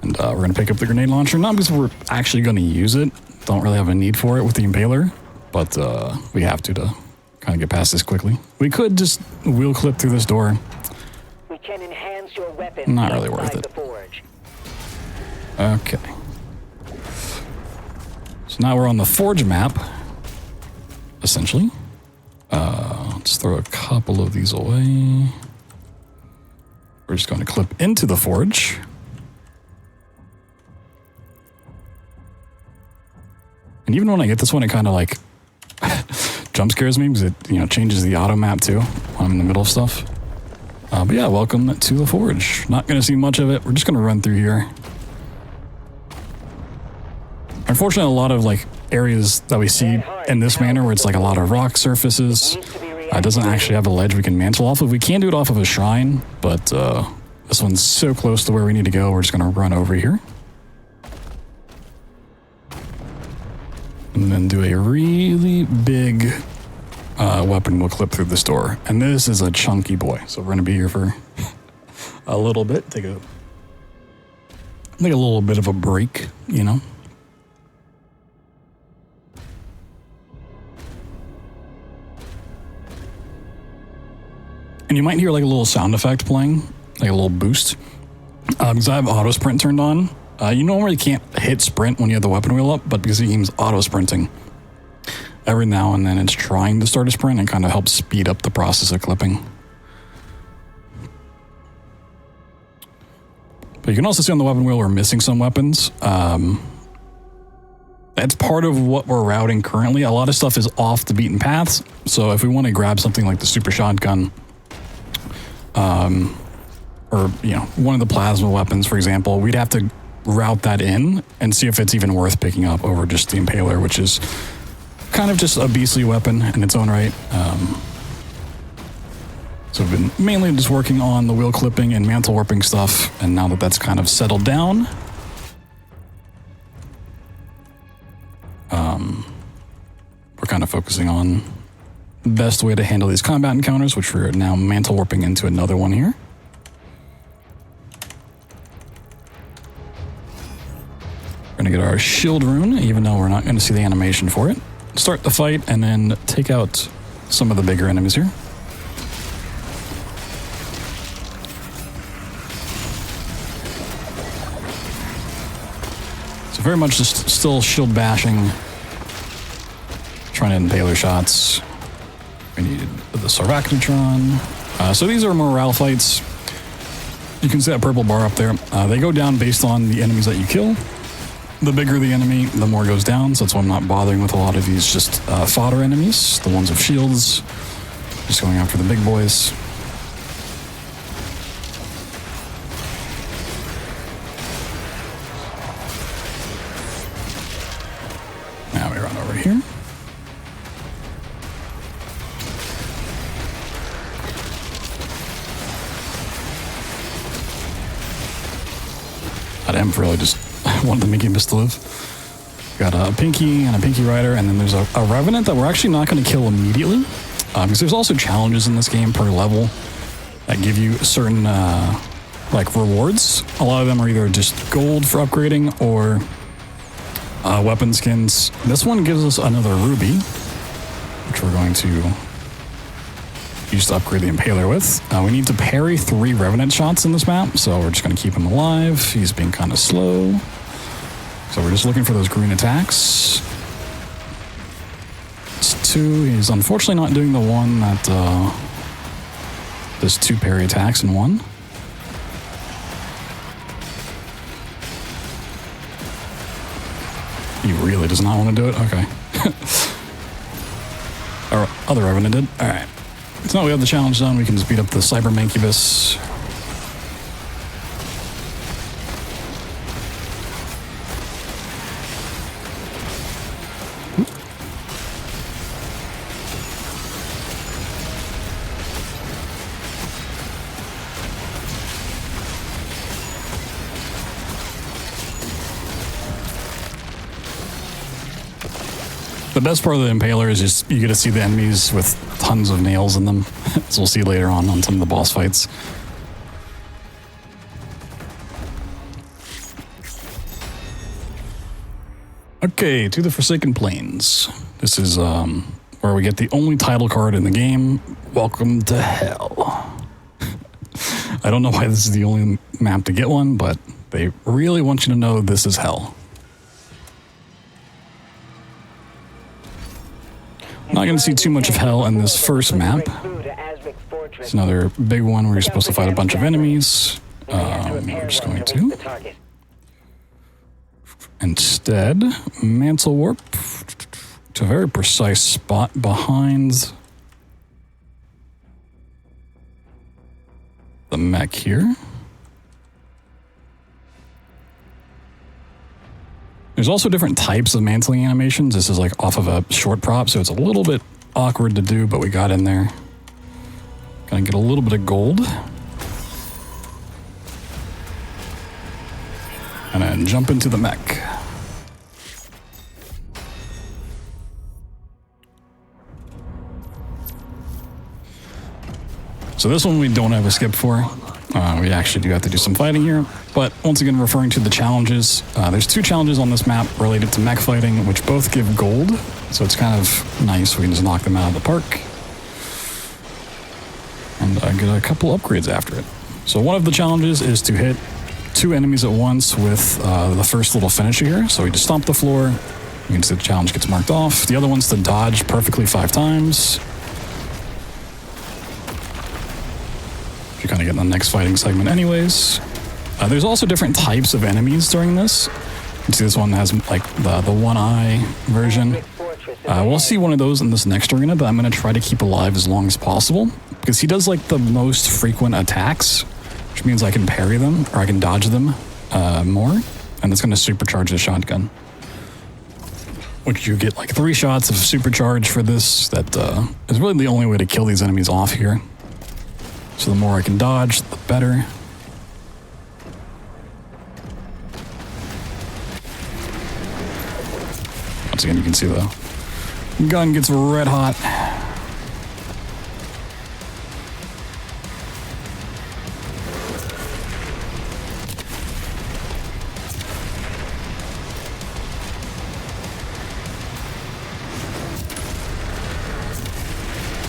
And we're going to pick up the grenade launcher, not because we're actually going to use it. Don't really have a need for it with the impaler. But we have to kind of get past this quickly. We could just wheel clip through this door. We can enhance your weapon. Not really worth it. Okay. So now we're on the forge map, essentially. Let's throw a couple of these away. We're just going to clip into the forge. And even when I get this one, it kind of like jump scares me because it, changes the auto map too when I'm in the middle of stuff. But yeah, welcome to the Forge. Not going to see much of it. We're just going to run through here. Unfortunately, a lot of like areas that we see in this manner where it's like a lot of rock surfaces, it doesn't actually have a ledge we can mantle off of. We can do it off of a shrine, but this one's so close to where we need to go, we're just going to run over here. And then do a really big weapon will clip through this door. And this is a chunky boy, so we're going to be here for a little bit. Take a little bit of a break, And you might hear like a little sound effect playing, like a little boost. Because I have auto sprint turned on. You normally can't hit sprint when you have the weapon wheel up, but because the game's auto sprinting, every now and then it's trying to start a sprint and kind of helps speed up the process of clipping. But you can also see on the weapon wheel we're missing some weapons. That's part of what we're routing currently. A lot of stuff is off the beaten paths. So if we want to grab something like the super shotgun, or one of the plasma weapons, for example, we'd have to route that in and see if it's even worth picking up over just the impaler, which is kind of just a beastly weapon in its own right. So we've been mainly just working on the wheel clipping and mantle warping stuff, and now that that's kind of settled down, we're kind of focusing on the best way to handle these combat encounters, which we're now mantle warping into another one here. We're going to get our shield rune, even though we're not going to see the animation for it. Start the fight, and then take out some of the bigger enemies here. So very much just still shield bashing, trying to impaler shots. We need the Sarvachnatron. So these are morale fights. You can see that purple bar up there. They go down based on the enemies that you kill. The bigger the enemy, the more goes down. So that's why I'm not bothering with a lot of these just fodder enemies. The ones with shields. Just going after the big boys. Now we run over here. I'm really just wanted to make him to live. Got a Pinky and a Pinky Rider, and then there's a Revenant that we're actually not going to kill immediately. Because there's also challenges in this game per level that give you certain like rewards. A lot of them are either just gold for upgrading or weapon skins. This one gives us another ruby, which we're going to use to upgrade the Impaler with. We need to parry 3 Revenant shots in this map, so we're just going to keep him alive. He's being kind of slow. So we're just looking for those green attacks. It's 2. He's unfortunately not doing the one that does 2 parry attacks in one. He really does not want to do it? Okay. Our other Revenant did? Alright. So now we have the challenge done, we can just beat up the Cyber Mancubus. The best part of the Impaler is just you get to see the enemies with tons of nails in them, as we'll see later on some of the boss fights. Okay, to the Forsaken Plains. This is where we get the only title card in the game, Welcome to Hell. I don't know why this is the only map to get one, but they really want you to know this is hell. Not going to see too much of hell in this first map. It's another big one where you're supposed to fight a bunch of enemies. We're just going to instead mantle warp to a very precise spot behind the mech here. There's also different types of mantling animations. This is like off of a short prop, so it's a little bit awkward to do, but we got in there. Gonna get a little bit of gold. And then jump into the mech. So this one we don't have a skip for. We actually do have to do some fighting here. But once again, referring to the challenges, there's 2 challenges on this map related to mech fighting, which both give gold. So it's kind of nice. We can just knock them out of the park. And get a couple upgrades after it. So one of the challenges is to hit 2 enemies at once with the first little finisher here. So we just stomp the floor. You can see the challenge gets marked off. The other one's to dodge perfectly 5 times. You kind of get in the next fighting segment anyways. There's also different types of enemies during this. You can see this one has like the one eye version. We'll see one of those in this next arena that I'm going to try to keep alive as long as possible. Because he does like the most frequent attacks, which means I can parry them or I can dodge them more. And it's going to supercharge the shotgun. Which you get like 3 shots of supercharge for this. That is really the only way to kill these enemies off here. So the more I can dodge, the better. Once again, you can see the gun gets red hot.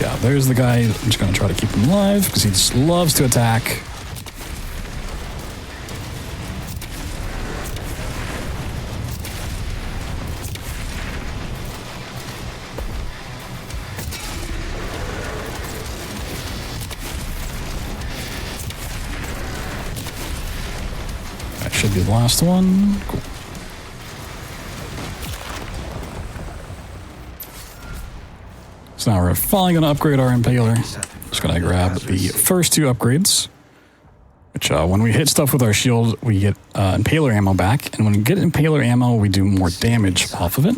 Yeah, there's the guy. I'm just going to try to keep him alive because he just loves to attack. That should be the last one. Cool. So now we're finally going to upgrade our Impaler. Just going to grab the first 2 upgrades. Which, when we hit stuff with our shield, we get Impaler ammo back. And when we get Impaler ammo, we do more damage off of it.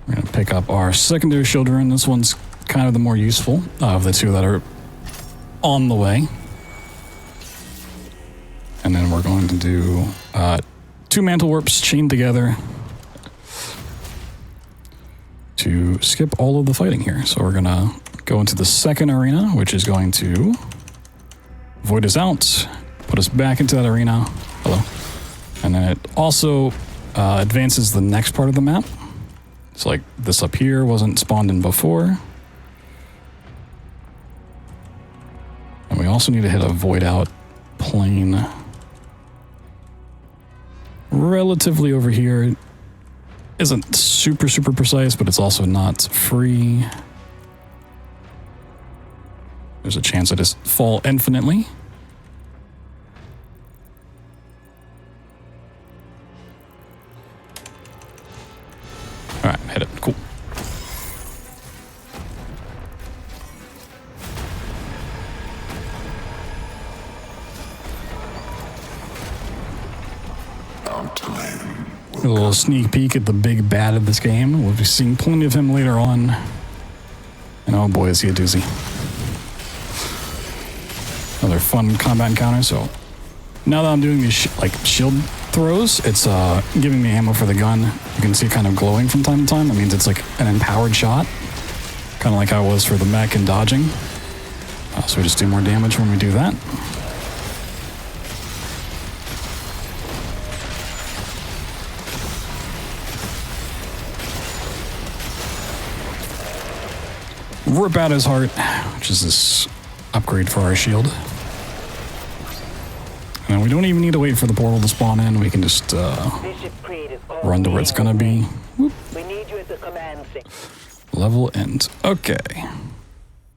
We're going to pick up our secondary shield rune. This one's kind of the more useful of the 2 that are on the way. And then we're going to do 2 mantle warps chained together to skip all of the fighting here. So we're gonna go into the second arena, which is going to void us out, put us back into that arena. Hello. And then it also advances the next part of the map. It's like this up here wasn't spawned in before. And we also need to hit a void out plane relatively over here. Isn't super precise, but it's also not free. There's a chance I just fall infinitely. All right, hit it. Cool. A little sneak peek at the big bad of this game. We'll be seeing plenty of him later on. And oh boy, is he a doozy. Another fun combat encounter. So now that I'm doing these shield throws, it's giving me ammo for the gun. You can see it kind of glowing from time to time. That means it's like an empowered shot. Kind of like how it was for the mech and dodging. So we just do more damage when we do that. Rip out his heart, which is this upgrade for our shield. And we don't even need to wait for the portal to spawn in. We can just run to where it's gonna be. Whoop. We need you at the command station. Level end. Okay.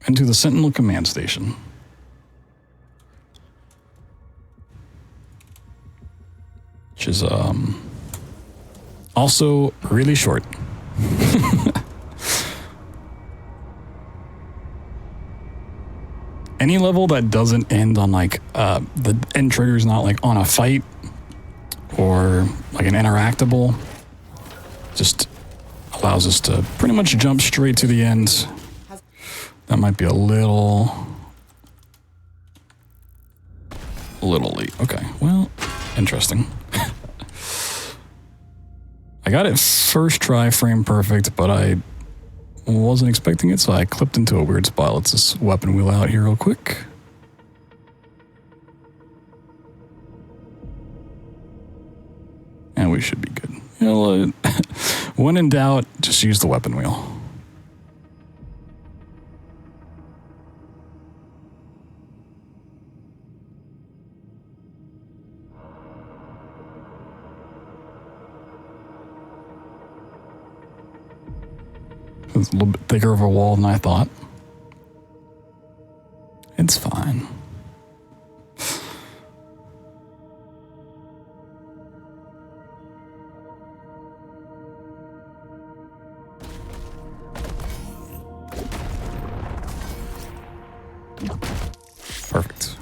Into the Sentinel command station. Which is also really short. Any level that doesn't end on like the end trigger's not like on a fight or like an interactable, just allows us to pretty much jump straight to the end. That might be a little late. Okay, well, interesting. I got it first try, frame perfect, but I wasn't expecting it, so I clipped into a weird spot. Let's just weapon wheel out here real quick. And we should be good. You know, when in doubt, just use the weapon wheel. It's a little bit thicker of a wall than I thought. It's fine. Perfect.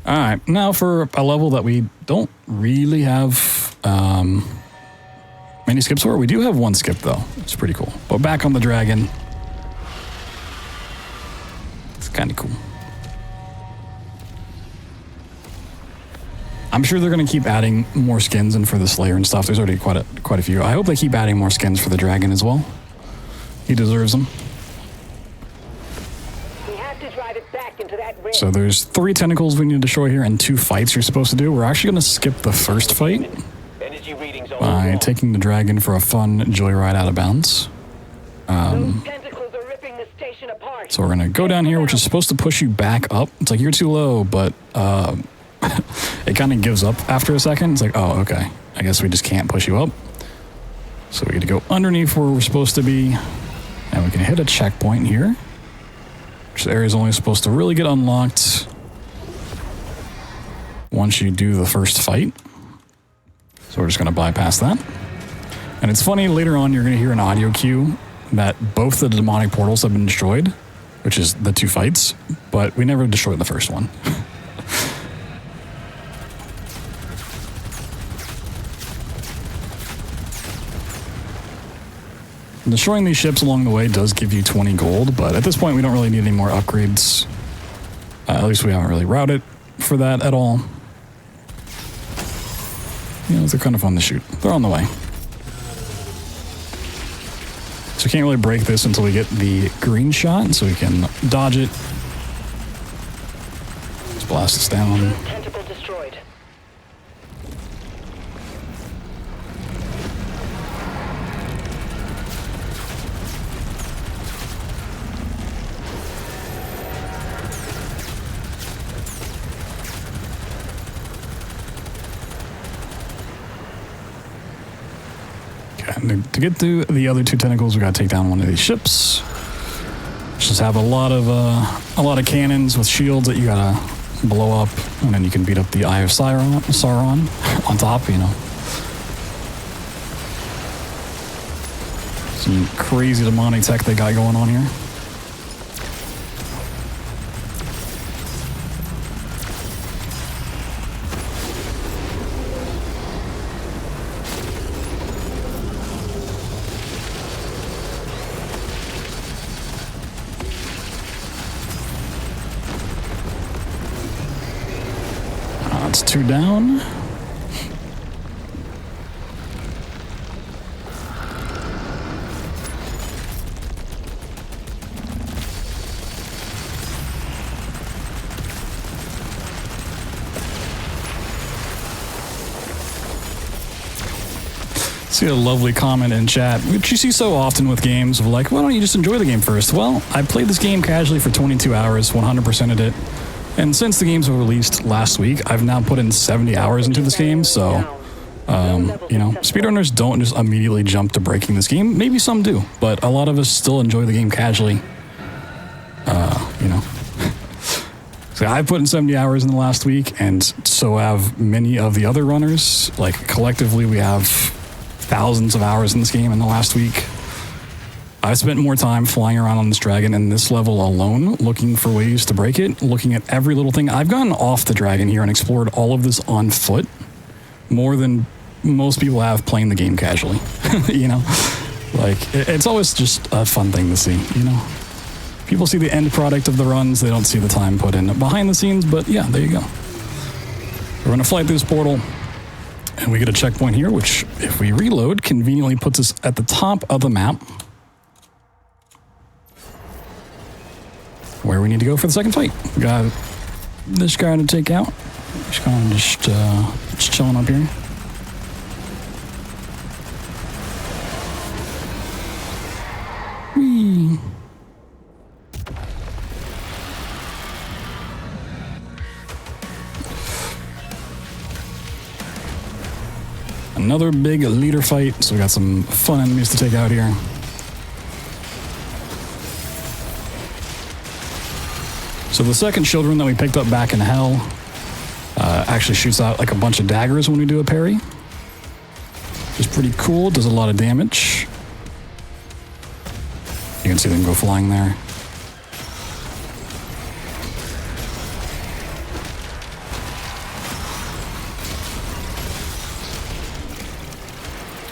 All right, now for a level that we don't really have many skips for. We do have one skip though. It's pretty cool. But back on the dragon. It's kind of cool. I'm sure they're going to keep adding more skins in for the Slayer and stuff. There's already quite a few. I hope they keep adding more skins for the dragon as well. He deserves them. We have to drive it back into that ring. So there's 3 tentacles we need to destroy here and 2 fights you're supposed to do. We're actually going to skip the first fight by taking the dragon for a fun joyride out of bounds. Tentacles are ripping the station apart. So we're going to go down here, which is supposed to push you back up. It's like, you're too low, but it kind of gives up after a second. It's like, oh, okay. I guess we just can't push you up. So we get to go underneath where we're supposed to be. And we can hit a checkpoint here. Which area is only supposed to really get unlocked once you do the first fight. So we're just going to bypass that. And it's funny, later on you're going to hear an audio cue that both the demonic portals have been destroyed, which is the 2 fights, but we never destroyed the first one. Destroying these ships along the way does give you 20 gold, but at this point we don't really need any more upgrades. At least we haven't really routed for that at all. You know, they're kind of fun to shoot. They're on the way. So we can't really break this until we get the green shot, so we can dodge it. Just blast us down. Tentacle destroyed. To get to the other 2 tentacles, we gotta take down one of these ships. Just have a lot of cannons with shields that you gotta blow up, and then you can beat up the Eye of Sauron on top. You know, some crazy demonic tech they got going on here. That's 2 down. See a lovely comment in chat, which you see so often with games of like, why don't you just enjoy the game first? Well, I played this game casually for 22 hours, 100%ed it. And since the games were released last week, I've now put in 70 hours into this game, so, you know, speedrunners don't just immediately jump to breaking this game. Maybe some do, but a lot of us still enjoy the game casually, you know. So I put in 70 hours in the last week, and so have many of the other runners. Like, collectively, we have thousands of hours in this game in the last week. I spent more time flying around on this dragon in this level alone, looking for ways to break it, looking at every little thing. I've gone off the dragon here and explored all of this on foot, more than most people have playing the game casually. You know, like it's always just a fun thing to see, you know. People see the end product of the runs, they don't see the time put in behind the scenes, but yeah, there you go. We're gonna fly through this portal, and we get a checkpoint here, which, if we reload, conveniently puts us at the top of the map, where we need to go for the second fight. We got this guy to take out. Just kind of just chilling up here. Whee. Another big leader fight, so we got some fun enemies to take out here. So the second children that we picked up back in hell actually shoots out like a bunch of daggers when we do a parry. Which is pretty cool, does a lot of damage. You can see them go flying there.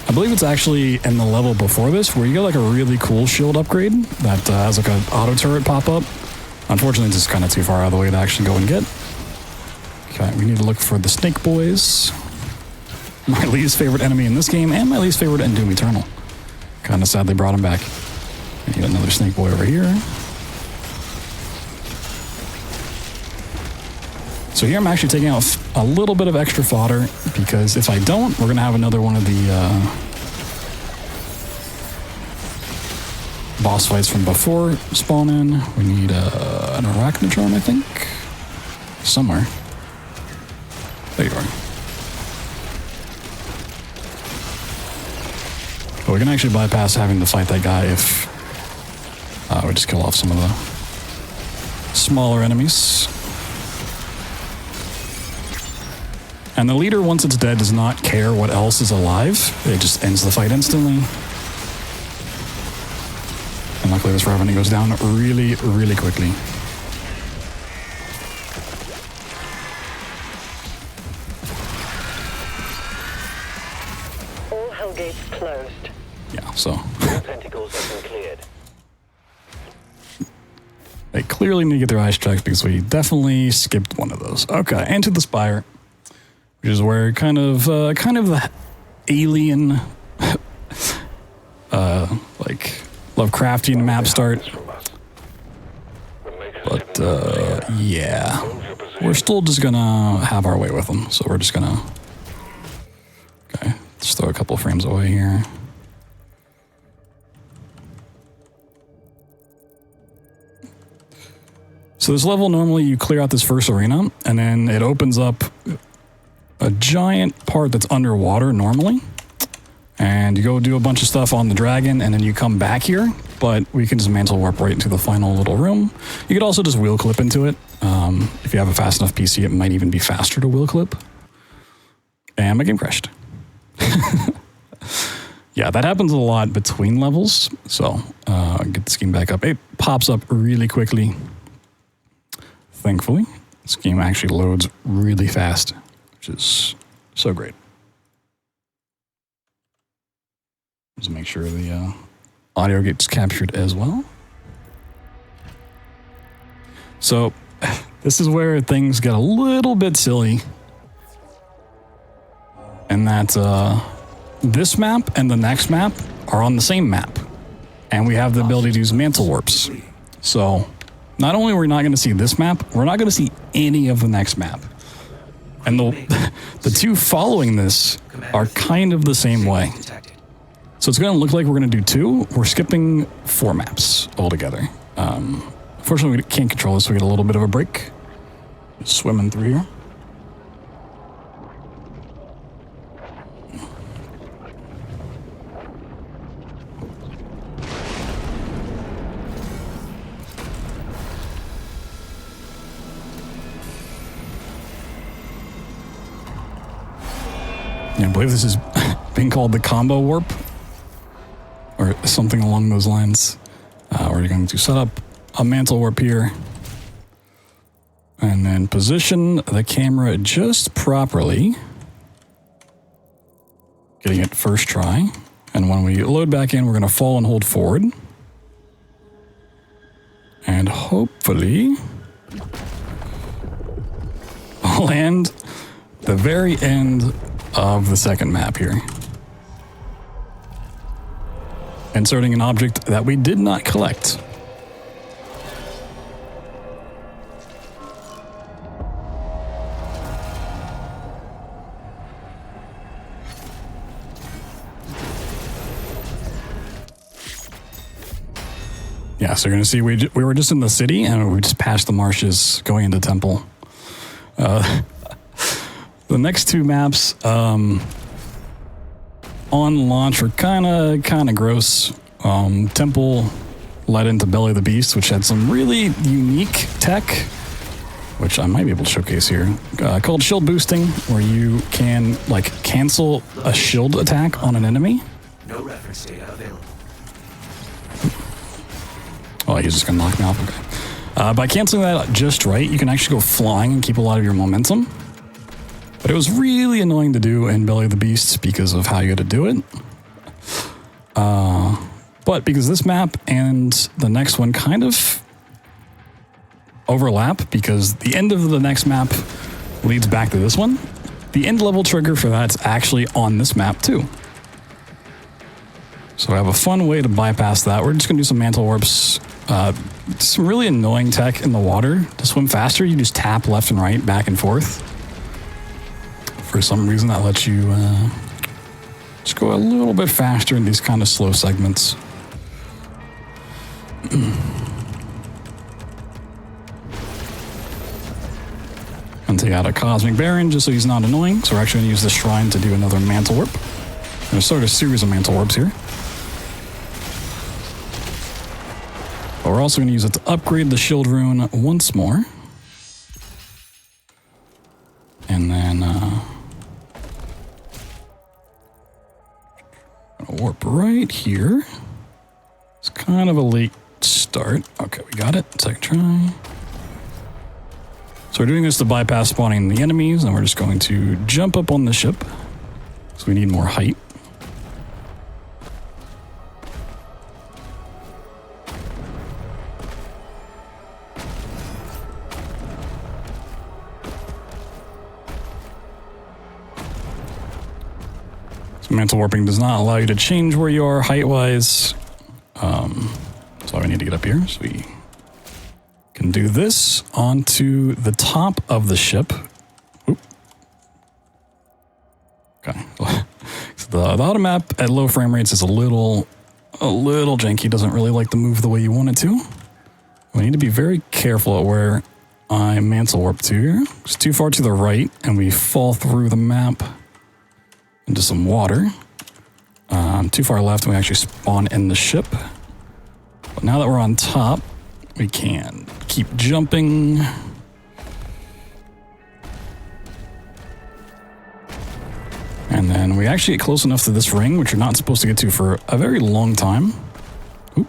I believe it's actually in the level before this where you get like a really cool shield upgrade that has like an auto turret pop up. Unfortunately, it's just kind of too far out of the way to actually go and get. Okay, we need to look for the snake boys. My least favorite enemy in this game and my least favorite in Doom Eternal. Kind of sad they brought him back. We need another snake boy over here. So here I'm actually taking out a little bit of extra fodder, because if I don't, we're going to have another one of the boss fights from before spawn in. We need an arachnodrome, I think, somewhere. There you are. But we can actually bypass having to fight that guy if we just kill off some of the smaller enemies. And the leader, once it's dead, does not care what else is alive. It just ends the fight instantly. And luckily this Revenant goes down really, really quickly. All hell gates closed. Yeah, so Tentacles have been cleared. they clearly need to get their eyes checked, because we definitely skipped one of those. Okay, into the Spire, which is where kind of the alien, like Lovecraftian map start. But yeah, we're still just gonna have our way with them. So we're just gonna, okay, just throw a couple frames away here. So this level, normally you clear out this first arena, and then it opens up a giant part that's underwater normally, and you go do a bunch of stuff on the dragon, and then you come back here, but we can just mantle warp right into the final little room. You could also just wheel clip into it. If you have a fast enough PC, it might even be faster to wheel clip. And my game crashed. Yeah, that happens a lot between levels, so get this game back up. It pops up really quickly. Thankfully, this game actually loads really fast, which is so great. Just make sure the audio gets captured as well. So this is where things get a little bit silly, and that this map and the next map are on the same map, and we have the ability to use mantle warps. So not only are we not going to see this map, we're not going to see any of the next map. And the two following this are kind of the same way. So it's going to look like we're going to do two. We're skipping 4 maps altogether. Unfortunately, we can't control this, so we get a little bit of a break. Just swimming through here. I believe this is being called the combo warp, or something along those lines. We're going to set up a mantle warp here, and then position the camera just properly, getting it first try. And when we load back in, we're going to fall and hold forward. And hopefully land the very end of the second map here. Inserting an object that we did not collect. Yeah, so you're going to see we were just in the city and we just passed the marshes going into Temple. The next two maps on launch were kind of gross. Temple led into Belly of the Beast, which had some really unique tech, which I might be able to showcase here, called shield boosting, where you can like cancel a shield attack on an enemy. No reference data available. Oh, he's just gonna knock me off. Okay. By canceling that just right, you can actually go flying and keep a lot of your momentum. But it was really annoying to do in Belly of the Beast because of how you had to do it. But because this map and the next one kind of overlap, because the end of the next map leads back to this one, the end level trigger for that's actually on this map too. So I have a fun way to bypass that. We're just going to do some mantle warps. Some really annoying tech in the water. To swim faster, you just tap left and right, back and forth. For some reason, that lets you just go a little bit faster in these kind of slow segments. And take out a Cosmic Baron just so he's not annoying. So we're actually going to use the Shrine to do another mantle warp. I'm going to start a series of mantle warps here. But we're also going to use it to upgrade the shield rune once more. And then warp right here. It's kind of a late start. Okay, we got it. Second try. So we're doing this to bypass spawning the enemies, and we're just going to jump up on the ship. So we need more height. Mantle warping does not allow you to change where you are height-wise. So we need to get up here. So we can do this onto the top of the ship. Oop. Okay. So the auto map at low frame rates is a little janky. Doesn't really like to move the way you want it to. We need to be very careful at where I mantle warp to here. It's too far to the right, and we fall through the map into some water. Too far left, and we actually spawn in the ship. But now that we're on top, we can keep jumping. And then we actually get close enough to this ring, which you're not supposed to get to for a very long time. Oop.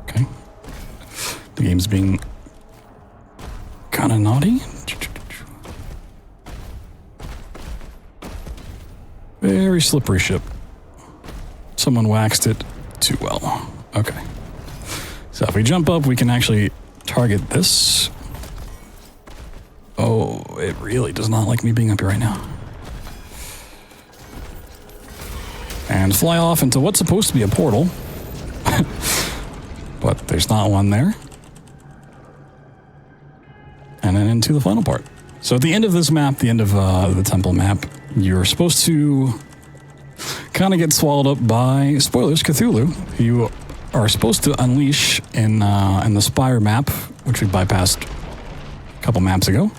Okay. The game's being kind of naughty. Very slippery ship. Someone waxed it too well. Okay. So if we jump up, we can actually target this. Oh, it really does not like me being up here right now. And fly off into what's supposed to be a portal. But there's not one there. And then into the final part. So at the end of this map, the end of the temple map, you're supposed to kind of get swallowed up by, spoilers, Cthulhu. You are supposed to unleash in the Spire map, which we bypassed a couple maps ago.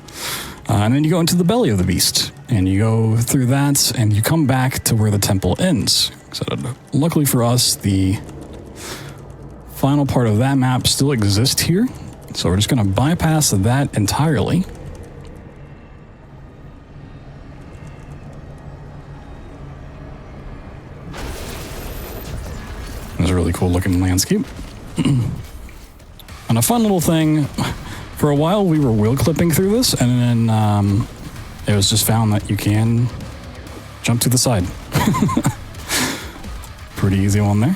And then you go into the belly of the beast, and you go through that, and you come back to where the temple ends. So luckily for us, the final part of that map still exists here. So we're just going to bypass that entirely. cool looking landscape. And a fun little thing, for a while we were wheel clipping through this, and then it was just found that you can jump to the side. Pretty easy one there.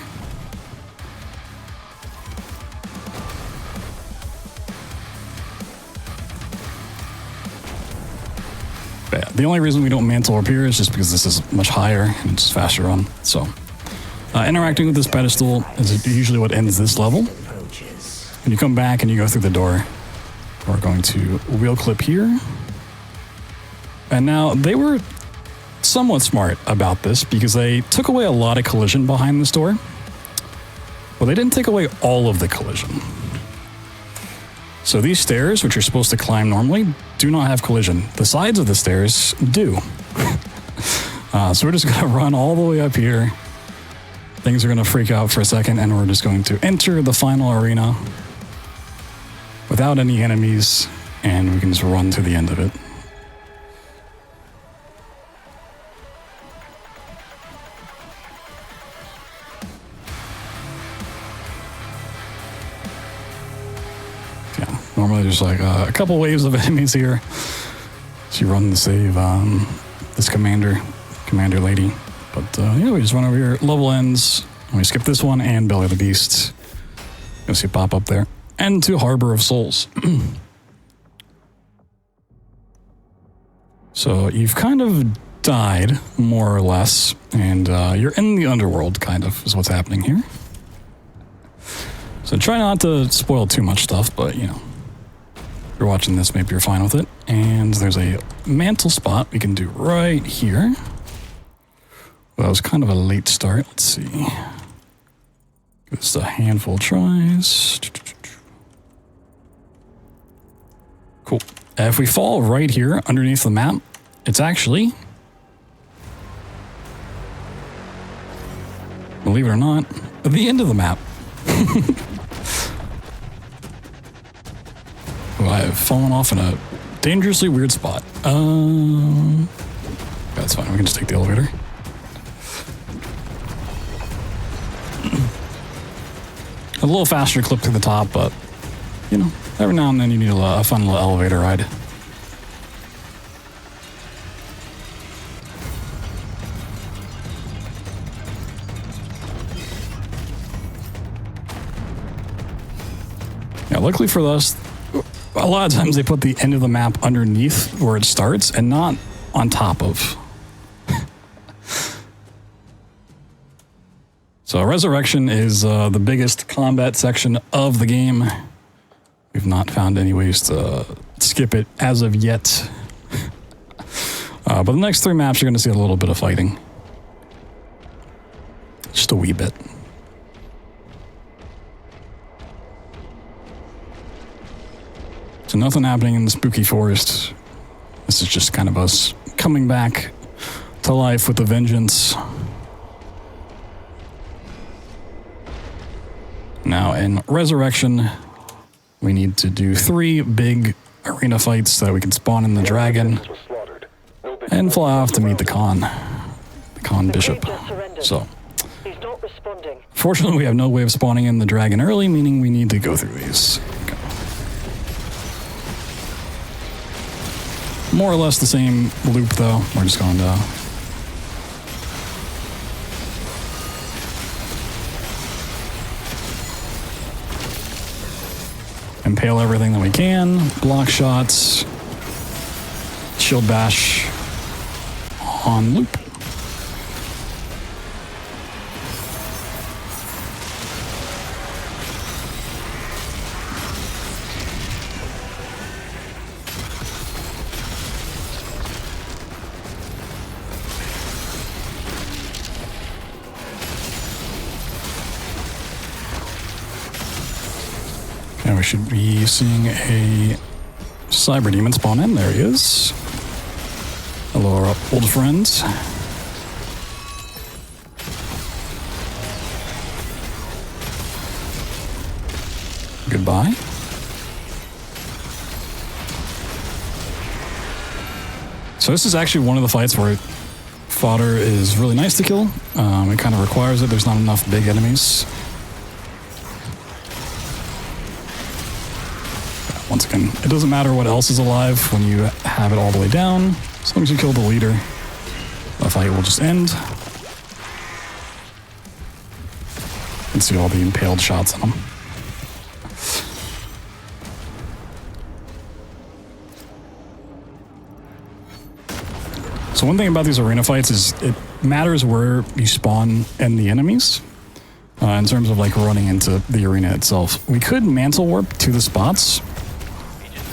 But yeah, the only reason we don't mantle up here is just because this is much higher and it's faster run. So interacting with this pedestal is usually what ends this level. When you come back and you go through the door, we're going to wheel clip here. And now they were somewhat smart about this because they took away a lot of collision behind this door. Well, they didn't take away all of the collision. So these stairs, which you're supposed to climb normally, do not have collision. The sides of the stairs do. So we're just going to run all the way up here. Things are going to freak out for a second, and we're just going to enter the final arena without any enemies, and we can just run to the end of it. Yeah, normally there's like a couple waves of enemies here. So you run to save this commander lady. But yeah, we just run over here, level ends, and we skip this one and Belly of the Beast. You'll see it pop up there. And to Harbor of Souls. So you've kind of died, more or less, and you're in the underworld, kind of, is what's happening here. So try not to spoil too much stuff, but, you know, if you're watching this, maybe you're fine with it. And there's a mantle spot we can do right here. Well, that was kind of a late start. Let's see. Give this a handful of tries. Cool. If we fall right here underneath the map, it's actually, believe it or not, the end of the map. Well, I've fallen off in a dangerously weird spot. That's fine. We can just take the elevator. A little faster clip to the top, but, you know, every now and then you need a fun little elevator ride. Yeah, luckily for us, a lot of times they put the end of the map underneath where it starts and not on top of. So Resurrection is the biggest combat section of the game. We've not found any ways to skip it as of yet. But the next 3 maps you're going to see a little bit of fighting. Just a wee bit. So nothing happening in the spooky forest. This is just kind of us coming back to life with a vengeance. Now in Resurrection, we need to do 3 big arena fights so that we can spawn in the dragon and fly off to meet the Khan Bishop. So, fortunately we have no way of spawning in the dragon early, meaning we need to go through these. Okay. More or less the same loop though. We're just going to impale everything that we can, block shots, shield bash on loop. And we should be seeing a cyber demon spawn in. There he is. Hello, our old friends. Goodbye. So this is actually one of the fights where fodder is really nice to kill. It kind of requires it. There's not enough big enemies. broken. It doesn't matter what else is alive when you have it all the way down. As long as you kill the leader, the fight will just end. You can see all the impaled shots on him. So one thing about these arena fights is it matters where you spawn in the enemies in terms of like running into the arena itself. We could mantle warp to the spots,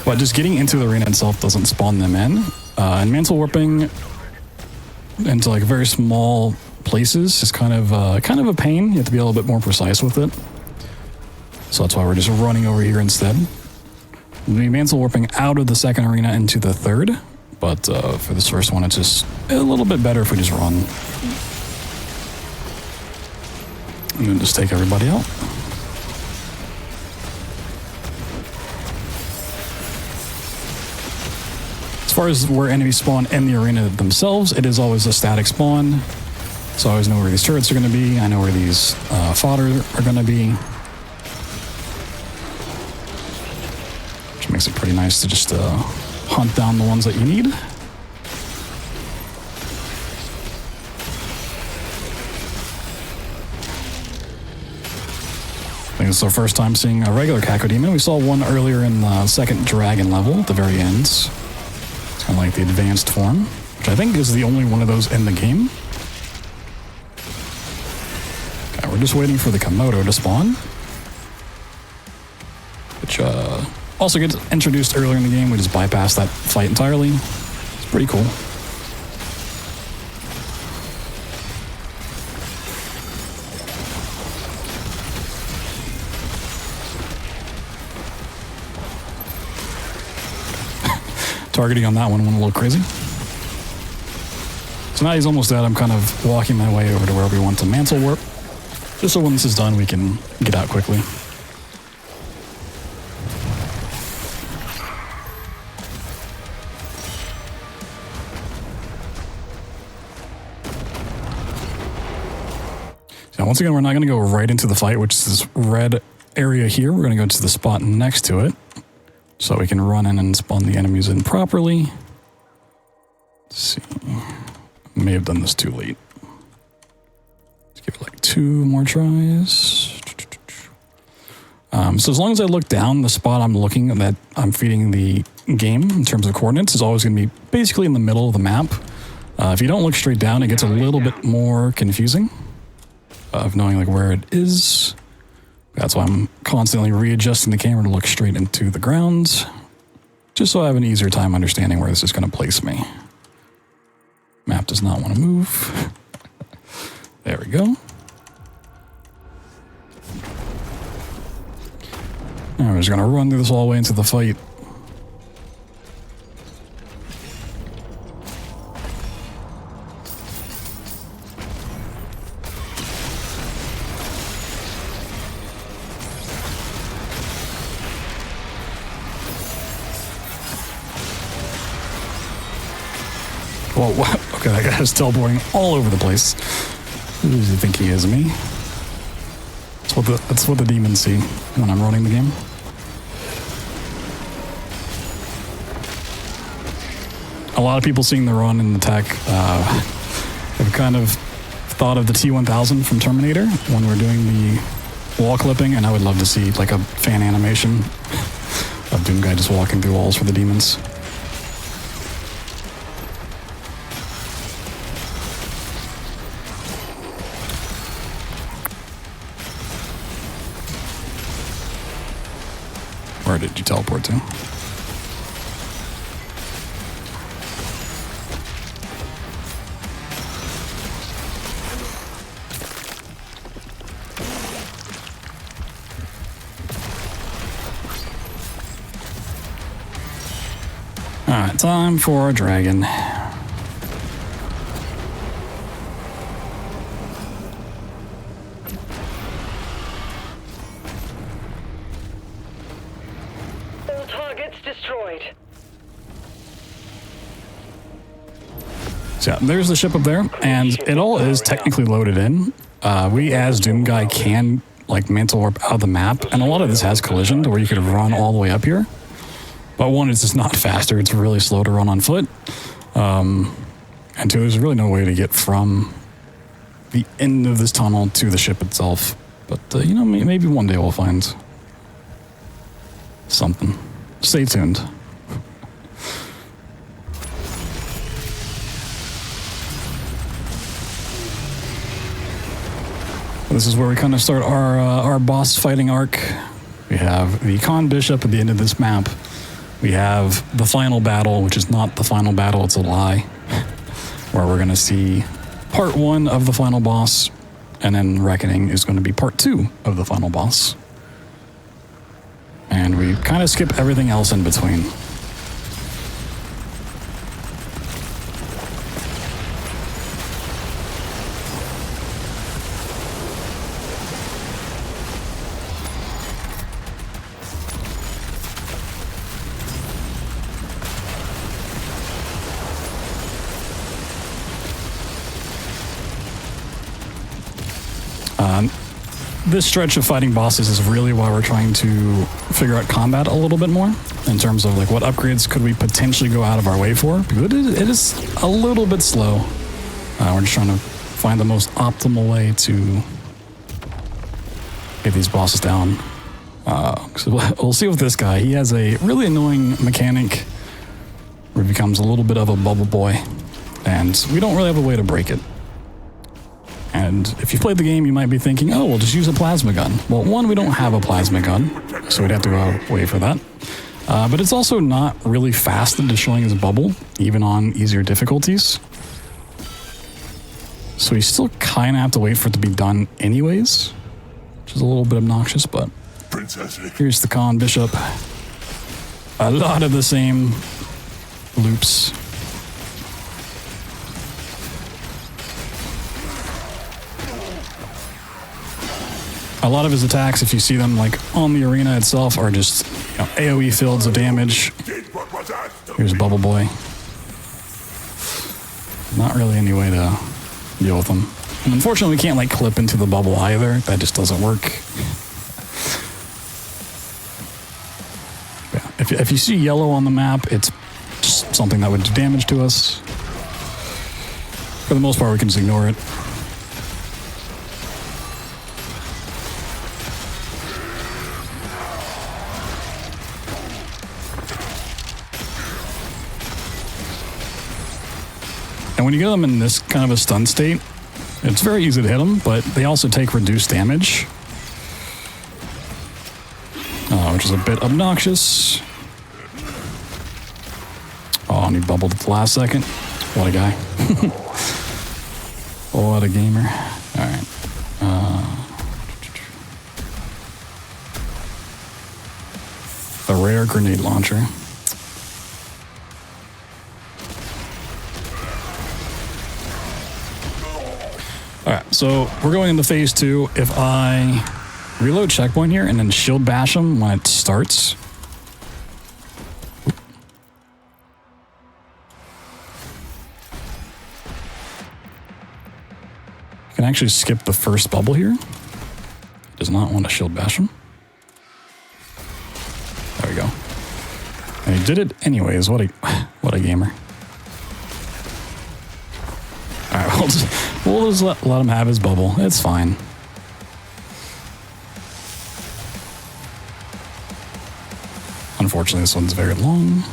but just getting into the arena itself doesn't spawn them in. And mantle warping into like very small places is kind of a pain. You have to be a little bit more precise with it. So that's why we're just running over here instead. We'll be mantle warping out of the second arena into the third. But for this first one, it's just a little bit better if we just run. And then just take everybody out. As far as where enemies spawn in the arena themselves, it is always a static spawn. So I always know where these turrets are going to be. I know where these fodder are going to be. Which makes it pretty nice to just hunt down the ones that you need. I think it's our first time seeing a regular Cacodemon. We saw one earlier in the second dragon level at the very end. It's kind of like the advanced form, which I think is the only one of those in the game. Okay, we're just waiting for the Komodo to spawn, which also gets introduced earlier in the game. We just bypass that fight entirely. It's pretty cool. Targeting on that one went a little crazy. So now he's almost dead. I'm kind of walking my way over to where we want to mantle warp, just so when this is done, we can get out quickly. Now, once again, we're not going to go right into the fight, which is this red area here. We're going to go to the spot next to it, so we can run in and spawn the enemies in properly. Let's see. May have done this too late. Let's give it like 2 more tries. So as long as I look down, the spot I'm looking that I'm feeding the game in terms of coordinates is always going to be basically in the middle of the map. If you don't look straight down, it gets a little bit more confusing of knowing like where it is. That's why I'm constantly readjusting the camera to look straight into the ground, just so I have an easier time understanding where this is going to place me. Map does not want to move. There we go. Now we're just going to run through this all the way into the fight. Whoa, okay, that guy's teleporting all over the place. Who does he think he is, me? That's what the demons see when I'm running the game. A lot of people seeing the run and the tech have kind of thought of the T-1000 from Terminator when we're doing the wall clipping, and I would love to see like a fan animation of Doomguy just walking through walls for the demons. Where did you teleport to? Alright, time for a dragon. So yeah, there's the ship up there, and it all is technically loaded in. We as Doomguy can like mantle warp out of the map, and a lot of this has collision to where you could run all the way up here. But one, it's just not faster. It's really slow to run on foot. And two, there's really no way to get from the end of this tunnel to the ship itself. But, you know, maybe one day we'll find something. Stay tuned. This is where we kind of start our boss fighting arc. We have the Khan Bishop at the end of this map. We have the final battle, which is not the final battle, it's a lie, where we're going to see part 1 of the final boss, and then Reckoning is going to be part 2 of the final boss. And we kind of skip everything else in between. This stretch of fighting bosses is really why we're trying to figure out combat a little bit more in terms of like what upgrades could we potentially go out of our way for, because it is a little bit slow. We're just trying to find the most optimal way to get these bosses down. So we'll see with this guy. He has a really annoying mechanic where he becomes a little bit of a bubble boy, and we don't really have a way to break it. And if you've played the game, you might be thinking, oh, we'll just use a plasma gun. Well, one, we don't have a plasma gun, so we'd have to go away for that. But it's also not really fast at destroying his bubble, even on easier difficulties. So you still kind of have to wait for it to be done anyways, which is a little bit obnoxious, but here's the Khan Bishop. A lot of the same loops. A lot of his attacks, if you see them like on the arena itself, are just, you know, AoE fields of damage. Here's Bubble Boy. Not really any way to deal with him. And unfortunately, we can't like clip into the bubble either. That just doesn't work. Yeah. If you see yellow on the map, it's just something that would do damage to us. For the most part, we can just ignore it. And when you get them in this kind of a stun state, it's very easy to hit them, but they also take reduced damage, which is a bit obnoxious. Oh, and he bubbled at the last second. What a guy. What a gamer. All right. The rare grenade launcher. Alright, so we're going into phase 2. If I reload checkpoint here and then shield bash him when it starts. You can actually skip the first bubble here. Does not want to shield bash him. There we go. And he did it anyways. What a gamer. Alright, we'll just let him have his bubble. It's fine. Unfortunately, this one's very long.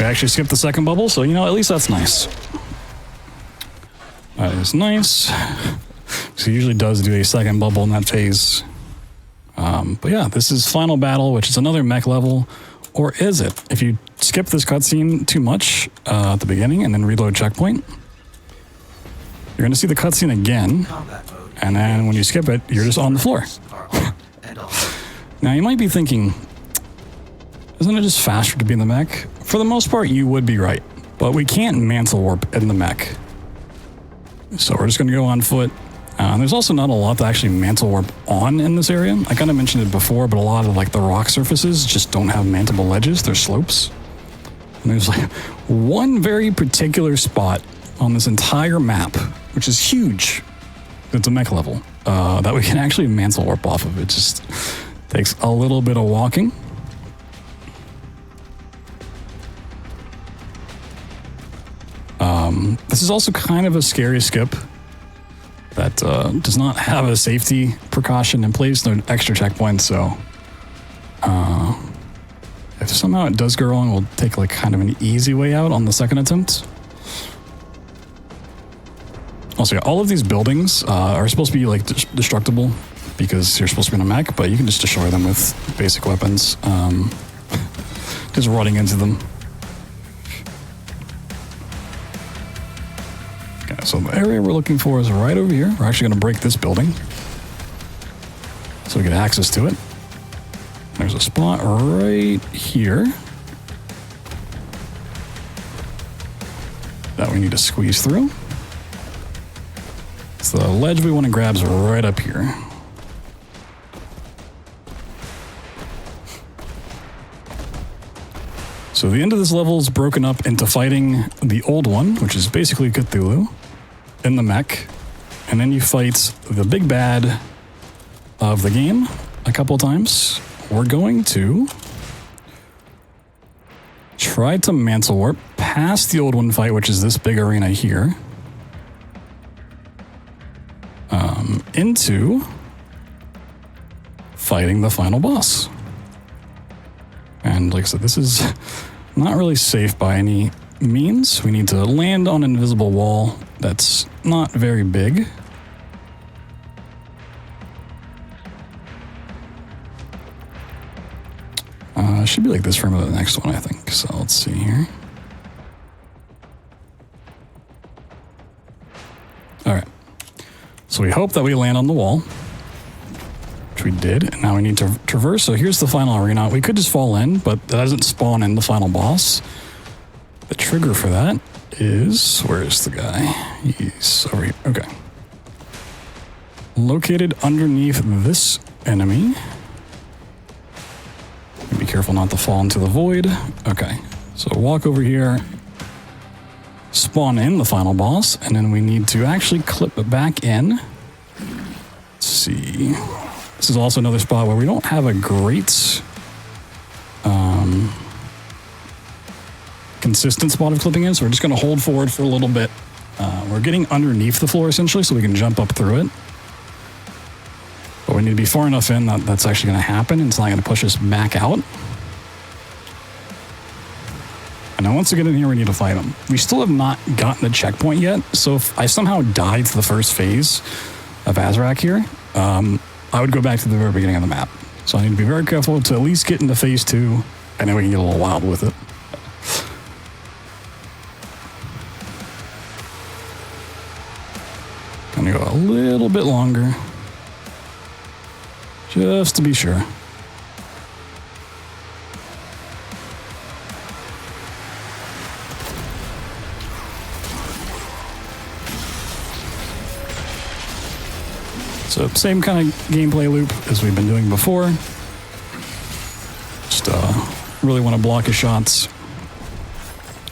We actually skipped the second bubble, so you know, at least that's nice. That is nice. So it usually does do a second bubble in that phase. But yeah, this is final battle, which is another mech level. Or is it? If you skip this cutscene too much at the beginning and then reload checkpoint, you're going to see the cutscene again. And then when you skip it, you're just on the floor. Now you might be thinking, isn't it just faster to be in the mech? For the most part, you would be right. But we can't mantle warp in the mech. So we're just going to go on foot. There's also not a lot to actually mantle warp on in this area. I kind of mentioned it before, but a lot of like the rock surfaces just don't have mantleable ledges. They're slopes. And there's like one very particular spot on this entire map, which is huge. It's a mech level that we can actually mantle warp off of. It just takes a little bit of walking. This is also kind of a scary skip that does not have a safety precaution in place, no extra checkpoints, so if somehow it does go wrong, we'll take like kind of an easy way out on the second attempt. Also, yeah, all of these buildings are supposed to be like destructible because you're supposed to be in a mech, but you can just destroy them with basic weapons. Just running into them. Okay, so the area we're looking for is right over here. We're actually going to break this building so we get access to it. There's a spot right here that we need to squeeze through. So the ledge we want to grab is right up here. So the end of this level is broken up into fighting the old one, which is basically Cthulhu, in the mech. And then you fight the big bad of the game a couple times. We're going to try to mantle warp past the old one fight, which is this big arena here, into fighting the final boss. And like I said, this is not really safe by any means. We need to land on an invisible wall that's not very big. Should be like this for the next one, I think. So let's see here. All right. So we hope that we land on the wall, which we did. And now we need to traverse. So here's the final arena. We could just fall in, but that doesn't spawn in the final boss. The trigger for that is, where is the guy? He's over here. Okay. Located underneath this enemy. Be careful not to fall into the void. Okay. So walk over here, spawn in the final boss, and then we need to actually clip it back in. Let's see. This is also another spot where we don't have a great consistent spot of clipping in, so we're just going to hold forward for a little bit. We're getting underneath the floor, essentially, so we can jump up through it. But we need to be far enough in that that's actually going to happen, and it's not going to push us back out. And then once we get in here, we need to fight them. We still have not gotten the checkpoint yet, so if I somehow died to the first phase of Azrak here, I would go back to the very beginning of the map. So I need to be very careful to at least get into phase 2, and then we can get a little wild with it. Gonna go a little bit longer, just to be sure. So same kind of gameplay loop as we've been doing before. Just really want to block his shots.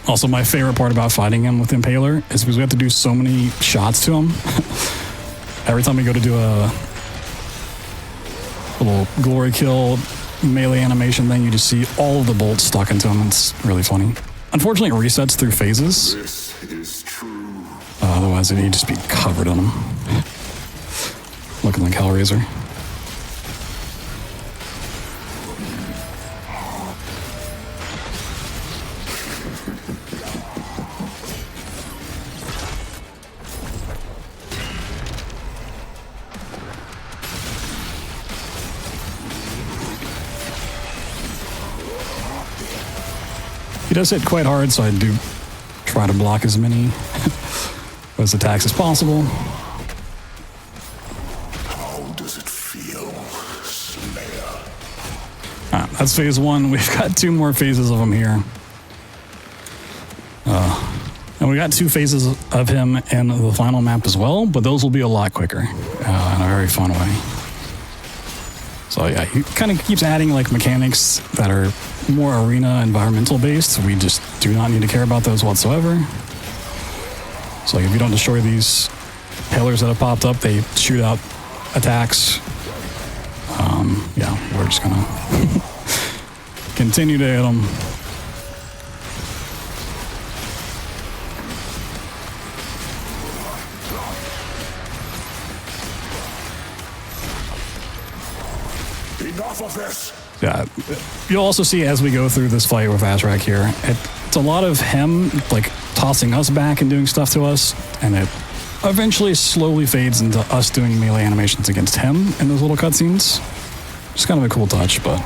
Also, my favorite part about fighting him with Impaler is because we have to do so many shots to him. Every time we go to do a little glory kill melee animation thing, you just see all of the bolts stuck into him. It's really funny. Unfortunately, it resets through phases. This is true. Otherwise, he'd just be covered on him. Looking like Hellraiser. He does hit quite hard, so I do try to block as many of his attacks as possible. How does it feel, Slayer? That's phase 1. We've got 2 more phases of him here. And we got 2 phases of him in the final map as well, but those will be a lot quicker in a very fun way. So yeah, he kind of keeps adding like mechanics that are more arena environmental based. We just do not need to care about those whatsoever. So like, if you don't destroy these pillars that have popped up, they shoot out attacks. Yeah, we're just gonna continue to hit them. Enough of this! Yeah, you'll also see as we go through this fight with Azrak here, it's a lot of him like tossing us back and doing stuff to us, and it eventually slowly fades into us doing melee animations against him in those little cutscenes. It's kind of a cool touch, but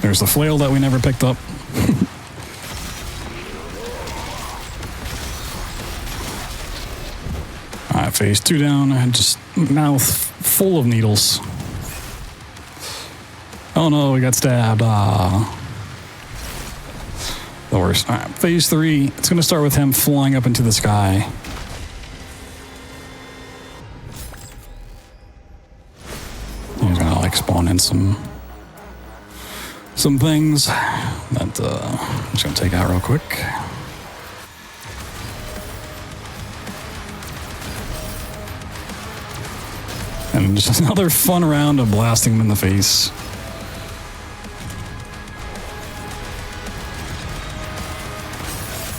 there's the flail that we never picked up. Alright, phase 2 down, and just mouth full of needles. Oh no, we got stabbed. The worst. Alright, phase 3, it's gonna start with him flying up into the sky. He's gonna like spawn in some things that I'm just gonna take out real quick. And just another fun round of blasting him in the face.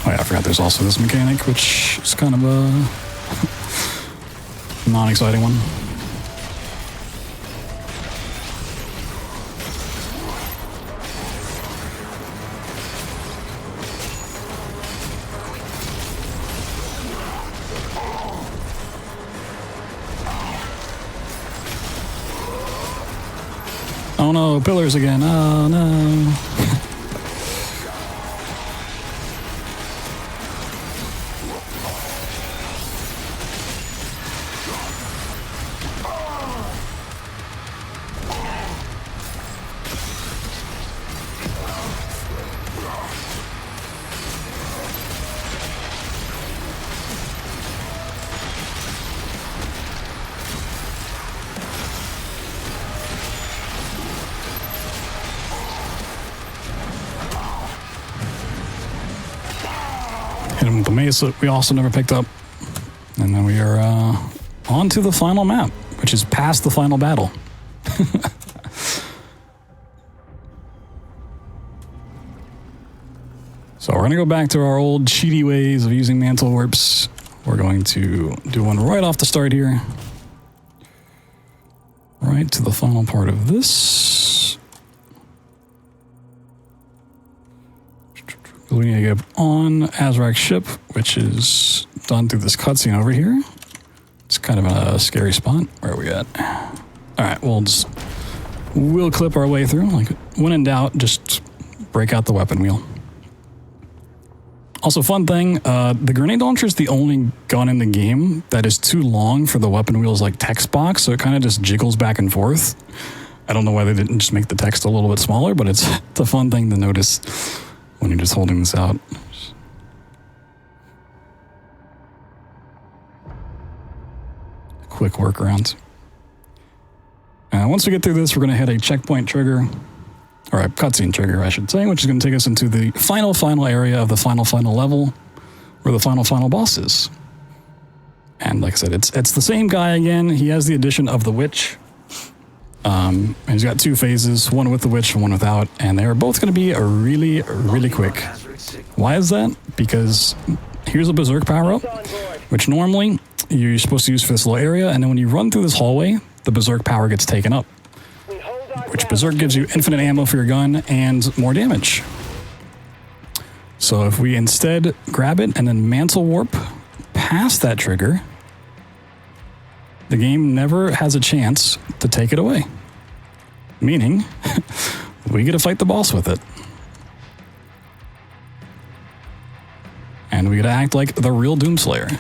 Oh yeah, I forgot there's also this mechanic, which is kind of a non-exciting one. Oh no, pillars again. Oh no. Hit him with the mace that we also never picked up. And then we are on to the final map, which is past the final battle. So we're going to go back to our old cheaty ways of using mantle warps. We're going to do one right off the start here. Right to the final part of this. We need to get on Azrak's ship, which is done through this cutscene over here. It's kind of a scary spot. Where are we at? All right, we'll clip our way through. Like when in doubt, just break out the weapon wheel. Also, fun thing, the grenade launcher is the only gun in the game that is too long for the weapon wheel's like text box, so it kind of just jiggles back and forth. I don't know why they didn't just make the text a little bit smaller, but it's a fun thing to notice when you're just holding this out. Quick workaround. Once we get through this, we're going to hit a checkpoint trigger, or a cutscene trigger, I should say, which is going to take us into the final area of the final level, where the final boss is. And like I said, it's the same guy again. He has the addition of the witch. And he's got 2 phases, one with the witch and one without, and they are both going to be really, really quick. Why is that? Because here's a berserk power-up, which normally you're supposed to use for this little area, and then when you run through this hallway, the berserk power gets taken up, which berserk gives you infinite ammo for your gun and more damage. So if we instead grab it and then mantle warp past that trigger, the game never has a chance to take it away. Meaning, we get to fight the boss with it. And we get to act like the real Doomslayer.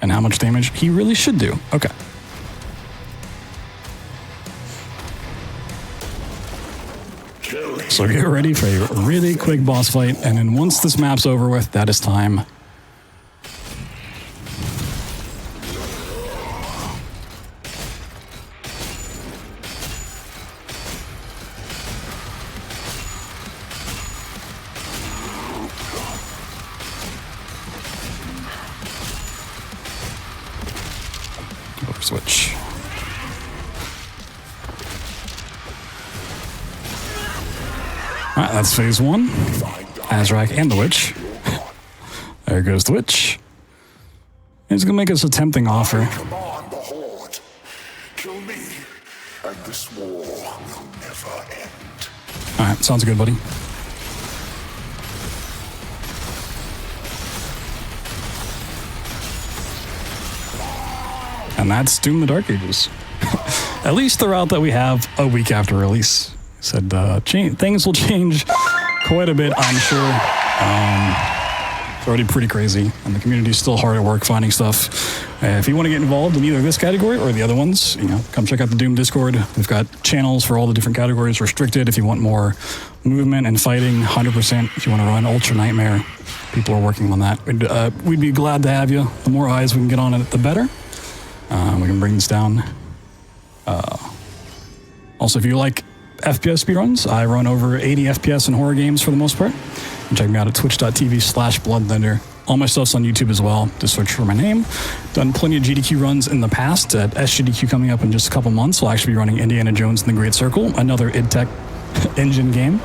And how much damage he really should do. Okay. So get ready for a really quick boss fight. And then once this map's over with, that is time. Switch. Alright, that's phase 1. Azrak and the Witch. There goes the Witch. He's gonna make us a tempting offer. Come on, the Horde. Kill me, and this war will never end. Alright, sounds good, buddy. And that's Doom the Dark Ages. At least the route that we have a week after release. Said things will change quite a bit, I'm sure. It's already pretty crazy, and the community's still hard at work finding stuff. If you want to get involved in either this category or the other ones, come check out the Doom Discord. We've got channels for all the different categories restricted. If you want more movement and fighting, 100%. If you want to run Ultra Nightmare, people are working on that. We'd be glad to have you. The more eyes we can get on it, the better. We can bring this down. Also, if you like FPS speedruns, I run over 80 FPS in horror games for the most part. And check me out at twitch.tv/bloodthunder. All my stuff's on YouTube as well. Just search for my name. Done plenty of GDQ runs in the past. At SGDQ coming up in just a couple months, we'll actually be running Indiana Jones and the Great Circle, another id Tech engine game.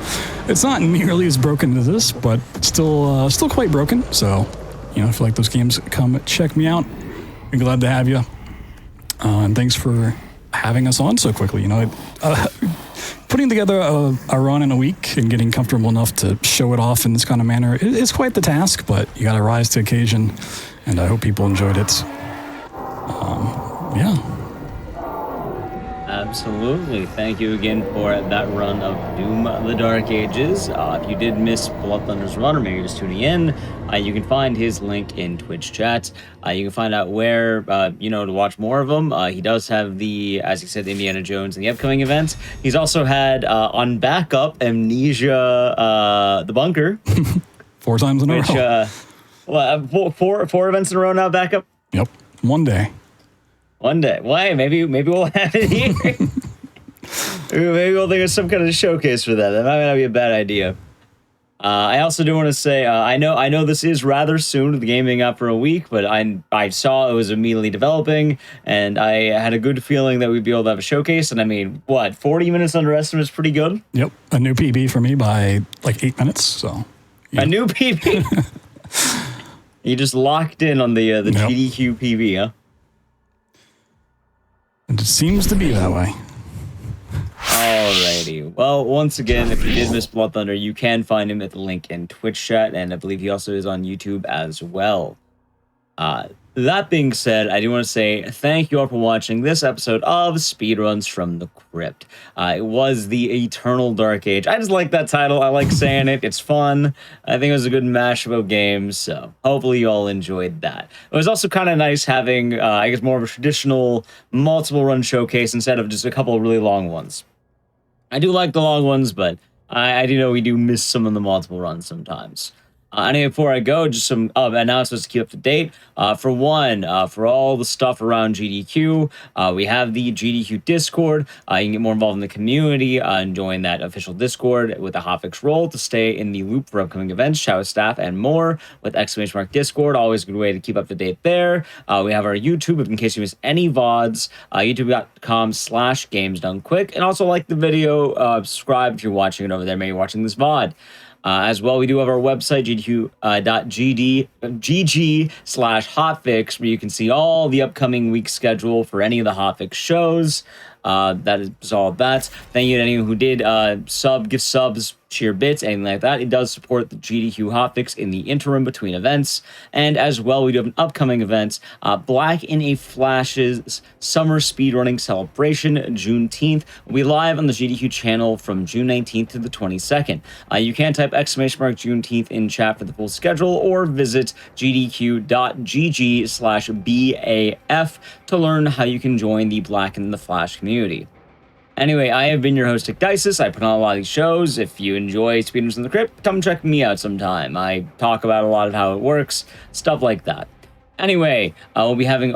It's not nearly as broken as this, but still quite broken. So, if you like those games, come check me out. Be glad to have you. And thanks for having us on so quickly. Putting together a run in a week and getting comfortable enough to show it off in this kind of manner is quite the task, but you got to rise to occasion, and I hope people enjoyed it. Yeah. Absolutely. Thank you again for that run of Doom the Dark Ages. If you did miss Blood Thunder's run, or maybe you're just tuning in, you can find his link in Twitch chat. You can find out where, to watch more of him. He does have as he said, Indiana Jones in the upcoming event. He's also had, on backup, Amnesia, the Bunker. 4 times in a row. Four events in a row now, backup? Yep. One day. Well, maybe we'll have it here. Maybe we'll think of some kind of showcase for that. That might not be a bad idea. I also do want to say, I know this is rather soon, the game being out for a week, but I saw it was immediately developing, and I had a good feeling that we'd be able to have a showcase. And 40 minutes under estimate is pretty good? Yep. A new PB for me by 8 minutes. So yeah. A new PB? You just locked in on the GDQ PB, huh? It seems to be that way. Alrighty. Well, once again, if you did miss Blood Thunder, you can find him at the link in Twitch chat, and I believe he also is on YouTube as well. That being said, I do want to say thank you all for watching this episode of Speedruns from the Crypt. It was the Eternal Dark Age. I just like that title. I like saying it. It's fun. I think it was a good mashup of games, so hopefully you all enjoyed that. It was also kind of nice having, more of a traditional multiple run showcase instead of just a couple of really long ones. I do like the long ones, but I do know we do miss some of the multiple runs sometimes. Anyway, before I go, just some announcements to keep up to date. For all the stuff around GDQ, we have the GDQ Discord. You can get more involved in the community and join that official Discord with the Hotfix role to stay in the loop for upcoming events, chat with staff, and more with ! Discord. Always a good way to keep up to date there. We have our YouTube, in case you miss any VODs, youtube.com/gamesdonequick. And also like the video, subscribe if you're watching it over there, maybe watching this VOD. As well, we do have our website, gdq.gg/hotfix, where you can see all the upcoming week schedule for any of the Hotfix shows. That is all that. Thank you to anyone who did gift subs, cheer bits, anything like that. It does support the GDQ Hotfix in the interim between events. And as well, we do have an upcoming event, Black in a Flash's Summer Speedrunning Celebration, Juneteenth. We'll be live on the GDQ channel from June 19th to the 22nd. You can type !Juneteenth in chat for the full schedule, or visit gdq.gg/BAF to learn how you can join the Black in the Flash community. Anyway, I have been your host, Dices. I put on a lot of these shows. If you enjoy Speedruns from the Crypt, come check me out sometime. I talk about a lot of how it works, stuff like that. Anyway, we'll be having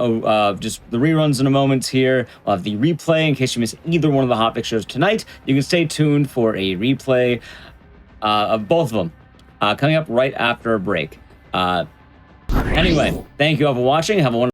just the reruns in a moment here. We'll have the replay in case you miss either one of the Hotfix shows tonight. You can stay tuned for a replay of both of them coming up right after a break. Anyway, thank you all for watching. Have a wonderful